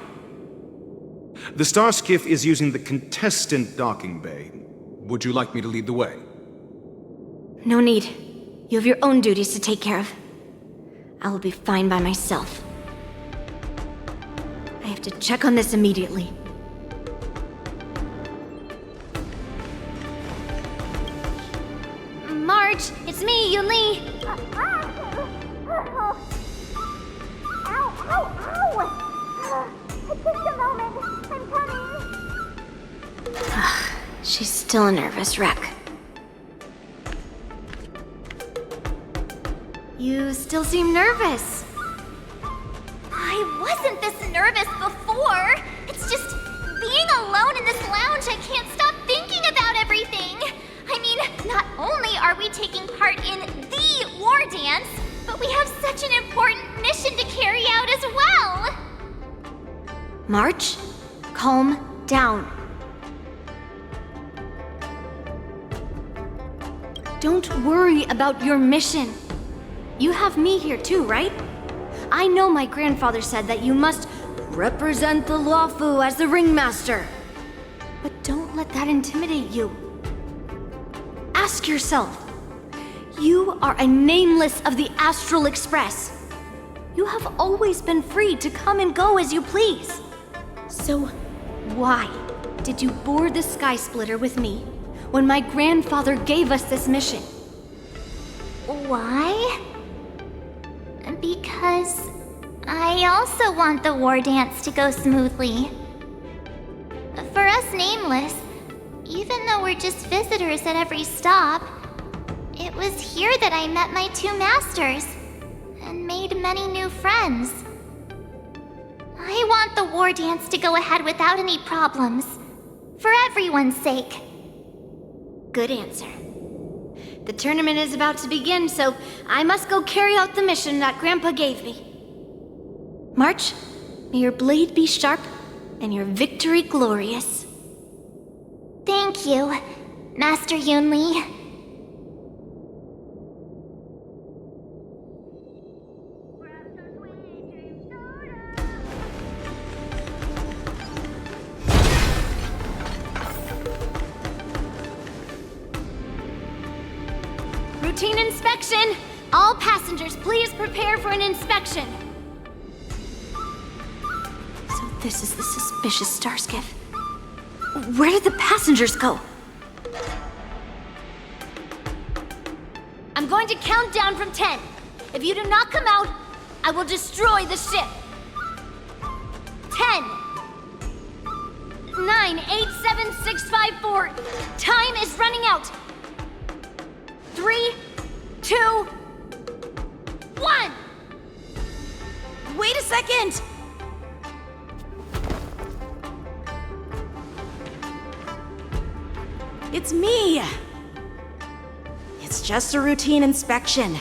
Speaker 7: The Starskiff is using the contestant docking bay. Would you like me to lead the way?
Speaker 1: No need. You have your own duties to take care of. I will be fine by myself. I have to check on this immediately.
Speaker 8: March, it's me, Yunli.
Speaker 1: She's still a nervous wreck. You still seem nervous.
Speaker 8: I wasn't this nervous before. It's just being alone in this lounge, I can't stop thinking about everything. I mean, not only are we taking part in the war dance, but we have such an important mission to carry out as well.
Speaker 1: March, calm,
Speaker 6: down. Don't worry about your mission. You have me here too, right? I know my grandfather said that you must represent the Luofu as the ringmaster. But don't let that intimidate you. Ask yourself, you are a nameless of the Astral Express. You have always been free to come and go as you please. So why did you board the Sky Splitter with me when my grandfather gave us this mission?
Speaker 8: Why? Because I also want the war dance to go smoothly. For us Nameless, even though we're just visitors at every stop, it was here that I met my two masters and made many new friends. I want the war dance to go ahead without any problems, for everyone's sake.
Speaker 6: Good answer. The tournament is about to begin, so I must go carry out the mission that Grandpa gave me. March, may your blade be sharp and your victory glorious.
Speaker 8: Thank you, Master Yunli.
Speaker 6: Routine inspection! All passengers, please prepare for an inspection. So this is the suspicious star skiff. Where did the passengers go? I'm going to count down from 10. If you do not come out, I will destroy the ship. 10, 9, 8, 7, 6, 5, 4. Time is running out. 3, 2, 1.
Speaker 4: Wait a second! It's me! It's just a routine inspection.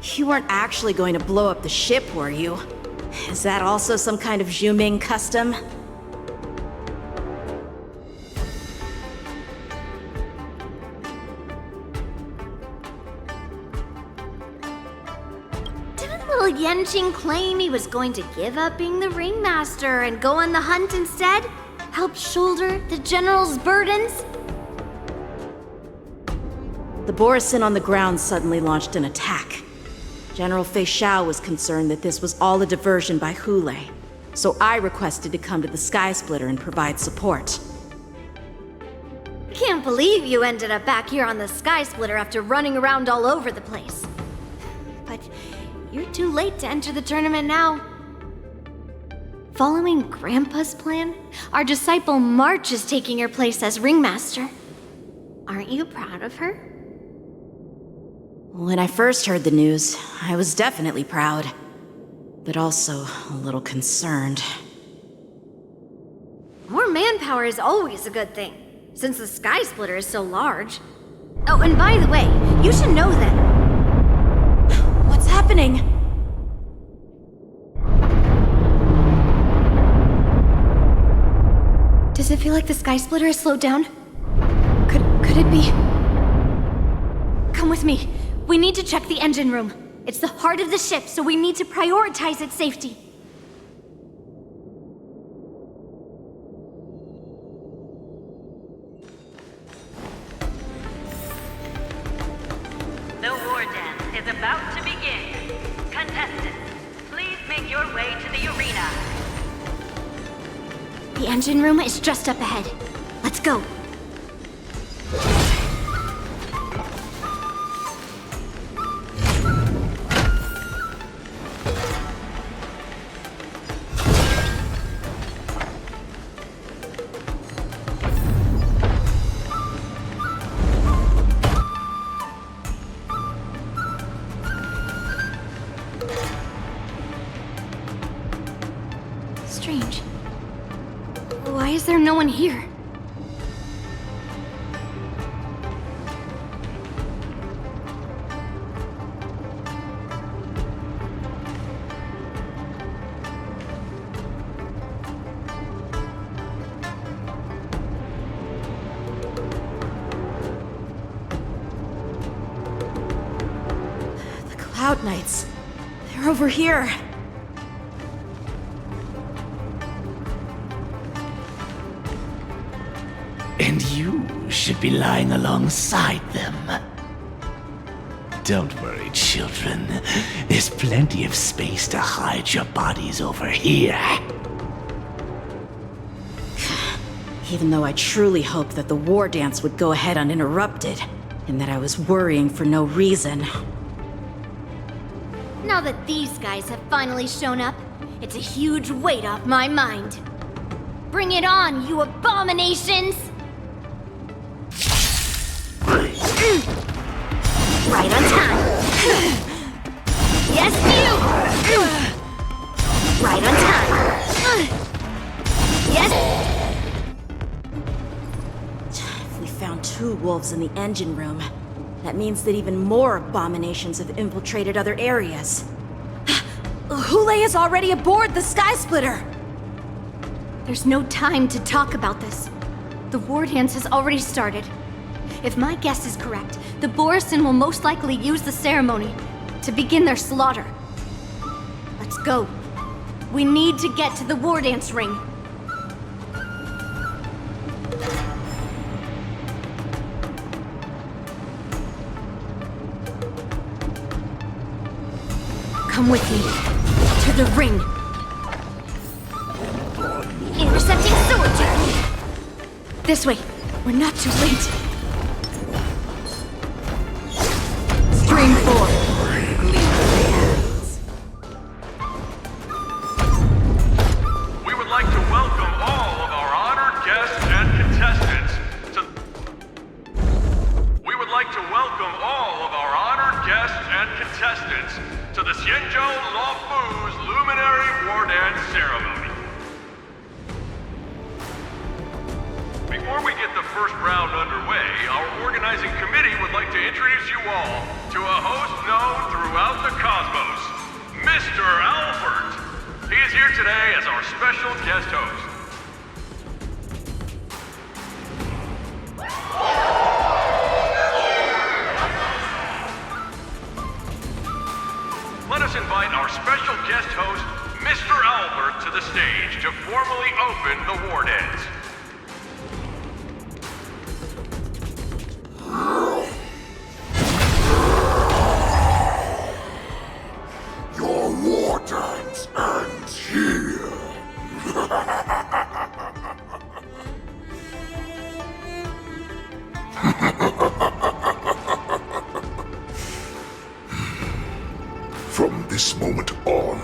Speaker 4: You weren't actually going to blow up the ship, were you? Is that also some kind of Zhuming custom?
Speaker 6: Didn't little Yanqing claim he was going to give up being the ringmaster and go on the hunt instead? Help shoulder the general's burdens?
Speaker 4: The Borisin on the ground suddenly launched an attack. General Fei Xiao was concerned that this was all a diversion by Hule, so I requested to come to the Sky Splitter and provide support.
Speaker 6: Can't believe you ended up back here on the Sky Splitter after running around all over the place. But you're too late to enter the tournament now. Following Grandpa's plan, our disciple March is taking your place as ringmaster. Aren't you proud of her?
Speaker 4: When I first heard the news, I was definitely proud, but also a little concerned.
Speaker 6: More manpower is always a good thing, since the Sky Splitter is so large. Oh, and by the way, you should know that...
Speaker 4: What's happening?
Speaker 6: Does it feel like the Sky Splitter has slowed down? Could it be... Come with me. We need to check the engine room. It's the heart of the ship, so we need to prioritize its safety.
Speaker 9: The war dance is about to begin. Contestants, please make your way to the arena.
Speaker 6: The engine room is just up ahead. Let's go. Strange. Why is there no one here?
Speaker 4: Cloud Knights. They're over here.
Speaker 13: And you should be lying alongside them. Don't worry, children. There's plenty of space to hide your bodies over here.
Speaker 4: Even though I truly hoped that the war dance would go ahead uninterrupted, and that I was worrying for no reason.
Speaker 6: Now that these guys have finally shown up, it's a huge weight off my mind. Bring it on, you abominations! Right on time. Yes, you! Right on time. Yes!
Speaker 4: If we found 2 wolves in the engine room, that means that even more abominations have infiltrated other areas. Hule is already aboard the Sky Splitter!
Speaker 6: There's no time to talk about this. The war dance has already started. If my guess is correct, the Borisin will most likely use the ceremony to begin their slaughter. Let's go. We need to get to the war dance ring. Come with me. To the ring. Intercepting sword technique. This way. We're not too late. Stream 4.
Speaker 18: We would like to welcome all of our honored guests and contestants to... We would like to welcome all of our honored guests and contestants to the Xianzhou Luofu's Luminary War Dance Ceremony. Before we get the first round underway, our organizing committee would like to introduce you all to a host known throughout the cosmos, Mr. Albert. He is here today as our special guest host. Let us invite our special guest host, Mr. Albert, to the stage to formally open the war dance.
Speaker 12: Your war dance ends here. From this moment on,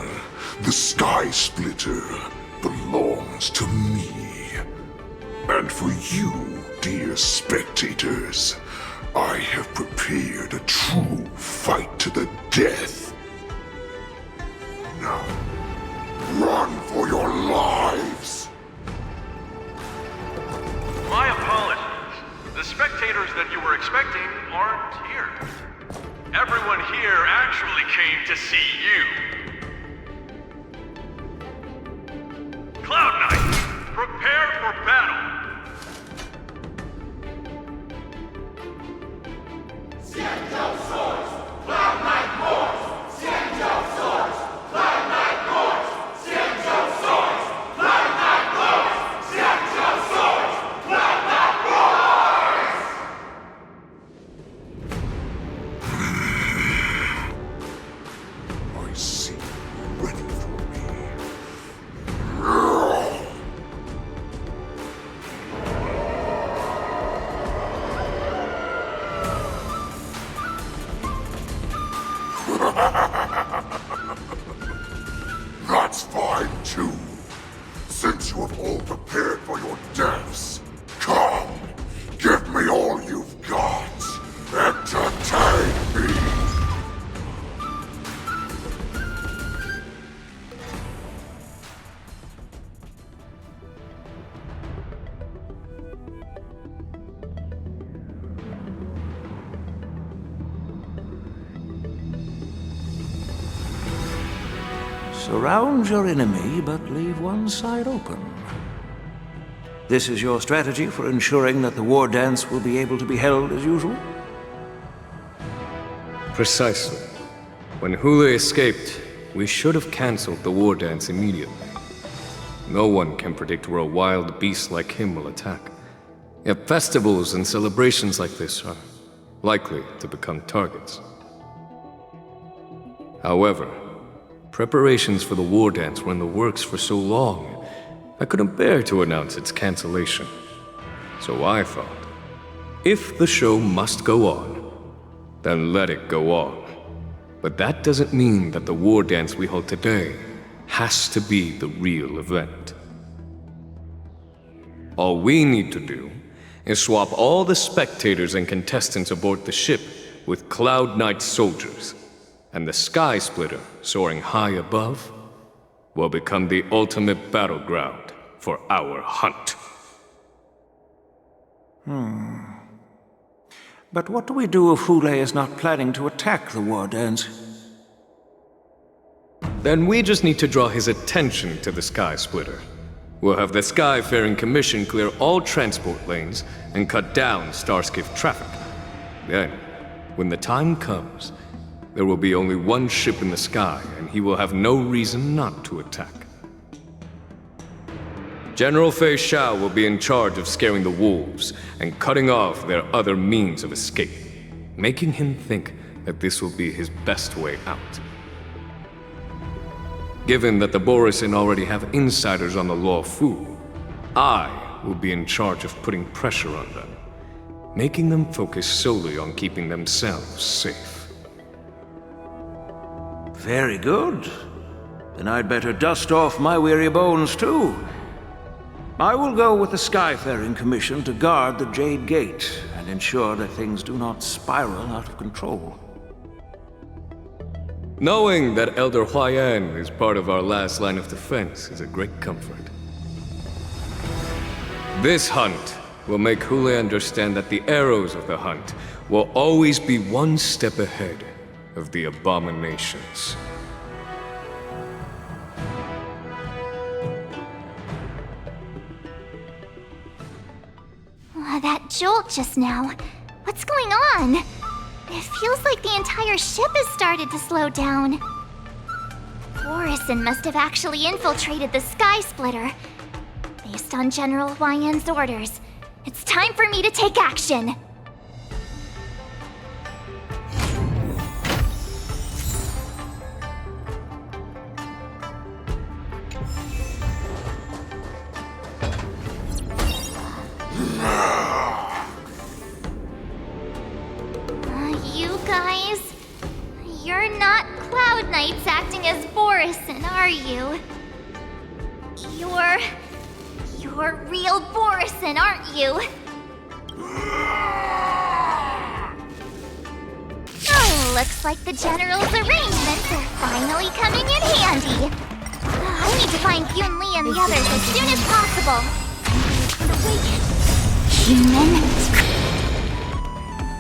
Speaker 12: the Sky Splitter belongs to me. And for you, dear spectators, I have prepared a true fight to the death. Now, run for your lives!
Speaker 18: My apologies. The spectators that you were expecting aren't here. Everyone here actually came to see you. Cloud Knight, prepare for battle!
Speaker 12: Xianzhou swords, Cloud Knight wars! Xianzhou swords, Cloud Knight wars! Xianzhou swords, Cloud Knight wars! Xianzhou swords, Cloud Knight wars! I see you ready for me. That's fine too. Since you have all prepared for your deaths, come, give me all you've got. Entertain me.
Speaker 23: Surround your enemy, but leave one side open. This is your strategy for ensuring that the war dance will be able to be held as usual?
Speaker 7: Precisely.
Speaker 2: When Hule escaped, we should have cancelled the war dance immediately. No one can predict where a wild beast like him will attack. Yet festivals and celebrations like this are likely to become targets. However, preparations for the war dance were in the works for so long, I couldn't bear to announce its cancellation. So I thought, if the show must go on, then let it go on. But that doesn't mean that the war dance we hold today has to be the real event. All we need to do is swap all the spectators and contestants aboard the ship with Cloud Knight soldiers, and the Sky Splitter, soaring high above, will become the ultimate battleground for our hunt.
Speaker 23: But what do we do if Hule is not planning to attack the war dance?
Speaker 2: Then we just need to draw his attention to the Sky Splitter. We'll have the Skyfaring Commission clear all transport lanes and cut down Starskiff traffic. Then, when the time comes, there will be only one ship in the sky, and he will have no reason not to attack. General Fei Xiao will be in charge of scaring the wolves and cutting off their other means of escape, making him think that this will be his best way out. Given that the Borisin already have insiders on the Luo Fu, I will be in charge of putting pressure on them, making them focus solely on keeping themselves safe.
Speaker 23: Very good. Then I'd better dust off my weary bones too. I will go with the Skyfaring Commission to guard the Jade Gate and ensure that things do not spiral out of control.
Speaker 2: Knowing that Elder Huayan is part of our last line of defense is a great comfort. This hunt will make Hule understand that the arrows of the hunt will always be one step ahead of the abominations.
Speaker 11: That jolt just now. What's going on? It feels like the entire ship has started to slow down. Borisin must have actually infiltrated the Sky Splitter. Based on General Huayan's orders, it's time for me to take action. You guys, you're not Cloud Knights acting as Borisin, are you? You're real Borisin, aren't you? Oh, looks like the General's arrangements are finally coming in handy. I need to find Yunli and the others as soon as possible. Human?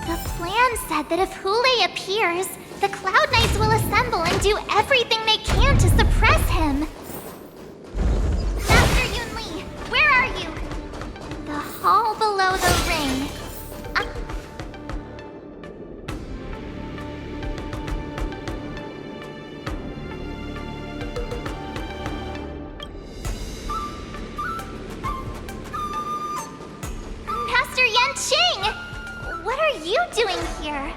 Speaker 11: The plan said that if Hule appears, the Cloud Knights will assemble and do everything they can to suppress him. Master Yunli, where are you? The hall below the ring. Master Yanqing! What are you doing here?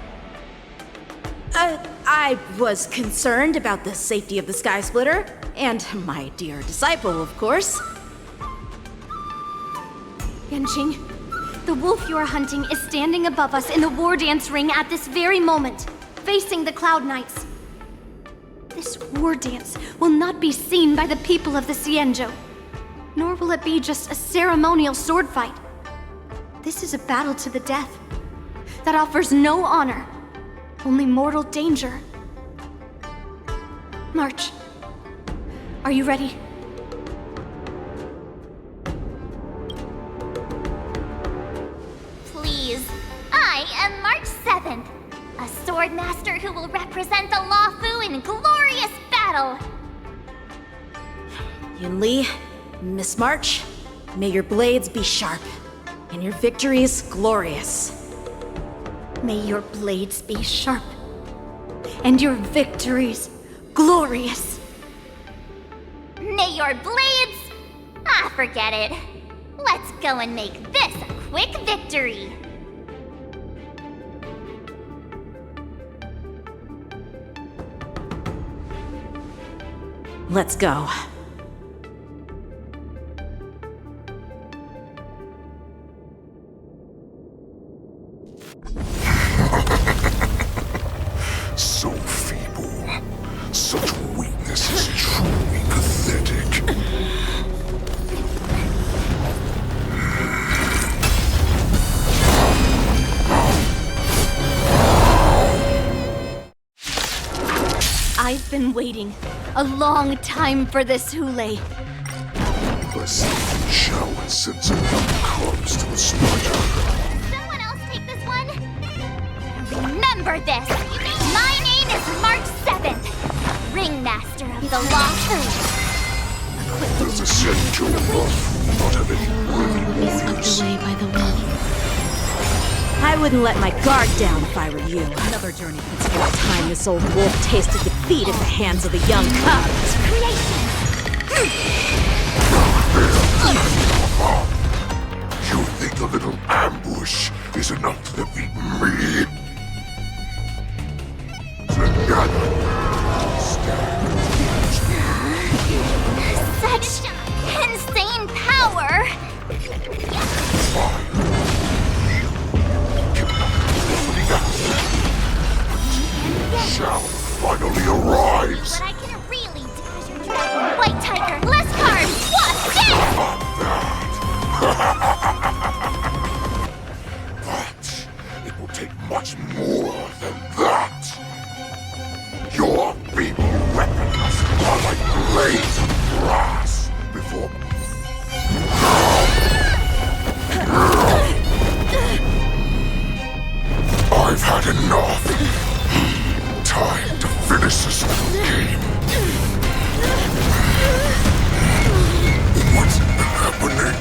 Speaker 4: I was concerned about the safety of the Sky Splitter, and my dear disciple, of course.
Speaker 6: Yanqing, the wolf you are hunting is standing above us in the war dance ring at this very moment, facing the Cloud Knights. This war dance will not be seen by the people of the Xianzhou, nor will it be just a ceremonial sword fight. This is a battle to the death that offers no honor, only mortal danger. March. Are you ready?
Speaker 11: Please. I am March 7th, a sword master who will represent the Luo Fu in glorious battle.
Speaker 4: Yunli, Miss March, may your blades be sharp, and your victories glorious.
Speaker 6: May your blades be sharp, and your victories glorious.
Speaker 11: May your blades... Ah, forget it. Let's go and make this a quick victory.
Speaker 4: Let's go.
Speaker 12: So feeble. Such weakness is truly pathetic.
Speaker 6: I've been waiting a long time for this, Hule.
Speaker 12: I see the shower sends enough crumbs to the spider.
Speaker 11: Someone else take this one? Remember this! My name is March 7th, Ringmaster of the Lost Earth.
Speaker 12: Does the Senjo Lost not have any worthy warriors?
Speaker 4: Away by the wind. I wouldn't let my guard down if I were you. Another journey. It's about time this old wolf tasted defeat at the hands of the young cubs.
Speaker 12: You think a little ambush is enough to defeat me?
Speaker 11: Such insane power!
Speaker 12: Shall finally arrives.
Speaker 11: What I can really do is your dragon. White Tiger, less cards! What's this?
Speaker 12: But it will take much more than that. Your feeble weapons are like blades of grass before I've had enough. Time to finish this game. What's happening?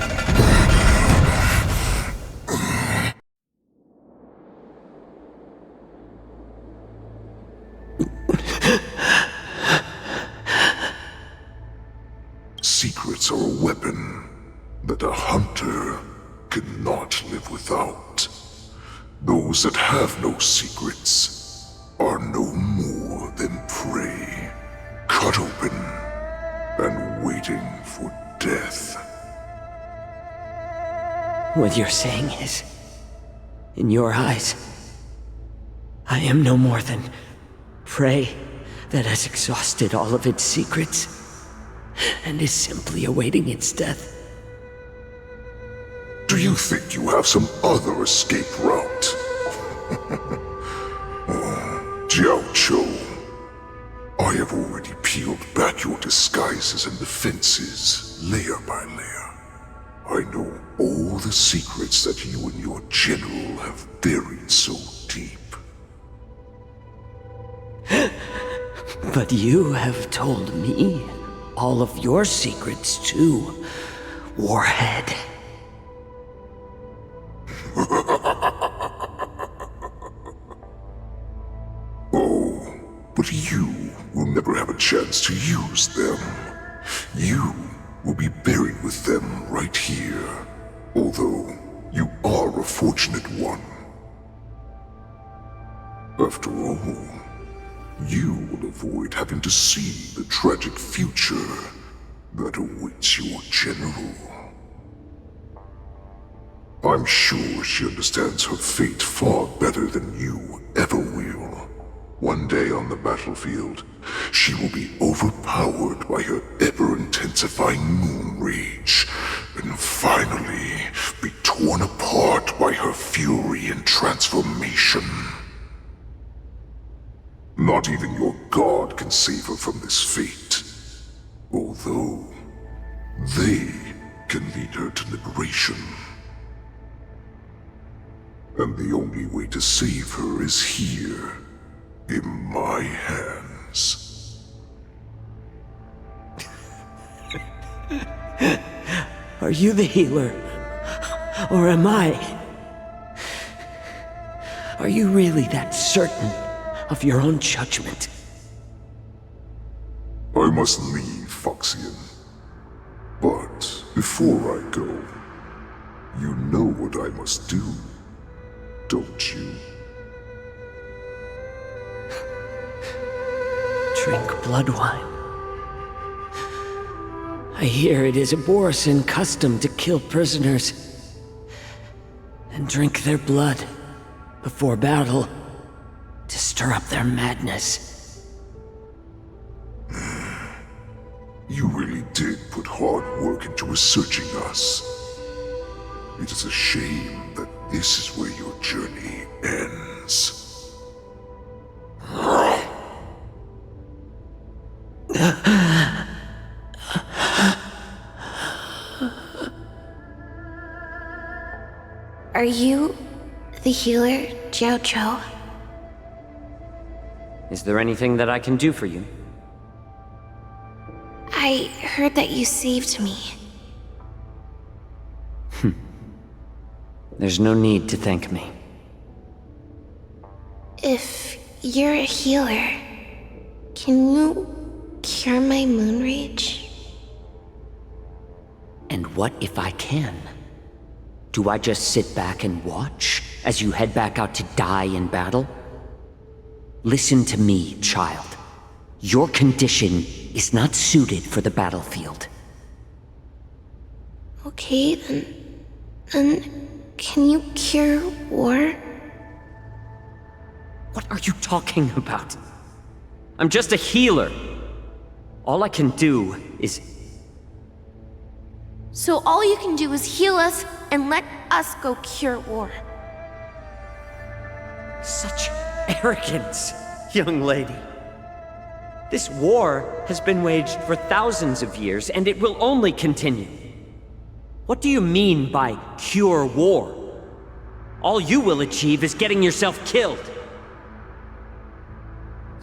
Speaker 12: Secrets are a weapon that a hunter cannot live without. Those that have no secrets are no more than prey, cut open and waiting for death.
Speaker 15: What you're saying is, in your eyes, I am no more than prey that has exhausted all of its secrets and is simply awaiting its death.
Speaker 12: Do you think you have some other escape route? Jiao Cho, I have already peeled back your disguises and defenses, layer by layer. I know all the secrets that you and your general have buried so deep.
Speaker 15: But you have told me all of your secrets too, Warhead.
Speaker 12: Oh, but you will never have a chance to use them. You will be buried with them right here, although you are a fortunate one. After all, you will avoid having to see the tragic future that awaits your general. I'm sure she understands her fate far better than you ever will. One day on the battlefield, she will be overpowered by her ever-intensifying moon rage, and finally be torn apart by her fury and transformation. Not even your god can save her from this fate, although they can lead her to liberation. And the only way to save her is here, in my hands.
Speaker 15: Are you the healer? Or am I? Are you really that certain of your own judgment.
Speaker 12: I must leave, Foxian. But before I go, you know what I must do, don't you?
Speaker 15: Drink blood wine. I hear it is a Borisin custom to kill prisoners and drink their blood before battle to stir up their madness.
Speaker 12: You really did put hard work into researching us. It is a shame that this is where your journey ends.
Speaker 1: Are you the healer, Jiao Cho?
Speaker 10: Is there anything that I can do for you?
Speaker 1: I heard that you saved me.
Speaker 10: There's no need to thank me.
Speaker 1: If you're a healer, can you cure my moon rage?
Speaker 10: And what if I can? Do I just sit back and watch as you head back out to die in battle? Listen to me, child. Your condition is not suited for the battlefield.
Speaker 1: Okay, then can you cure war?
Speaker 10: What are you talking about? I'm just a healer. All I can do is...
Speaker 1: So all you can do is heal us and let us go cure war.
Speaker 10: Such arrogance, young lady. This war has been waged for thousands of years, and it will only continue. What do you mean by cure war? All you will achieve is getting yourself killed.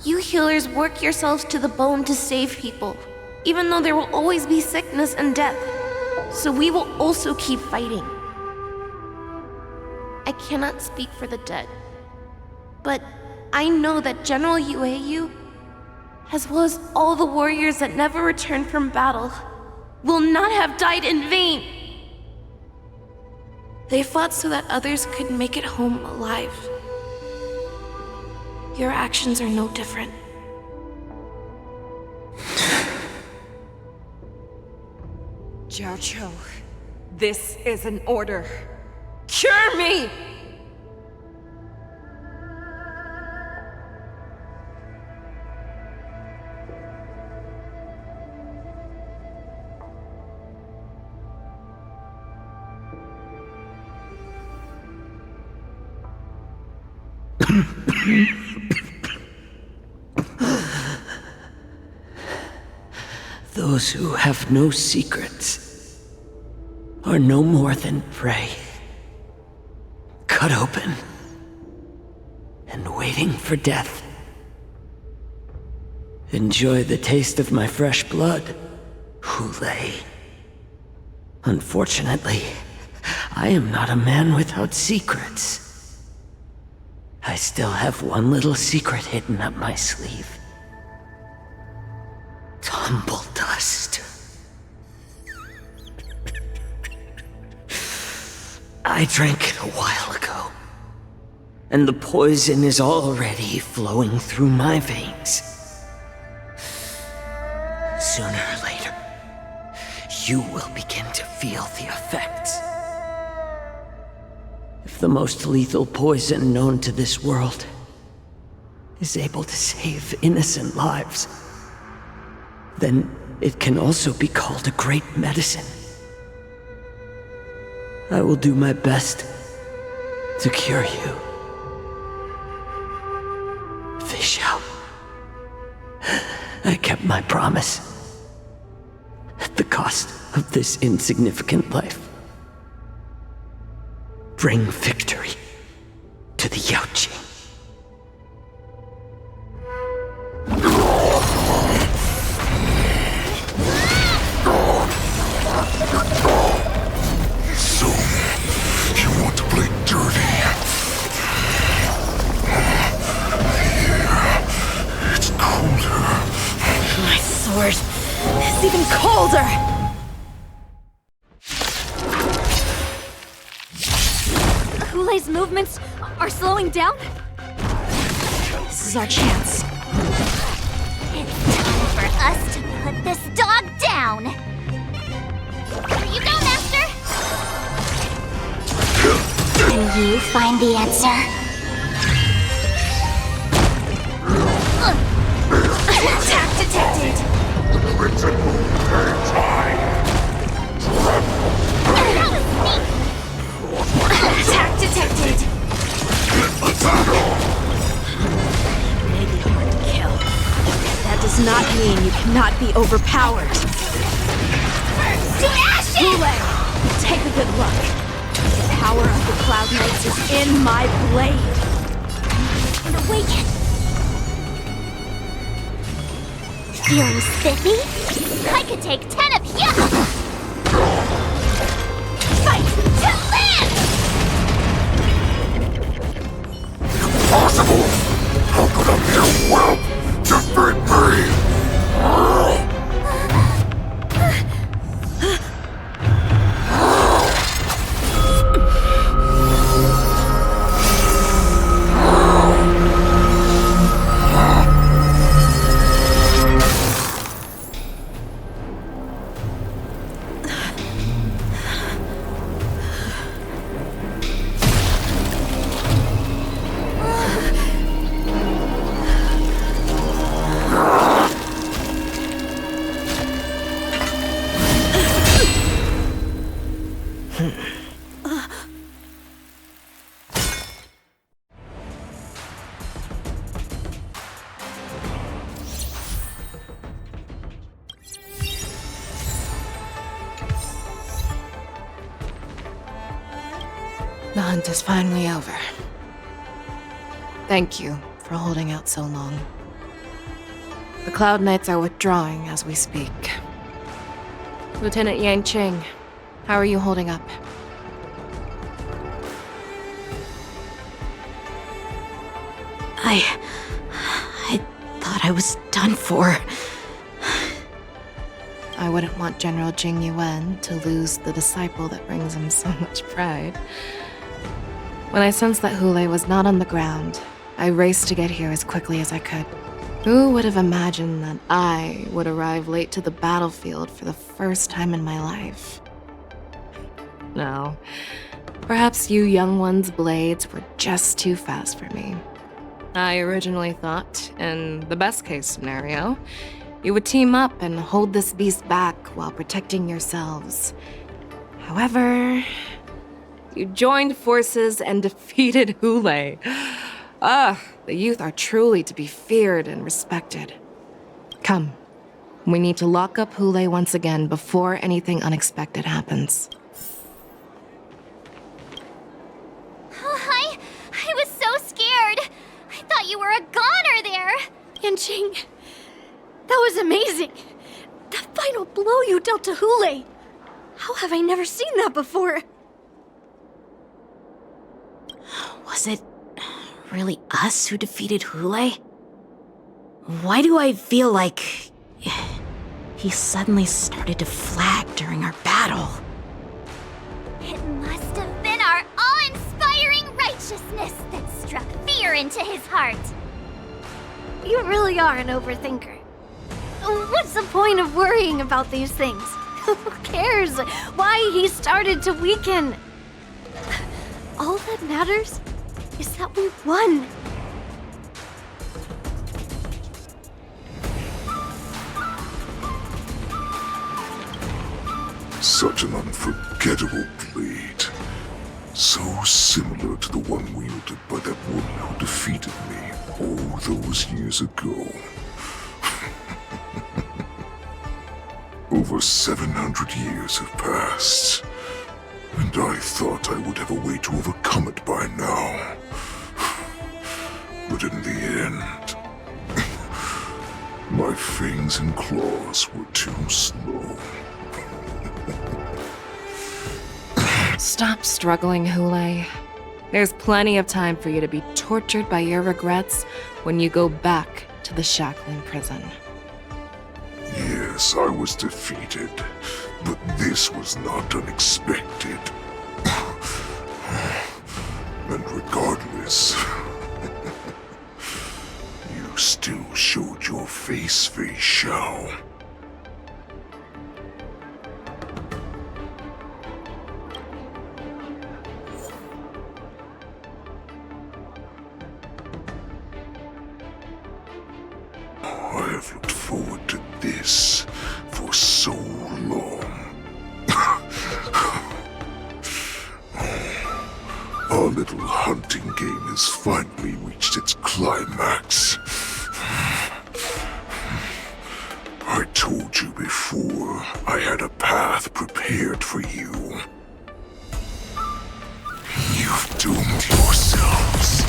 Speaker 1: You healers work yourselves to the bone to save people, even though there will always be sickness and death. So we will also keep fighting. I cannot speak for the dead, but I know that General Yueyu, as well as all the warriors that never returned from battle, will not have died in vain. They fought so that others could make it home alive. Your actions are no different.
Speaker 5: Jiao Cho, this is an order. Cure me!
Speaker 15: Those who have no secrets are no more than prey, cut open and waiting for death. Enjoy the taste of my fresh blood, Hule. Unfortunately, I am not a man without secrets. I still have one little secret hidden up my sleeve. Tumble dust. I drank it a while ago, and the poison is already flowing through my veins. Sooner or later, you will begin to feel the effects. If the most lethal poison known to this world is able to save innocent lives, then it can also be called a great medicine. I will do my best to cure you. Fish out. I kept my promise. At the cost of this insignificant life. Bring victory to the Yaoqing.
Speaker 12: So, you want to play dirty? Here.
Speaker 4: even colder!
Speaker 6: Hulei's movements are slowing down?
Speaker 4: This is our chance.
Speaker 11: It's time for us to put this dog down! Here you go, Master! Can you find the answer? Attack detected! Attack detected!
Speaker 4: Maybe hard to kill. That does not mean you cannot be overpowered.
Speaker 11: To ashes!
Speaker 4: Hule, take a good look. The power of the Cloud Knights is in my blade.
Speaker 11: And awaken! Feeling spiffy? I could take 10 of you! Fight to live!
Speaker 12: Impossible! How could a mere whelp defeat me?
Speaker 5: The hunt is finally over. Thank you for holding out so long. The Cloud Knights are withdrawing as we speak. Lieutenant Yanqing, how are you holding up?
Speaker 4: I thought I was done for.
Speaker 5: I wouldn't want General Jing Yuan to lose the disciple that brings him so much pride. When I sensed that Hule was not on the ground, I raced to get here as quickly as I could. Who would have imagined that I would arrive late to the battlefield for the first time in my life? No. Perhaps you young ones' blades were just too fast for me. I originally thought, in the best-case scenario, you would team up and hold this beast back while protecting yourselves. However, you joined forces and defeated Hule. The youth are truly to be feared and respected. Come, we need to lock up Hule once again before anything unexpected happens.
Speaker 11: I was so scared! I thought you were a goner there!
Speaker 6: Yanqing, that was amazing! That final blow you dealt to Hule! How have I never seen that before?
Speaker 4: Was it really us who defeated Hule? Why do I feel like he suddenly started to flag during our battle?
Speaker 11: It must have been our awe-inspiring righteousness that struck fear into his heart.
Speaker 6: You really are an overthinker. What's the point of worrying about these things? Who cares why he started to weaken? All that matters is that we won.
Speaker 12: Such an unforgettable blade. So similar to the one wielded by that woman who defeated me all those years ago. Over 700 years have passed, and I thought I would have a way to overcome it by now. But in the end, my fangs and claws were too slow.
Speaker 5: Stop struggling, Hule. There's plenty of time for you to be tortured by your regrets when you go back to the shackling prison.
Speaker 12: Yeah. Yes, I was defeated, but this was not unexpected. And regardless, you still showed your face, Fei Xiao. I have looked forward to this for so long. Our little hunting game has finally reached its climax. I told you before, I had a path prepared for you. You've doomed yourselves.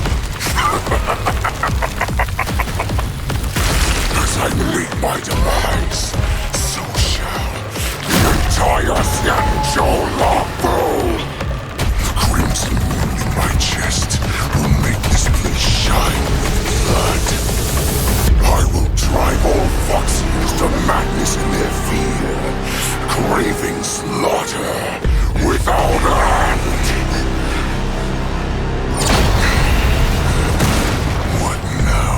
Speaker 12: As I meet my demise, so shall the entire Xianzhou Lawful. The crimson moon in my chest will make this place shine with blood. I will drive all Foxians to madness in their fear, craving slaughter without end. What now?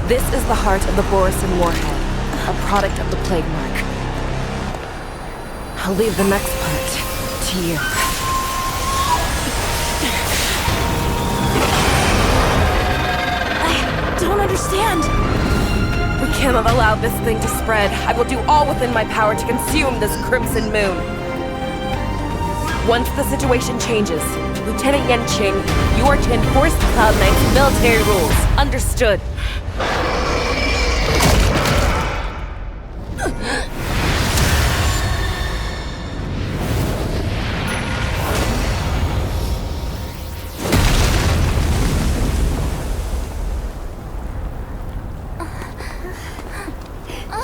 Speaker 5: This is the heart of the Borisin Warhead, a product of the Plague Mark. I'll leave the next part to you.
Speaker 4: I don't understand.
Speaker 5: We cannot allow this thing to spread. I will do all within my power to consume this Crimson Moon. Once the situation changes, Lieutenant Yanqing, you are to enforce the Cloud Knight's military rules. Understood.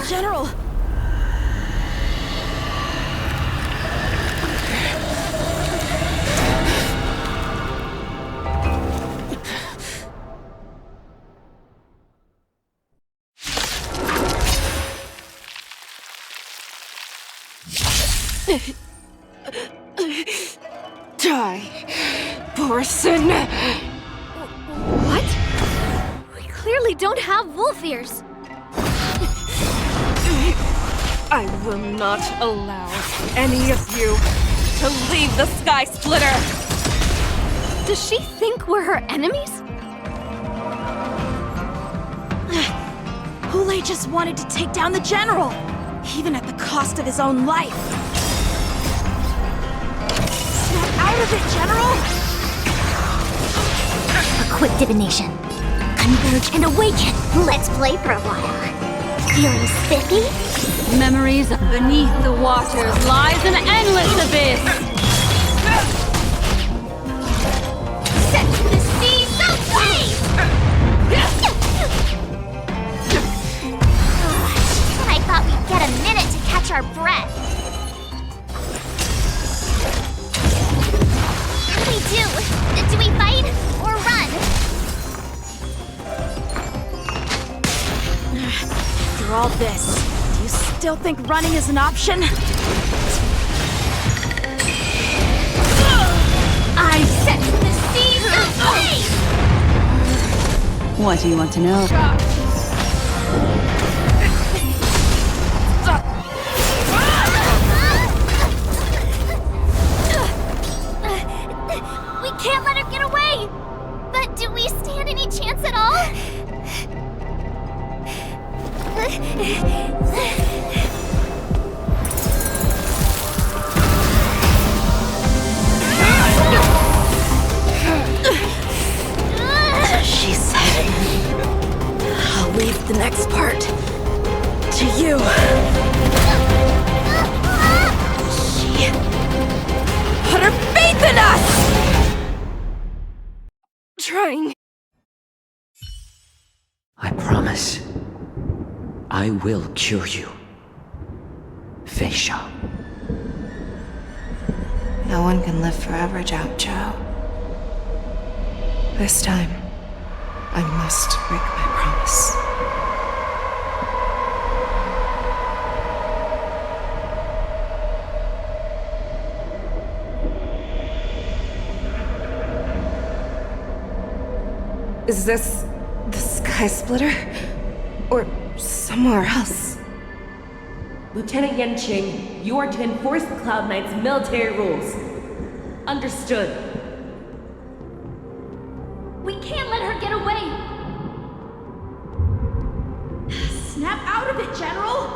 Speaker 4: General!
Speaker 5: Die, Borisin!
Speaker 6: What? We clearly don't have wolf ears.
Speaker 5: I will not allow any of you to leave the Sky Splitter!
Speaker 6: Does she think we're her enemies?
Speaker 4: Hule just wanted to take down the General, even at the cost of his own life. Snap out of it, General!
Speaker 11: A quick divination. Converge and awaken. Let's play for a while. Feeling spiffy?
Speaker 6: Memories of beneath the waters lies an endless abyss.
Speaker 11: Set to the seas of flame! I thought we'd get a minute to catch our breath. What do we do? Do we fight or run?
Speaker 4: After all this, do you still think running is an option?
Speaker 11: I set to the seas of flame!
Speaker 14: What do you want to know?
Speaker 11: We can't let her get away! But do we stand any chance at all?
Speaker 4: She said, I'll leave the next part to you. She put her faith in us!
Speaker 5: Trying.
Speaker 10: I promise. I will cure you. Fei Xiao.
Speaker 5: No one can live forever, Zhao Zhao. This time, I must break my promise. Is this the Sky Splitter? Or somewhere else?
Speaker 14: Lieutenant Yanqing, you are to enforce the Cloud Knight's military rules. Understood.
Speaker 6: We can't let her get away! Snap out of it, General!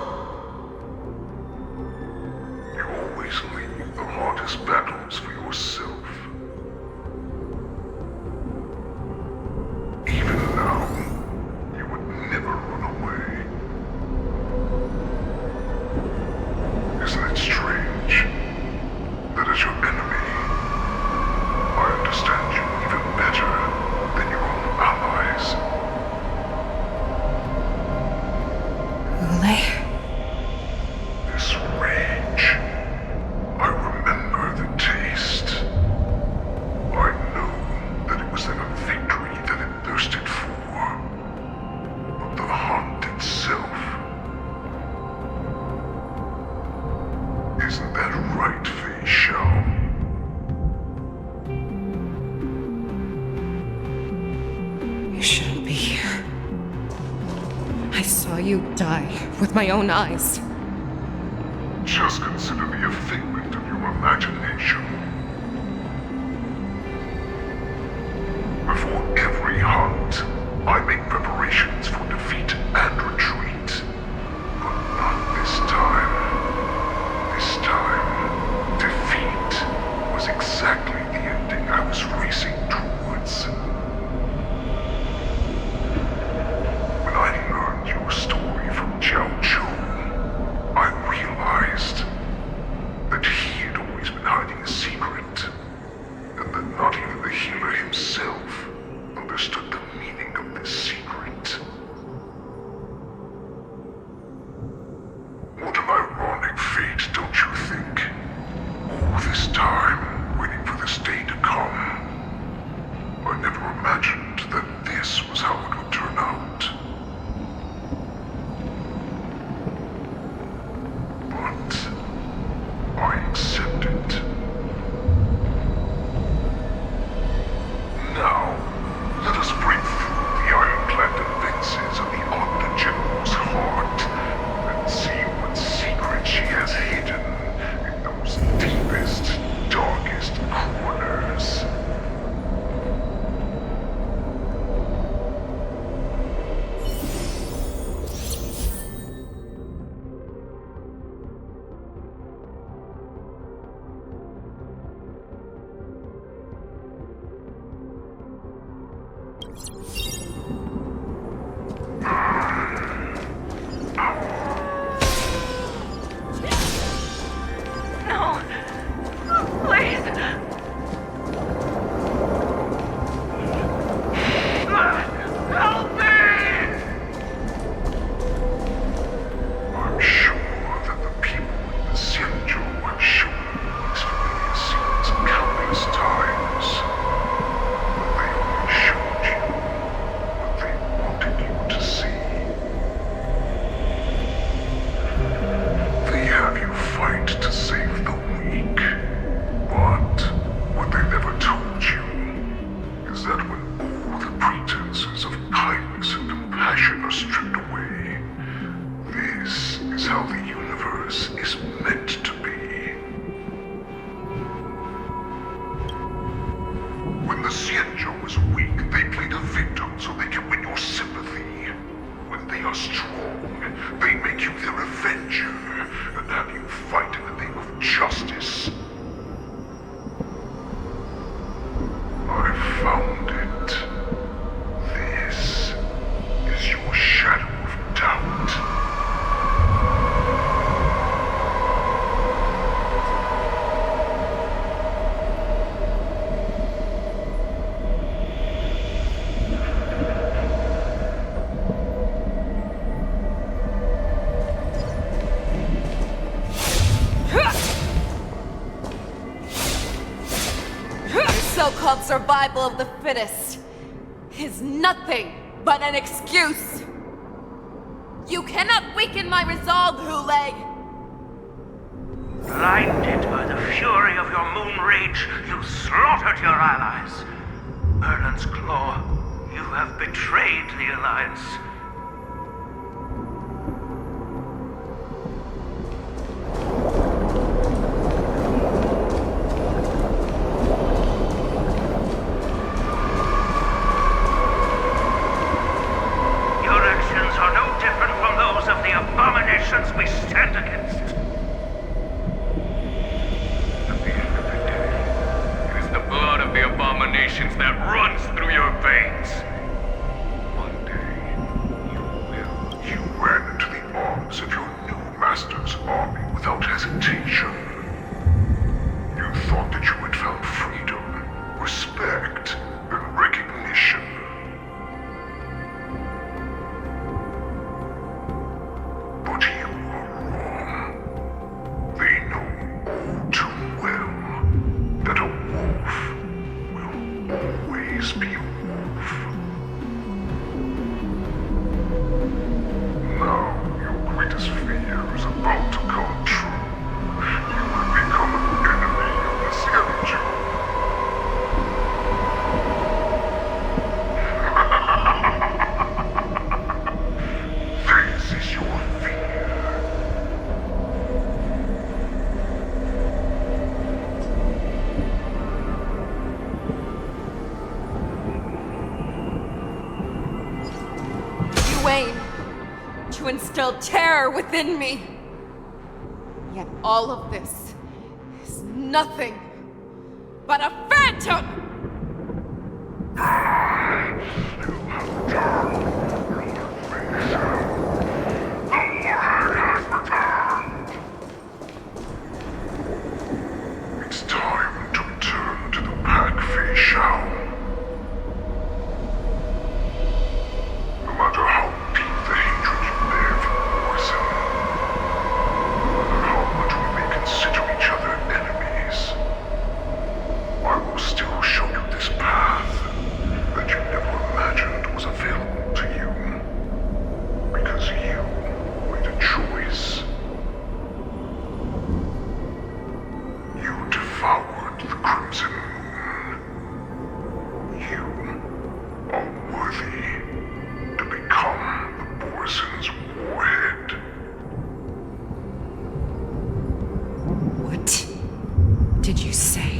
Speaker 12: You always leave the hardest battles for yourself. Even now, you would never run away. Isn't it strange that as your enemy, I understand you even better than your own allies?
Speaker 5: Ule?
Speaker 12: This rage, I remember the taste. I know that it was then a victory that it thirsted for. But the hunt itself, isn't that right, Fei Shao?
Speaker 5: You shouldn't be here. I saw you die with my own eyes.
Speaker 12: Just consider me a figment of your imagination. Before every hunt, I make preparations for defeat and retreat. But not this time. This time, defeat was exactly the ending I was racing towards. When I learned your story from Jiao Chou, I realized that he had always been hiding a secret, and that not even the healer himself understood the meaning of this secret. What an ironic fate, don't you think? All this time, waiting for this day to come. I never imagined that this was how it would turn out. But I accept it. Now, let us break through the ironclad defenses of the Ogden General's heart and see what secret she has hidden in those deepest, darkest corners.
Speaker 20: No! Please! Help me!
Speaker 12: I'm sure that the people in the Xianzhou have shown these familiar scenes countless times. But they only showed you what they wanted you to see. They have you fight to save the weak. But what they never told you is that when all the pretenses of kindness and compassion are stripped away, this is how the universe is meant to be. When the Xianzhou is weak, they play the victim so they can win your sympathy. When they are strong, they make you their avenger and have you fight in the name of justice. I found it. This is your shadow of doubt.
Speaker 5: So-called survival of the fittest.
Speaker 3: is nothing but an excuse. You cannot weaken my resolve, Hule.
Speaker 17: Blinded by the fury of your moon rage, you slaughtered your allies. Erland's Claw, you have betrayed the Alliance. Your actions are no different from those of the abominations we stand against.
Speaker 18: Blood of the abominations that runs through your veins.
Speaker 12: One day, you ran into the arms of your new master's army without hesitation. You thought that you had found freedom, respect, and recognition. But you are wrong. They know all too well that a wolf will always be a wolf. Now your greatest fear is about to come true. You have become an enemy of the Scavenger. This is your fear.
Speaker 3: You aim to instill terror within me. Yet all of this is nothing but a phantom!
Speaker 12: It's time to return to the pack, Fei Shao. No matter how deep the hatred you bear for Morrison, no matter how much we may consider each other enemies, I will still show you this path that you never imagined was available to you. Because you made a choice. You devoured the Crimson Moon. You are worthy to become the Borison's warhead.
Speaker 5: What did you say?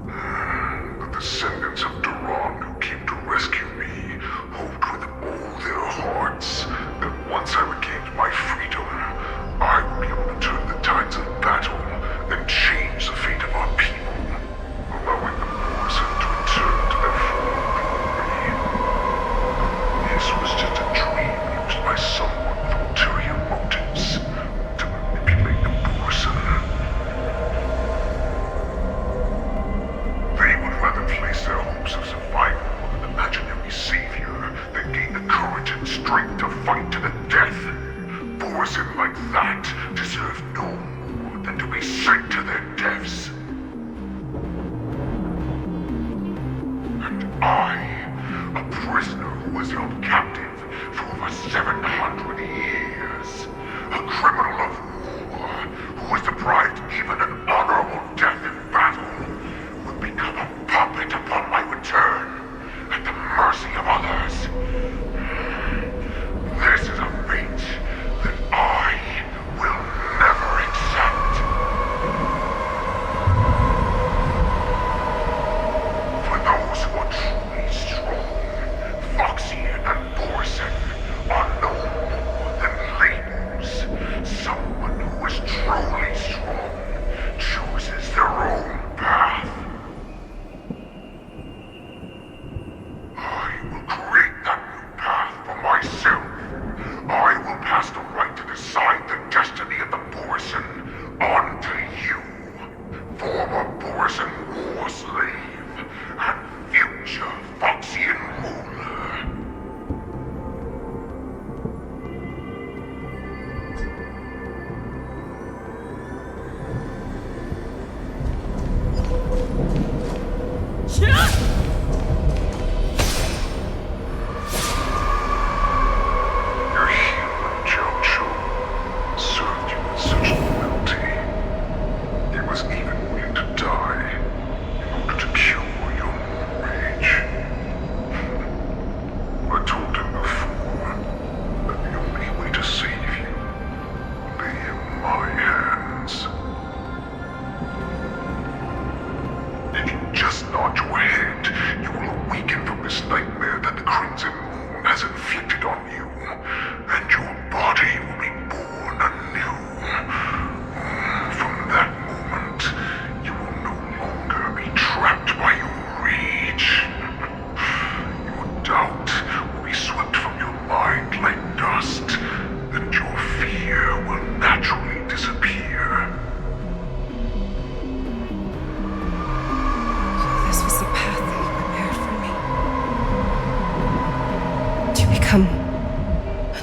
Speaker 12: The descendants of Duran who came to rescue me hoped with all their hearts that once I regained my freedom, I would be able to turn the tides of battle and change the fate of our people, allowing the Morrison to return to their former glory. This was just a dream used by someone with ulterior motives to manipulate the Morrison.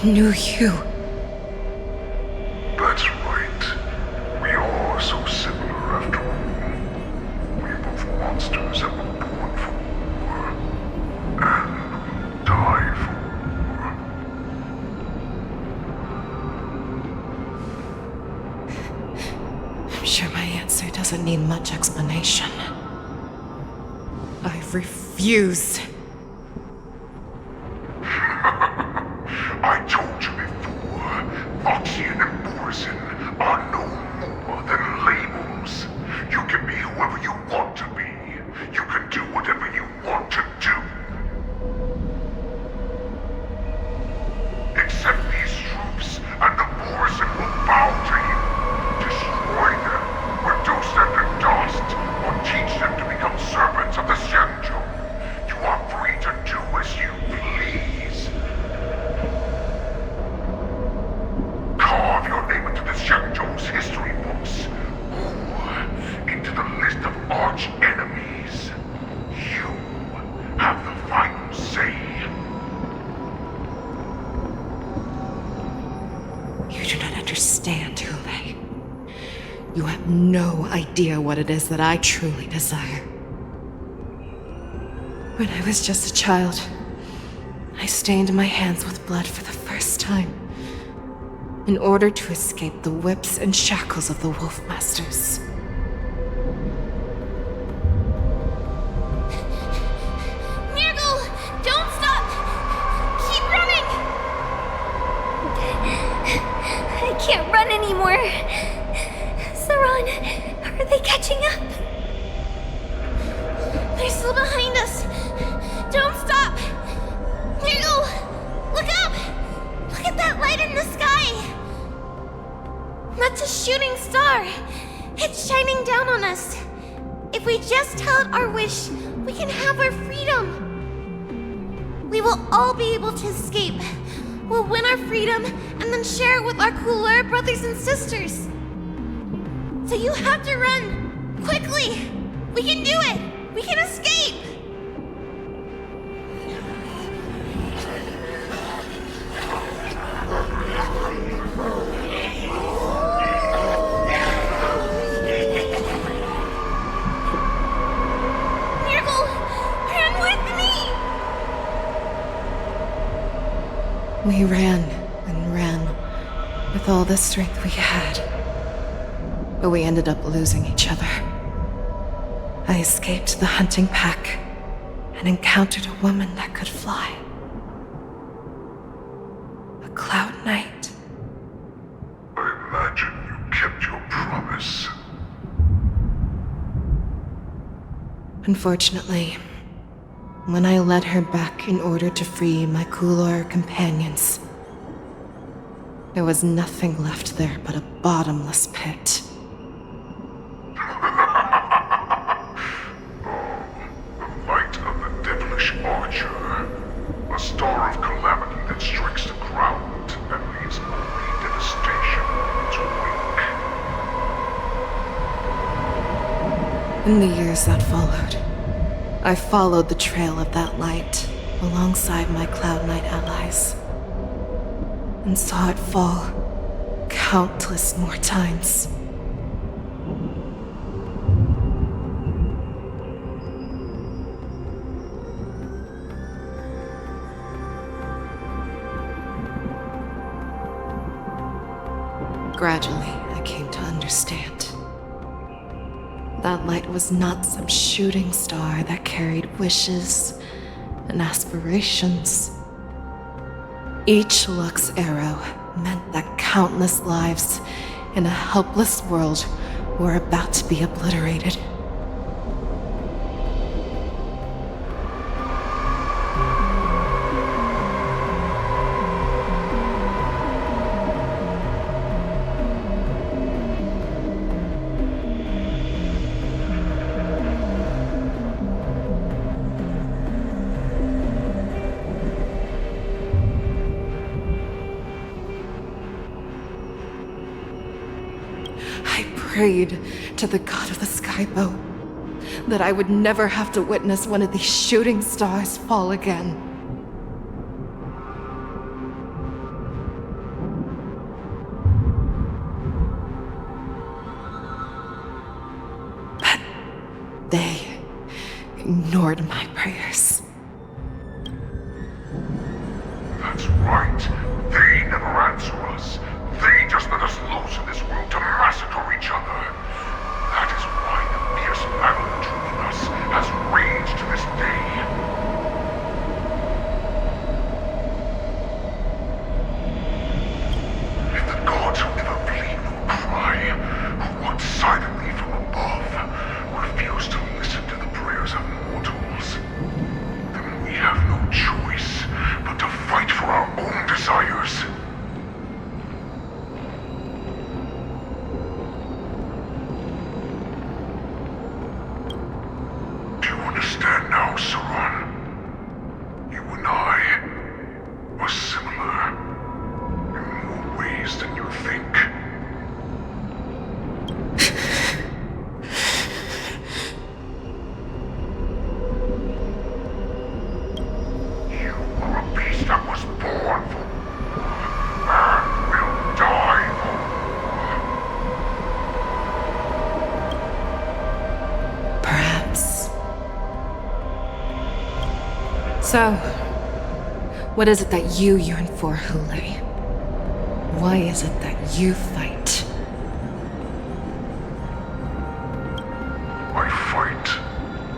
Speaker 5: knew you.
Speaker 12: That's right. We are so similar after all. We're both monsters that were born for war. And will die for war.
Speaker 5: I'm sure my answer doesn't need much explanation. I refuse.
Speaker 12: I told you before, Foxian and Borison are no more than labels. You can be whoever you want to be. You can do whatever you want to do. Except these troops and the Borison will bow to you. Destroy them, reduce them to dust, or teach them to become servants of the Xianzhou. You are free to do as you please. Carve your name into the Xianzhou's history books, or into the list of arch enemies. You have the final say.
Speaker 5: You do not understand, Hule. You have no idea what it is that I truly desire. When I was just a child, I stained my hands with blood for the first time, in order to escape the whips and shackles of the Wolf Masters.
Speaker 11: Nirgal! Don't stop! Keep running! I can't run anymore. Saran, are they catching up? They're still behind us. Don't stop! Nirgal! Look up! Look at that light in the sky! That's a shooting star. It's shining down on us. If we just tell it our wish, we can have our freedom. We will all be able to escape. We'll win our freedom and then share it with our cooler brothers and sisters. So you have to run. Quickly! We can do it! We can escape!
Speaker 5: We ran and ran with all the strength we had, but we ended up losing each other. I escaped the hunting pack and encountered a woman that could fly. A Cloud Knight.
Speaker 12: I imagine you kept your promise.
Speaker 5: Unfortunately, when I led her back in order to free my Kulor companions, there was nothing left there but a bottomless pit.
Speaker 12: The light of the devilish archer. A star of calamity that strikes the ground and leaves only devastation in its wake.
Speaker 5: In the years that followed, I followed the trail of that light alongside my Cloud Knight allies, and saw it fall countless more times. Gradually, I came to understand. That light was not some shooting star that carried wishes and aspirations. Each Lux arrow meant that countless lives in a helpless world were about to be obliterated. Prayed to the god of the skybow that I would never have to witness one of these shooting stars fall again. They ignored my prayers.
Speaker 18: That's right. They never answer us. They just let us loose in this world to massacre each other. That is why the fierce battle between us has raged to this day. If the gods who never bleed nor cry, who watch silently from above, refuse to listen to the prayers of mortals, then we have no choice but to fight for our own desires. Do you understand now, Saran? You and I are similar in more ways than you think. You are a beast that was born for war and will die for war.
Speaker 5: Perhaps. So, what is it that you yearn for, Hule? Why is it that you fight?
Speaker 18: I fight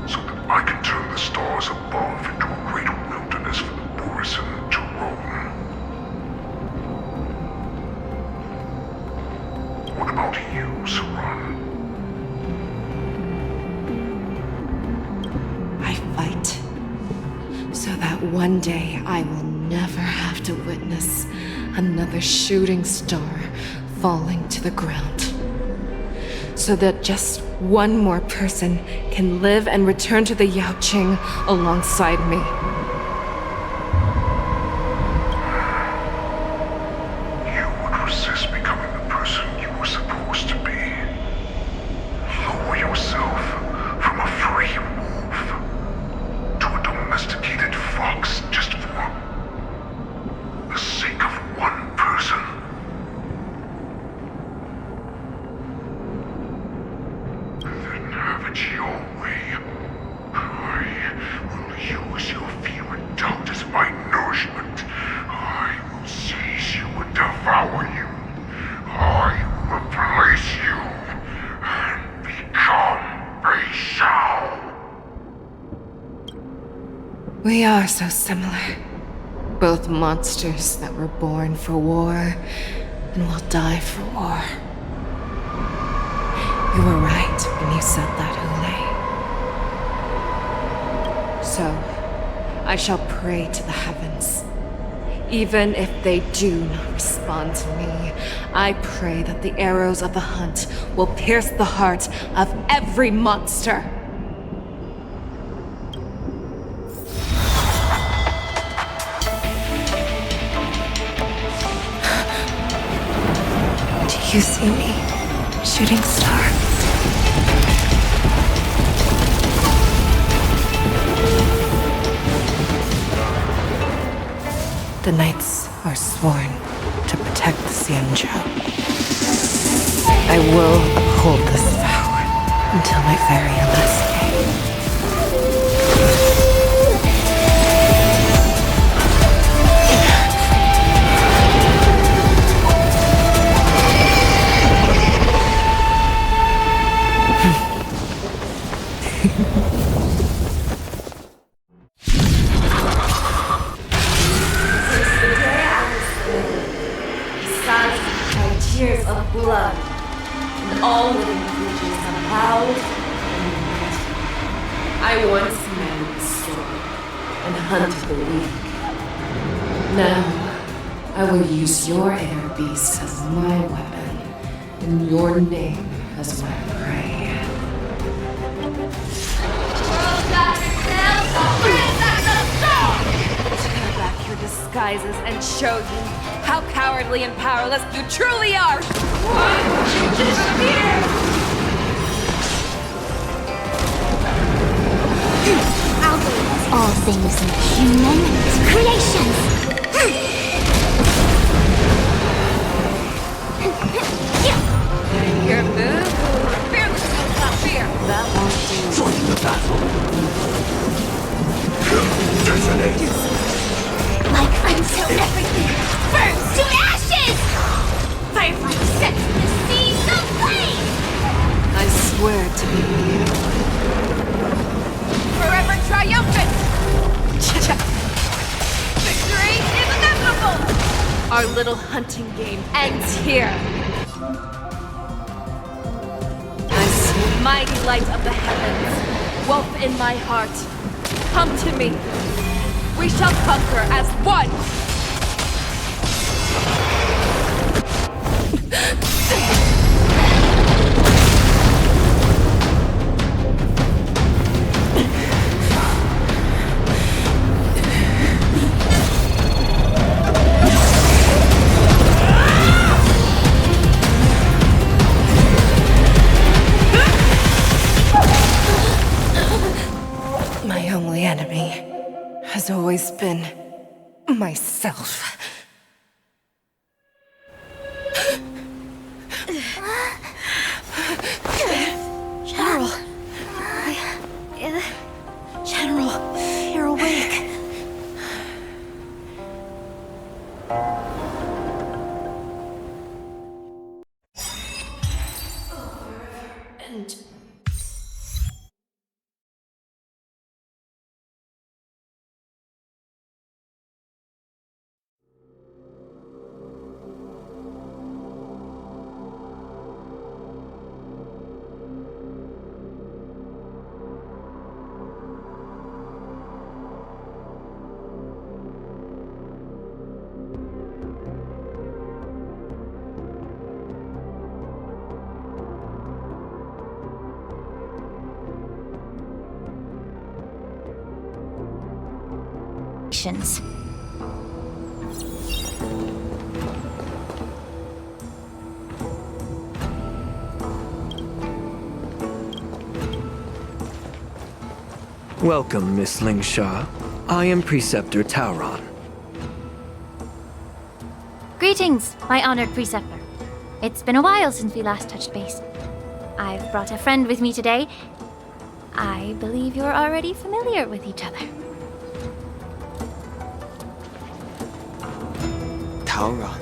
Speaker 18: so that I can turn the stars above into a great wilderness for the Borisin to roam. What about you, Saran?
Speaker 5: I fight so that one day I will never have to witness another shooting star falling to the ground. So that just one more person can live and return to the Yaoqing alongside me.
Speaker 18: You would resist becoming the person you were supposed to be. Lower yourself from a free wolf to a domesticated fox just for the sake of one person. Then have it your way. I will use your fear and doubt as my nourishment. I will seize you and devour you. I will replace you and become a Shao.
Speaker 5: We are so similar. Both monsters that were born for war and will die for war. You were right when you said that, Hule. So, I shall pray to the heavens. Even if they do not respond to me, I pray that the arrows of the hunt will pierce the heart of every monster. Do you see me, shooting star? The knights are sworn to protect the Xianzhou. I will uphold this vow until my very last day.
Speaker 14: Tears of blood, and all living creatures have howled and wept. I once manned the storm and hunted the weak. Now, I will use your air beast as my weapon, and your name as my prey.
Speaker 5: Tear back your disguises and show you how cowardly and powerless you truly are! Why would you disappear?
Speaker 11: Algorithms, all things human creations.
Speaker 5: Your move? Fearless will not fear. That won't do. swear to be with you.
Speaker 3: Forever triumphant! Victory is inevitable! Our little hunting game ends here. I see mighty light of the heavens, wolf in my heart. Come to me. We shall conquer as one!
Speaker 5: My only enemy has always been myself.
Speaker 1: General. General, you're awake.
Speaker 14: And
Speaker 10: Welcome, Miss Lingsha. I am Preceptor Tauron.
Speaker 8: Greetings, my honored preceptor. It's been a while since we last touched base. I've brought a friend with me today. I believe you're already familiar with each other.
Speaker 19: Tauron?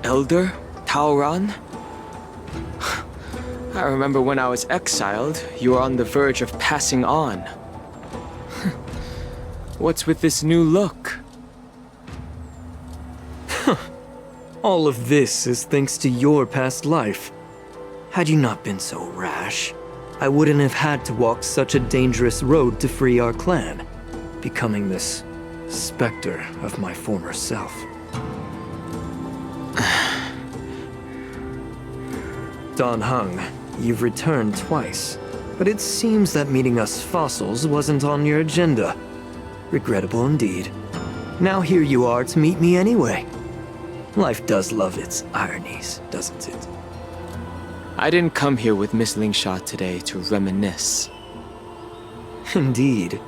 Speaker 19: Elder Tauron? I remember when I was exiled, you were on the verge of passing on. What's with this new look?
Speaker 10: All of this is thanks to your past life. Had you not been so rash, I wouldn't have had to walk such a dangerous road to free our clan, becoming this specter of my former self. Dan Heng, you've returned twice, but it seems that meeting us fossils wasn't on your agenda. Regrettable indeed. Now here you are to meet me anyway. Life does love its ironies, doesn't it?
Speaker 19: I didn't come here with Miss Lingsha today to reminisce.
Speaker 10: Indeed.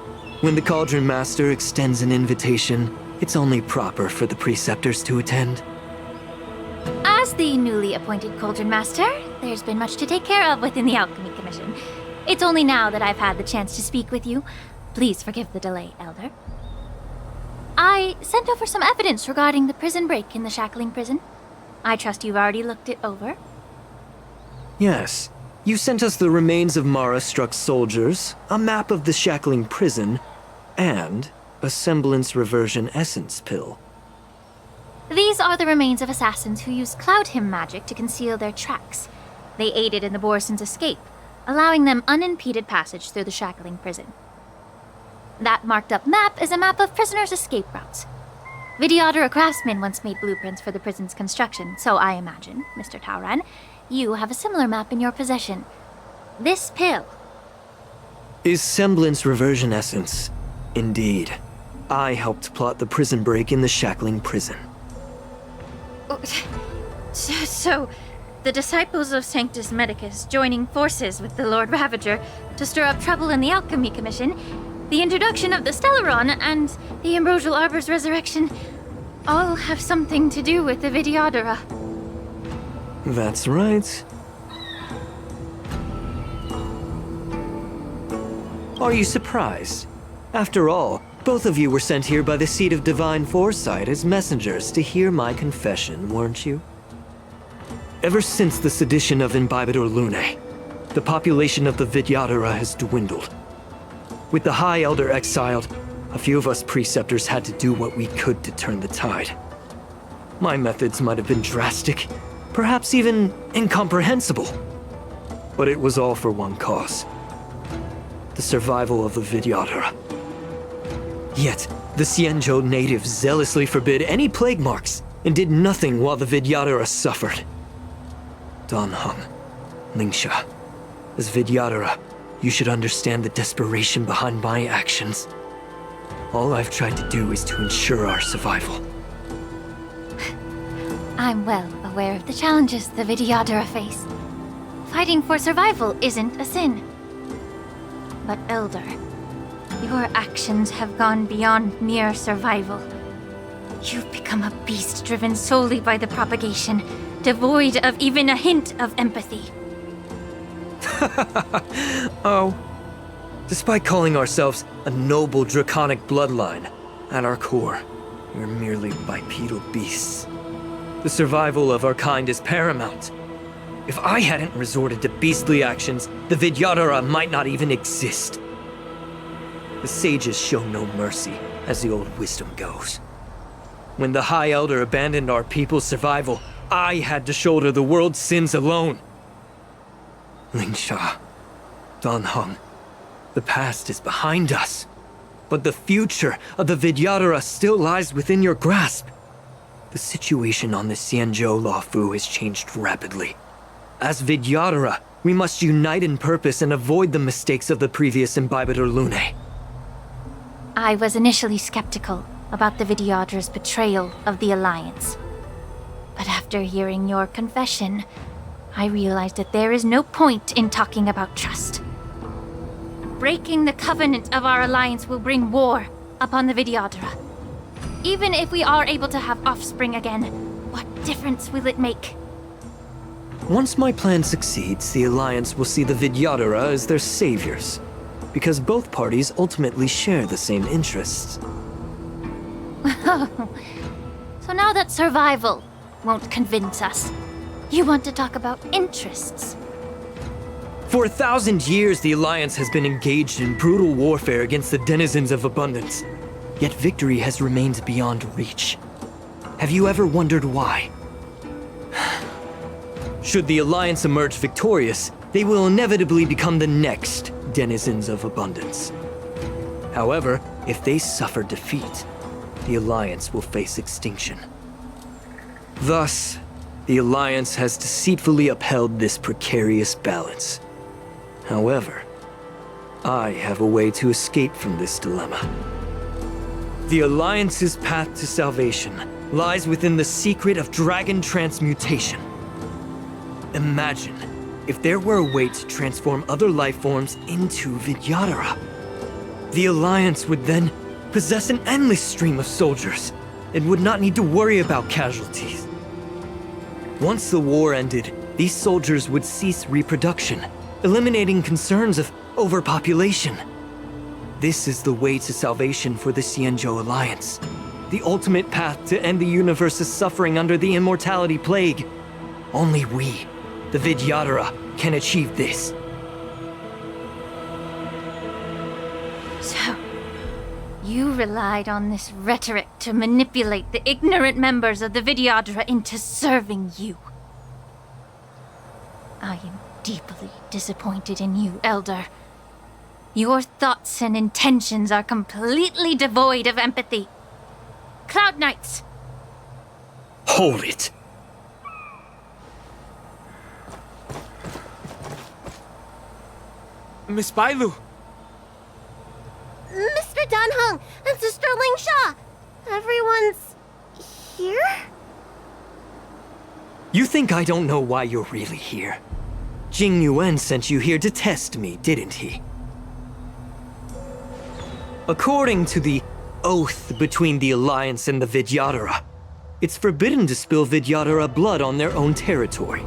Speaker 10: When the Cauldron Master extends an invitation, it's only proper for the preceptors to attend.
Speaker 8: As the newly appointed Cauldron Master, there's been much to take care of within the Alchemy Commission. It's only now that I've had the chance to speak with you. Please forgive the delay, Elder. I sent over some evidence regarding the prison break in the Shackling Prison. I trust you've already looked it over.
Speaker 10: Yes. You sent us the remains of Mara-struck soldiers, a map of the Shackling Prison, and a semblance reversion essence pill.
Speaker 8: These are the remains of assassins who used Cloud Hymn magic to conceal their tracks. They aided in the Borison's escape, allowing them unimpeded passage through the Shackling Prison. That marked-up map is a map of prisoners' escape routes. Vidyadhara craftsmen once made blueprints for the prison's construction, so I imagine, Mr. Tauron, you have a similar map in your possession. This pill.
Speaker 10: Is semblance reversion essence. Indeed. I helped plot the prison break in the Shackling Prison.
Speaker 8: So, the disciples of Sanctus Medicus joining forces with the Lord Ravager to stir up trouble in the Alchemy Commission, the introduction of the Stellaron, and the Ambrosial Arbor's resurrection all have something to do with the Vidyadhara.
Speaker 10: That's right. Are you surprised? After all, both of you were sent here by the Seat of Divine Foresight as messengers to hear my confession, weren't you?
Speaker 19: Ever since the sedition of Imbibitor Lunae, the population of the Vidyadhara has dwindled. With the High Elder exiled, a few of us preceptors had to do what we could to turn the tide. My methods might have been drastic, perhaps even incomprehensible. But it was all for one cause: the survival of the Vidyadhara. Yet, the Xianzhou natives zealously forbid any plague marks and did nothing while the Vidyadhara suffered. Danheng, Lingsha, as Vidyadhara, you should understand the desperation behind my actions. All I've tried to do is to ensure our survival.
Speaker 8: I'm well aware of the challenges the Vidyadhara face. Fighting for survival isn't a sin. But Elder, your actions have gone beyond mere survival. You've become a beast driven solely by the propagation, devoid of even a hint of empathy.
Speaker 19: Oh. Despite calling ourselves a noble draconic bloodline, at our core, we're merely bipedal beasts. The survival of our kind is paramount. If I hadn't resorted to beastly actions, the Vidyadhara might not even exist. The sages show no mercy, as the old wisdom goes. When the High Elder abandoned our people's survival, I had to shoulder the world's sins alone. Lingsha, Danheng, the past is behind us, but the future of the Vidyadhara still lies within your grasp. The situation on the Xianzhou Luofu has changed rapidly. As Vidyadhara, we must unite in purpose and avoid the mistakes of the previous Imbibitor Lunae.
Speaker 8: I was initially skeptical about the Vidyadhara's betrayal of the Alliance. But after hearing your confession, I realized that there is no point in talking about trust. Breaking the covenant of our alliance will bring war upon the Vidyadhara. Even if we are able to have offspring again, what difference will it make?
Speaker 19: Once my plan succeeds, the Alliance will see the Vidyadhara as their saviors, because both parties ultimately share the same interests.
Speaker 8: So now that survival won't convince us, you want to talk about interests?
Speaker 19: For 1,000 years, the Alliance has been engaged in brutal warfare against the denizens of abundance. Yet victory has remained beyond reach. Have you ever wondered why? Should the Alliance emerge victorious, they will inevitably become the next denizens of abundance. However, if they suffer defeat, the Alliance will face extinction. Thus, the Alliance has deceitfully upheld this precarious balance. However, I have a way to escape from this dilemma. The Alliance's path to salvation lies within the secret of dragon transmutation. Imagine if there were a way to transform other life forms into Vidyadhara. The Alliance would then possess an endless stream of soldiers and would not need to worry about casualties. Once the war ended, these soldiers would cease reproduction, eliminating concerns of overpopulation. This is the way to salvation for the Xianzhou Alliance. The ultimate path to end the universe's suffering under the immortality plague. Only we, the Vidyadhara, can achieve this.
Speaker 8: So, you relied on this rhetoric to manipulate the ignorant members of the Vidyadhara into serving you. I am deeply disappointed in you, Elder. Your thoughts and intentions are completely devoid of empathy. Cloud Knights!
Speaker 19: Hold it!
Speaker 16: Miss Bailu!
Speaker 11: Mr. Danheng and Sister Lingsha! Everyone's here?
Speaker 19: You think I don't know why you're really here? Jing Yuan sent you here to test me, didn't he? According to the oath between the Alliance and the Vidyadhara, it's forbidden to spill Vidyadhara blood on their own territory.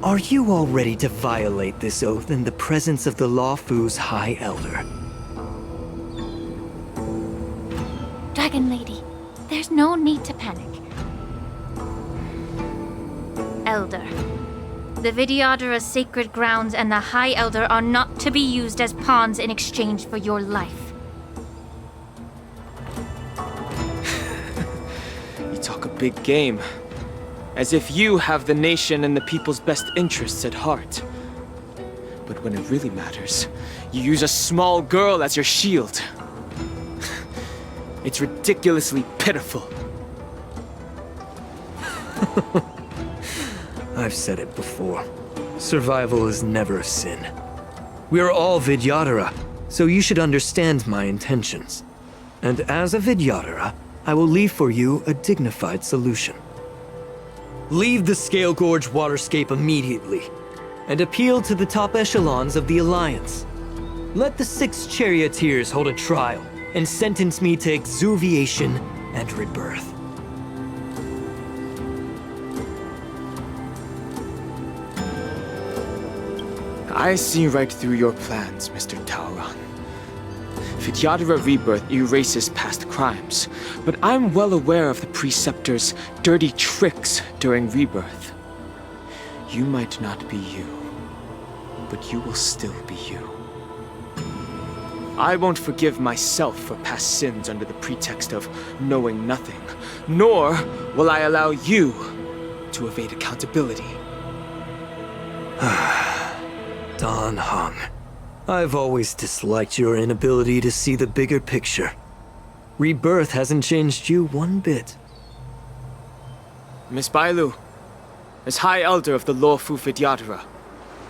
Speaker 19: Are you all ready to violate this oath in the presence of the Luofu's High Elder?
Speaker 8: Dragon Lady, there's no need to panic. Elder. The Vidyadhara's sacred grounds and the High Elder are not to be used as pawns in exchange for your life.
Speaker 16: You talk a big game. As if you have the nation and the people's best interests at heart. But when it really matters, you use a small girl as your shield. It's ridiculously pitiful.
Speaker 19: I've said it before. Survival is never a sin. We are all Vidyadhara, so you should understand my intentions. And as a Vidyadhara, I will leave for you a dignified solution. Leave the Scale Gorge waterscape immediately, and appeal to the top echelons of the Alliance. Let the 6 charioteers hold a trial, and sentence me to exuviation and rebirth.
Speaker 16: I see right through your plans, Mr. Tauron. Vidyadhara Rebirth erases past crimes, but I'm well aware of the Preceptor's dirty tricks during Rebirth. You might not be you, but you will still be you. I won't forgive myself for past sins under the pretext of knowing nothing, nor will I allow you to evade accountability.
Speaker 19: Dan Heng, I've always disliked your inability to see the bigger picture. Rebirth hasn't changed you one bit.
Speaker 16: Miss Bailu, as High Elder of the Lawfu Vidyadhara,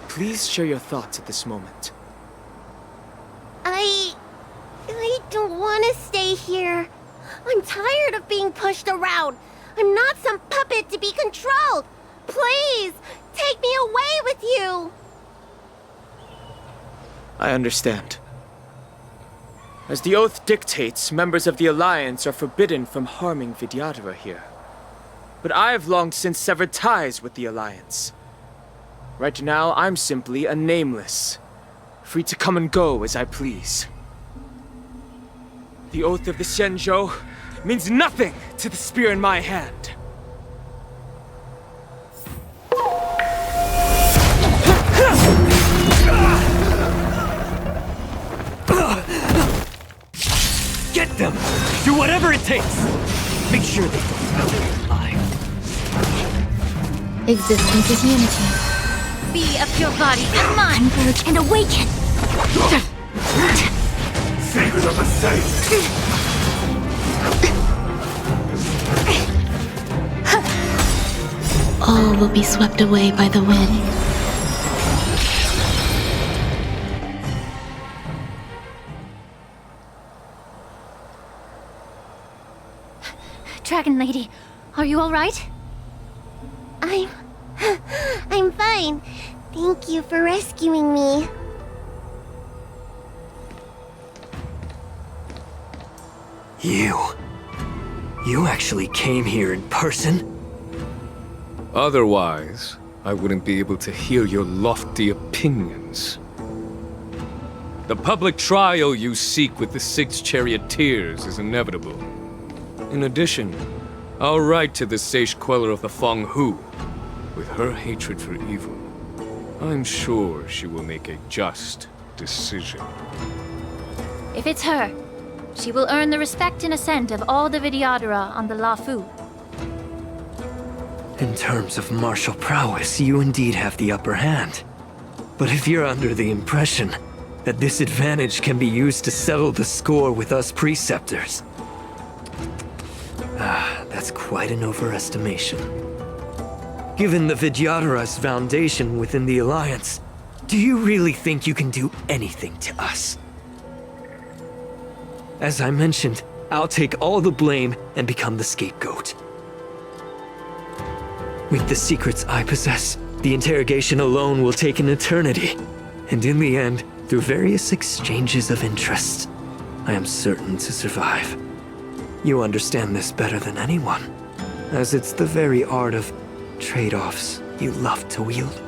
Speaker 16: please share your thoughts at this moment.
Speaker 11: I don't want to stay here. I'm tired of being pushed around. I'm not some puppet to be controlled. Please, take me away with you.
Speaker 16: I understand. As the oath dictates, members of the Alliance are forbidden from harming Vidyadhara here. But I've long since severed ties with the Alliance. Right now, I'm simply a nameless, free to come and go as I please. The oath of the Xianzhou means nothing to the spear in my hand.
Speaker 19: Get them! Do whatever it takes! Make sure they don't come alive.
Speaker 6: Existence is unity.
Speaker 8: Be of your body and mind.
Speaker 6: Converge and awaken!
Speaker 13: Secret of the safe!
Speaker 6: All will be swept away by the wind.
Speaker 8: Dragon Lady, are you all right?
Speaker 11: I'm fine. Thank you for rescuing me.
Speaker 19: You actually came here in person?
Speaker 2: Otherwise, I wouldn't be able to hear your lofty opinions. The public trial you seek with the 6 charioteers is inevitable. In addition, I'll write to the Sage Queller of the Feng Hu. With her hatred for evil, I'm sure she will make a just decision.
Speaker 8: If it's her, she will earn the respect and assent of all the Vidyadhara on the Lawfu.
Speaker 19: In terms of martial prowess, you indeed have the upper hand. But if you're under the impression that this advantage can be used to settle the score with us Preceptors, that's quite an overestimation. Given the Vidyadhara's foundation within the Alliance, do you really think you can do anything to us? As I mentioned, I'll take all the blame and become the scapegoat. With the secrets I possess, the interrogation alone will take an eternity. And in the end, through various exchanges of interest, I am certain to survive. You understand this better than anyone, as it's the very art of trade-offs you love to wield.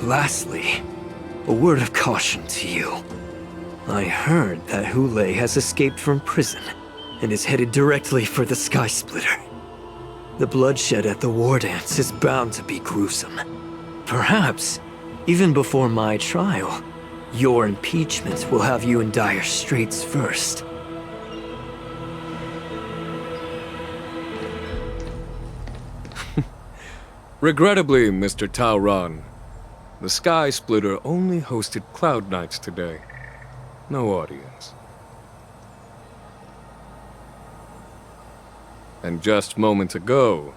Speaker 19: Lastly, a word of caution to you. I heard that Hule has escaped from prison and is headed directly for the Sky Splitter. The bloodshed at the war dance is bound to be gruesome. Perhaps, even before my trial, your impeachment will have you in dire straits first.
Speaker 2: Regrettably, Mr. Tauron, the Sky Splitter only hosted Cloud Knights today. No audience. And just moments ago,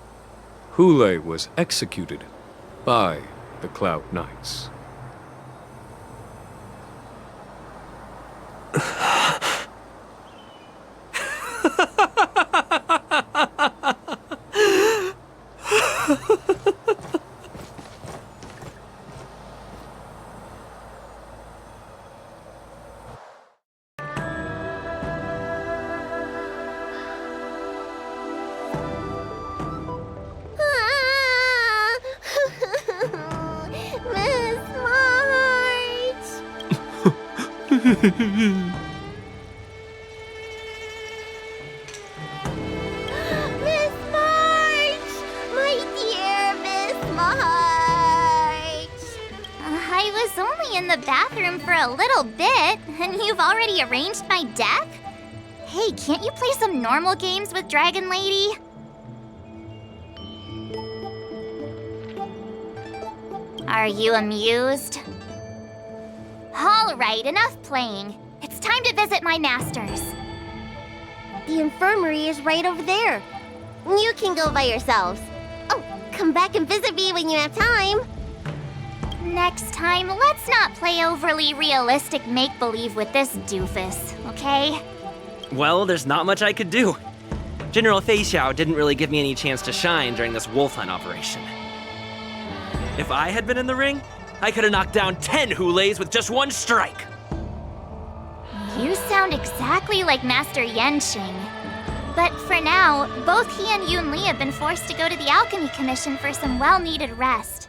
Speaker 2: Hule was executed by the Cloud Knights.
Speaker 11: Miss March! Miss March! My dear Miss March! I was only in the bathroom for a little bit, and you've already arranged my death? Hey, can't you play some normal games with Dragon Lady? Are you amused? All right, enough playing. It's time to visit my masters. The infirmary is right over there. You can go by yourselves. Oh, come back and visit me when you have time. Next time, let's not play overly realistic make-believe with this doofus, okay?
Speaker 10: Well, there's not much I could do. General Fei Xiao didn't really give me any chance to shine during this wolf hunt operation. If I had been in the ring, I could have knocked down 10 Huleis with just one strike.
Speaker 8: You sound exactly like Master Yenshing. But for now, both he and Yun Li have been forced to go to the Alchemy Commission for some well-needed rest.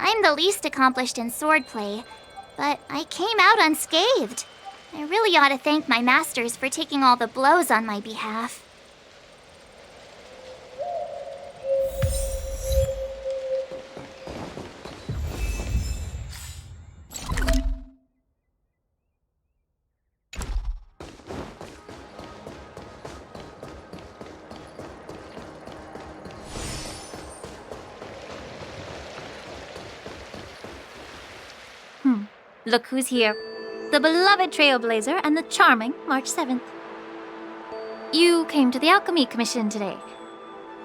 Speaker 8: I'm the least accomplished in swordplay, but I came out unscathed. I really ought to thank my masters for taking all the blows on my behalf.
Speaker 6: Look who's here. The beloved Trailblazer and the charming March 7th. You came to the Alchemy Commission today.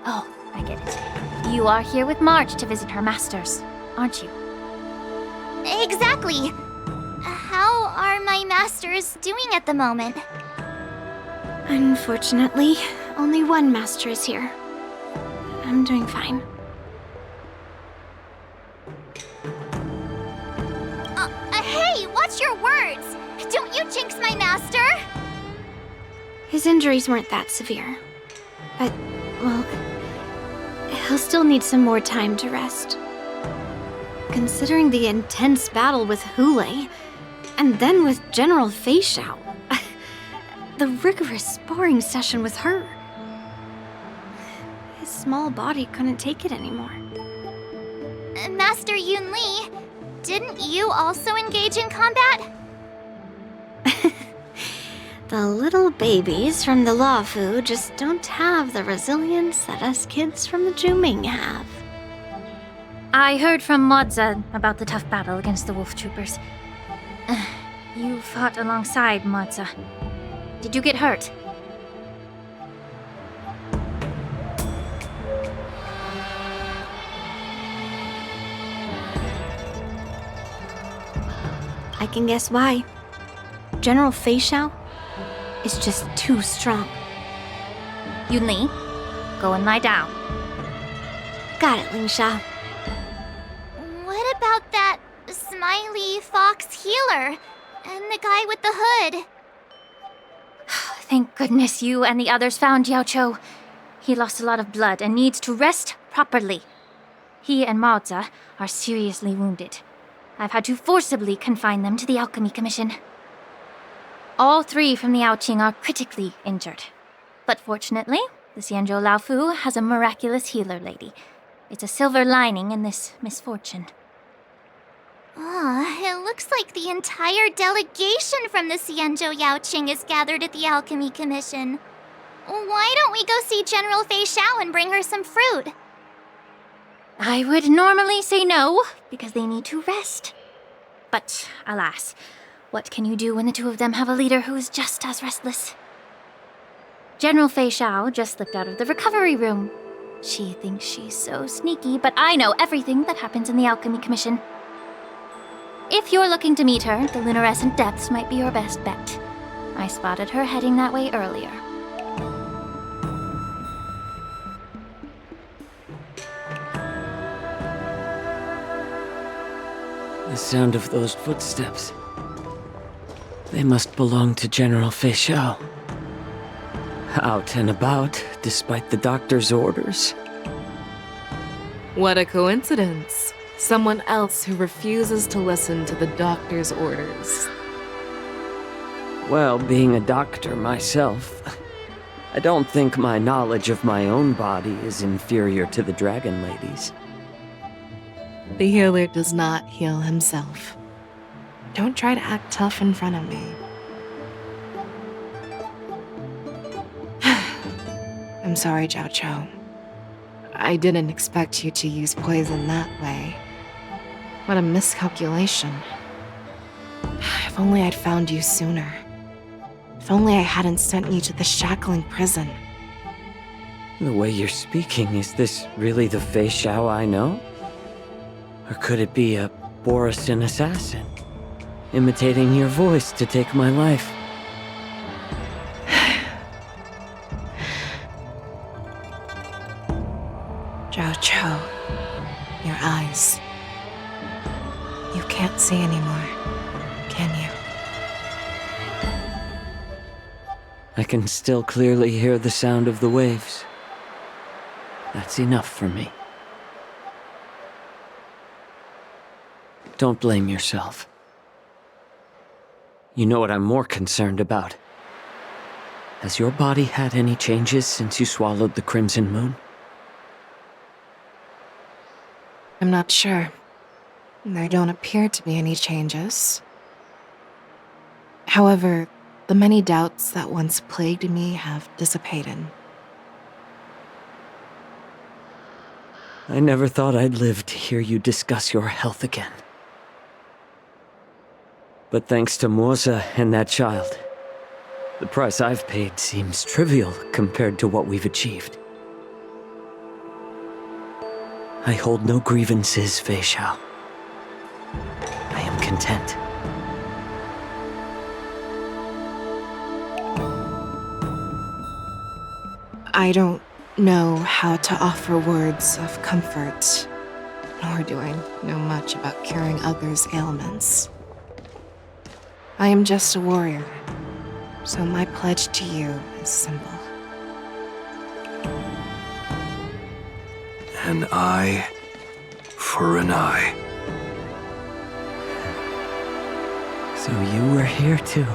Speaker 6: Oh, I get it. You are here with March to visit her masters, aren't you?
Speaker 8: Exactly. How are my masters doing at the moment?
Speaker 6: Unfortunately, only one master is here. I'm doing fine.
Speaker 8: Hey, watch your words! Don't you jinx my master!
Speaker 6: His injuries weren't that severe. But, well, he'll still need some more time to rest. Considering the intense battle with Hule, and then with General Fei Xiao, the rigorous sparring session with her, his small body couldn't take it anymore.
Speaker 8: Master Yun Li, didn't you also engage in combat?
Speaker 6: The little babies from the Law Fu just don't have the resilience that us kids from the Juming have. I heard from Moza about the tough battle against the wolf troopers. You fought alongside Moza. Did you get hurt? I can guess why. General Fei Xiao is just too strong. Yun Li, go and lie down. Got it, Ling Sha.
Speaker 8: What about that smiley fox healer and the guy with the hood?
Speaker 6: Thank goodness you and the others found Yao Cho. He lost a lot of blood and needs to rest properly. He and Maoza are seriously wounded. I've had to forcibly confine them to the Alchemy Commission. All three from the Yaoqing are critically injured. But fortunately,
Speaker 8: The Xianzhou Laofu has a miraculous healer lady. It's a silver lining in this misfortune.
Speaker 11: It looks like the entire delegation from the Xianzhou Yaoqing is gathered at the Alchemy Commission. Why don't we go see General Fei Xiao and bring her some fruit?
Speaker 8: I would normally say no, because they need to rest. But, alas, what can you do when the two of them have a leader who is just as restless? General Fei Xiao just slipped out of the recovery room. She thinks she's so sneaky, but I know everything that happens in the Alchemy Commission. If you're looking to meet her, the luminescent depths might be your best bet. I spotted her heading that way earlier.
Speaker 10: The sound of those footsteps. They must belong to General Fei Xiao. Out and about, despite the doctor's orders.
Speaker 5: What a coincidence. Someone else who refuses to listen to the doctor's orders.
Speaker 10: Well, being a doctor myself, I don't think my knowledge of my own body is inferior to the Dragon Lady's.
Speaker 5: The healer does not heal himself. Don't try to act tough in front of me. I'm sorry, Zhao Chou. I didn't expect you to use poison that way. What a miscalculation. If only I'd found you sooner. If only I hadn't sent you to the shackling prison.
Speaker 10: The way you're speaking, is this really the Fei Xiao I know? Or could it be a Borisin assassin, imitating your voice to take my life?
Speaker 5: Zhao Chou, your eyes. You can't see anymore, can you?
Speaker 10: I can still clearly hear the sound of the waves. That's enough for me. Don't blame yourself. You know what I'm more concerned about? Has your body had any changes since you swallowed the Crimson Moon?
Speaker 5: I'm not sure. There don't appear to be any changes. However, the many doubts that once plagued me have dissipated.
Speaker 10: I never thought I'd live to hear you discuss your health again. But thanks to Moza and that child, the price I've paid seems trivial compared to what we've achieved. I hold no grievances, Fei Xiao. I am content.
Speaker 5: I don't know how to offer words of comfort, nor do I know much about curing others' ailments. I am just a warrior, so my pledge to you is simple.
Speaker 12: An eye for an eye.
Speaker 10: So you were here too.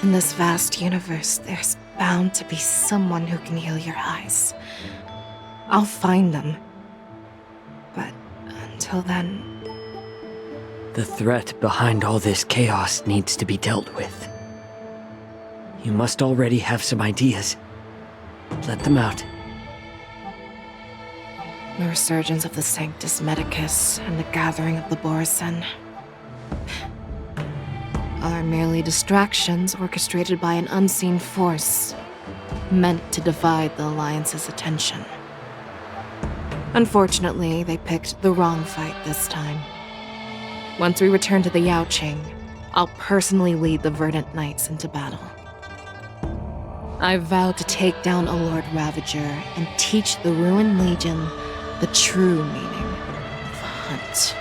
Speaker 5: In this vast universe, there's bound to be someone who can heal your eyes. I'll find them. But until then...
Speaker 10: The threat behind all this chaos needs to be dealt with. You must already have some ideas. Let them out.
Speaker 5: The resurgence of the Sanctus Medicus and the gathering of the Borisin are merely distractions orchestrated by an unseen force, meant to divide the Alliance's attention. Unfortunately, they picked the wrong fight this time. Once we return to the Yaoqing, I'll personally lead the Verdant Knights into battle. I vow to take down a Lord Ravager and teach the Ruined Legion the true meaning of the hunt.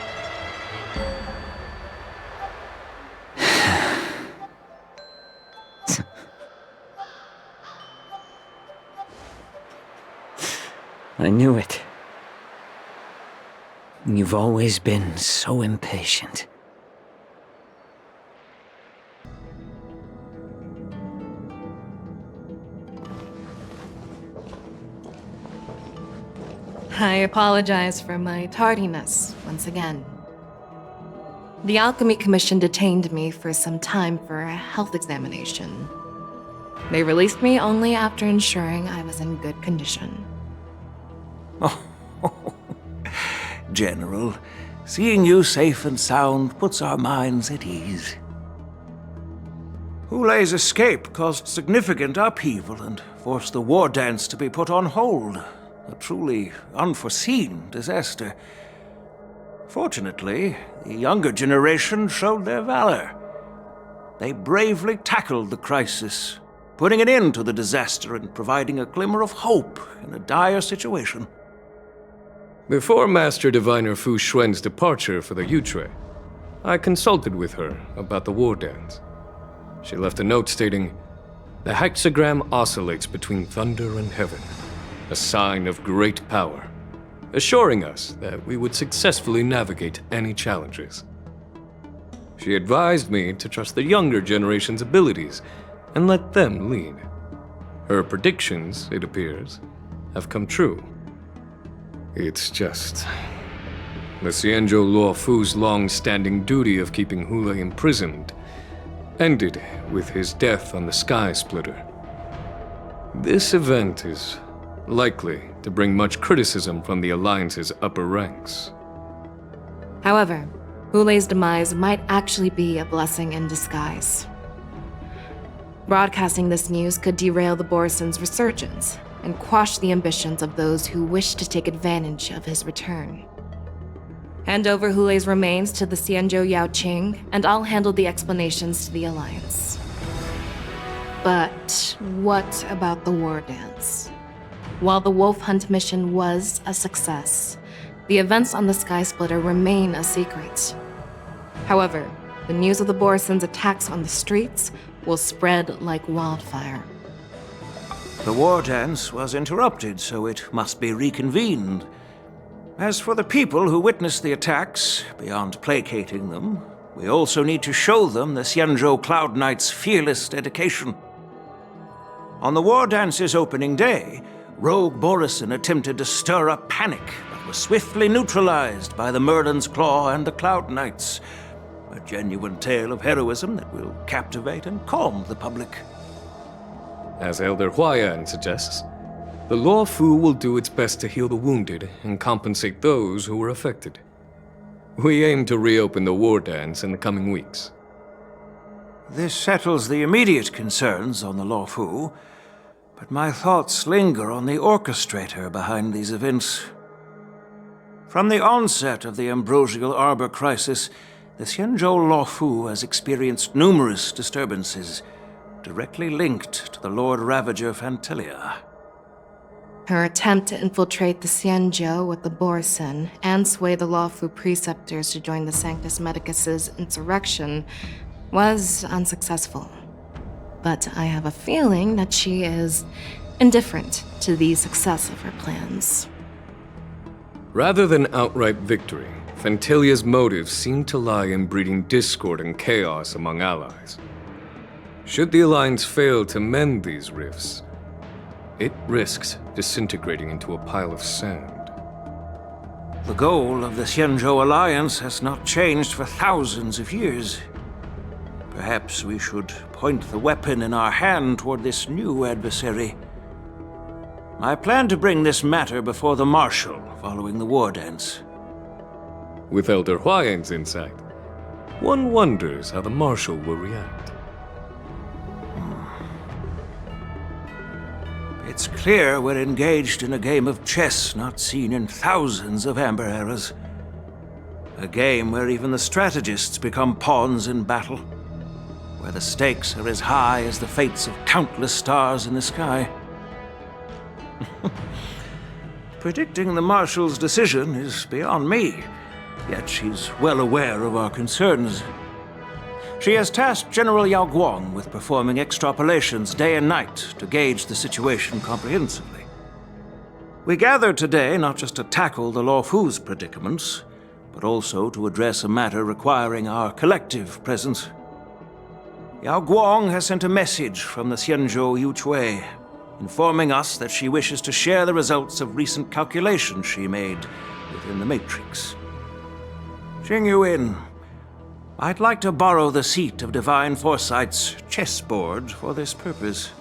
Speaker 10: I knew it. You've always been so impatient.
Speaker 5: I apologize for my tardiness once again. The Alchemy Commission detained me for some time for a health examination. They released me only after ensuring I was in good condition.
Speaker 23: General, seeing you safe and sound puts our minds at ease. Hulei's escape caused significant upheaval and forced the war dance to be put on hold. A truly unforeseen disaster. Fortunately, the younger generation showed their valor. They bravely tackled the crisis, putting an end to the disaster and providing a glimmer of hope in a dire situation.
Speaker 2: Before Master Diviner Fu Xuan's departure for the Yutre, I consulted with her about the war dance. She left a note stating, "The hexagram oscillates between thunder and heaven, a sign of great power, assuring us that we would successfully navigate any challenges." She advised me to trust the younger generation's abilities and let them lead. Her predictions, it appears, have come true. It's just... the Xianzhou Luofu's long-standing duty of keeping Hulei imprisoned ended with his death on the Sky Splitter. This event is likely to bring much criticism from the Alliance's upper ranks.
Speaker 5: However, Hulei's demise might actually be a blessing in disguise. Broadcasting this news could derail the Borison's resurgence and quash the ambitions of those who wish to take advantage of his return. Hand over Hulei's remains to the Xianzhou Yaoqing, and I'll handle the explanations to the Alliance. But what about the war dance? While the Wolf Hunt mission was a success, the events on the Sky Splitter remain a secret. However, the news of the Borison's attacks on the streets will spread like wildfire.
Speaker 23: The war dance was interrupted, so it must be reconvened. As for the people who witnessed the attacks, beyond placating them, we also need to show them the Xianzhou Cloud Knight's fearless dedication. On the war dance's opening day, Rogue Borison attempted to stir up panic, but was swiftly neutralized by the Merlin's Claw and the Cloud Knights. A genuine tale of heroism that will captivate and calm the public.
Speaker 2: As Elder Huayan suggests, the Luofu will do its best to heal the wounded and compensate those who were affected. We aim to reopen the war dance in the coming weeks.
Speaker 23: This settles the immediate concerns on the Luofu, but my thoughts linger on the orchestrator behind these events. From the onset of the Ambrosial Arbor crisis, the Xianzhou Luofu has experienced numerous disturbances, directly linked to the Lord Ravager Fantilia.
Speaker 5: Her attempt to infiltrate the Xianzhou with the Borison and sway the Luofu preceptors to join the Sanctus Medicus's insurrection was unsuccessful. But I have a feeling that she is indifferent to the success of her plans.
Speaker 2: Rather than outright victory, Fantilia's motives seem to lie in breeding discord and chaos among allies. Should the Alliance fail to mend these rifts, it risks disintegrating into a pile of sand.
Speaker 23: The goal of the Xianzhou Alliance has not changed for thousands of years. Perhaps we should point the weapon in our hand toward this new adversary. I plan to bring this matter before the Marshal following the war dance.
Speaker 2: With Elder Huayan's insight, one wonders how the Marshal will react.
Speaker 23: It's clear we're engaged in a game of chess not seen in thousands of Amber eras. A game where even the strategists become pawns in battle, where the stakes are as high as the fates of countless stars in the sky. Predicting the Marshal's decision is beyond me, yet she's well aware of our concerns. She has tasked General Yao Guang with performing extrapolations day and night to gauge the situation comprehensively. We gathered today not just to tackle the Luofu's predicaments, but also to address a matter requiring our collective presence. Yao Guang has sent a message from the Xianzhou Yuchui, informing us that she wishes to share the results of recent calculations she made within the Matrix. Jing Yuan, I'd like to borrow the seat of Divine Foresight's chessboard for this purpose.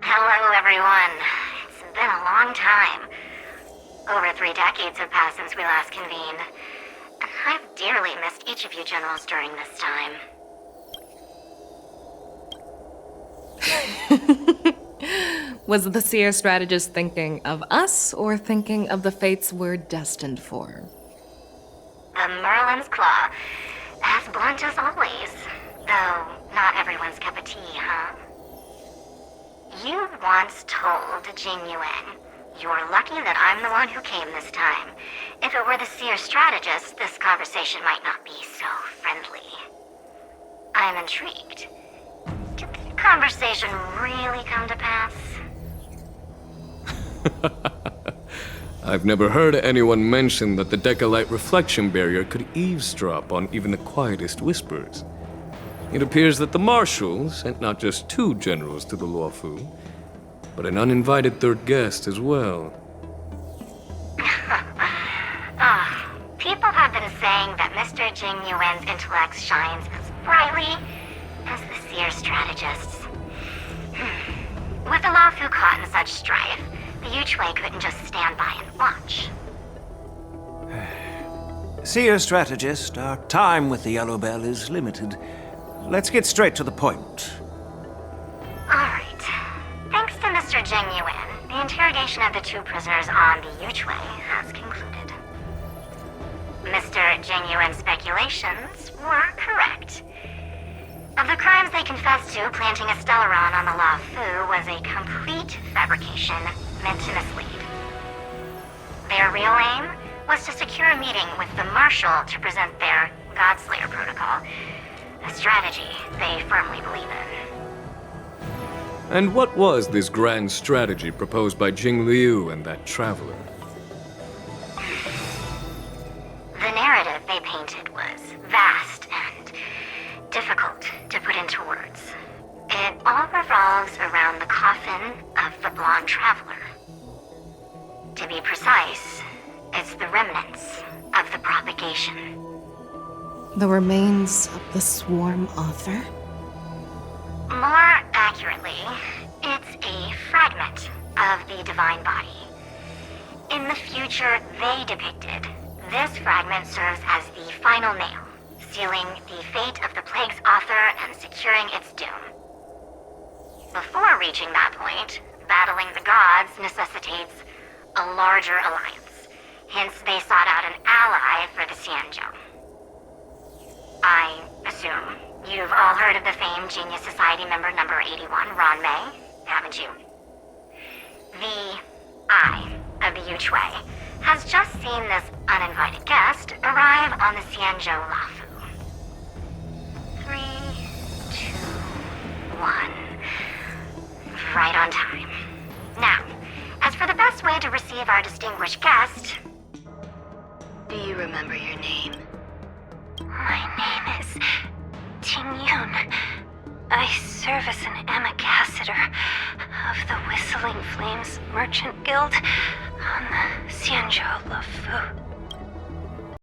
Speaker 9: Hello, everyone. It's been a long time. Over 3 decades have passed since we last convened. And I've dearly missed each of you generals during this time.
Speaker 5: Was the seer strategist thinking of us or thinking of the fates we're destined for?
Speaker 9: The Merlin's Claw. As blunt as always. Though, not everyone's cup of tea, huh? You once told Jing Yuan, "You're lucky that I'm the one who came this time. If it were the seer strategist, this conversation might not be so friendly." I'm intrigued. Did the conversation really come to pass?
Speaker 2: I've never heard anyone mention that the Decalite reflection barrier could eavesdrop on even the quietest whispers. It appears that the Marshal sent not just 2 generals to the Luofu, but an uninvited 3rd guest as well.
Speaker 9: People have been saying that Mr. Jing Yuan's intellect shines as brightly as the seer strategist's. With the Luofu caught in such strife, the Yuchwei couldn't just stand by and watch.
Speaker 23: Seer strategist, our time with the Yellow Bell is limited. Let's get straight to the point.
Speaker 9: Alright. Thanks to Mr. Jing Yuan, the interrogation of the 2 prisoners on the Yuchwei has concluded. Mr. Jing Yuan's speculations were correct. Of the crimes they confessed to, planting a Stellaron on the Luofu was a complete fabrication meant to mislead. Their real aim was to secure a meeting with the Marshal to present their Godslayer protocol, a strategy they firmly believe in.
Speaker 2: And what was this grand strategy proposed by Jing Liu and that traveler?
Speaker 9: The narrative they painted was vast and difficult to put into words. It all revolves around the coffin of the blonde traveler. To be precise, it's the remnants of the propagation.
Speaker 5: The remains of the swarm author?
Speaker 9: More accurately, it's a fragment of the divine body. In the future they depicted, this fragment serves as the final nail, sealing the fate of the plague's author and securing its doom. Before reaching that point, battling the gods necessitates a larger alliance. Hence, they sought out an ally for the Xianzhou. I assume you've all heard of the famed Genius Society member number 81, Ron Mei, haven't you? The Eye of the Yuchwei has just seen this uninvited guest arrive on the Xianzhou Luofu. 3, 2, 1. Right on time. Now, as for the best way to receive our distinguished guest... Do you remember your name? My name is Ting Yun. I serve as an ambassador of the Whistling Flames Merchant Guild on the Xianzhou Luofu.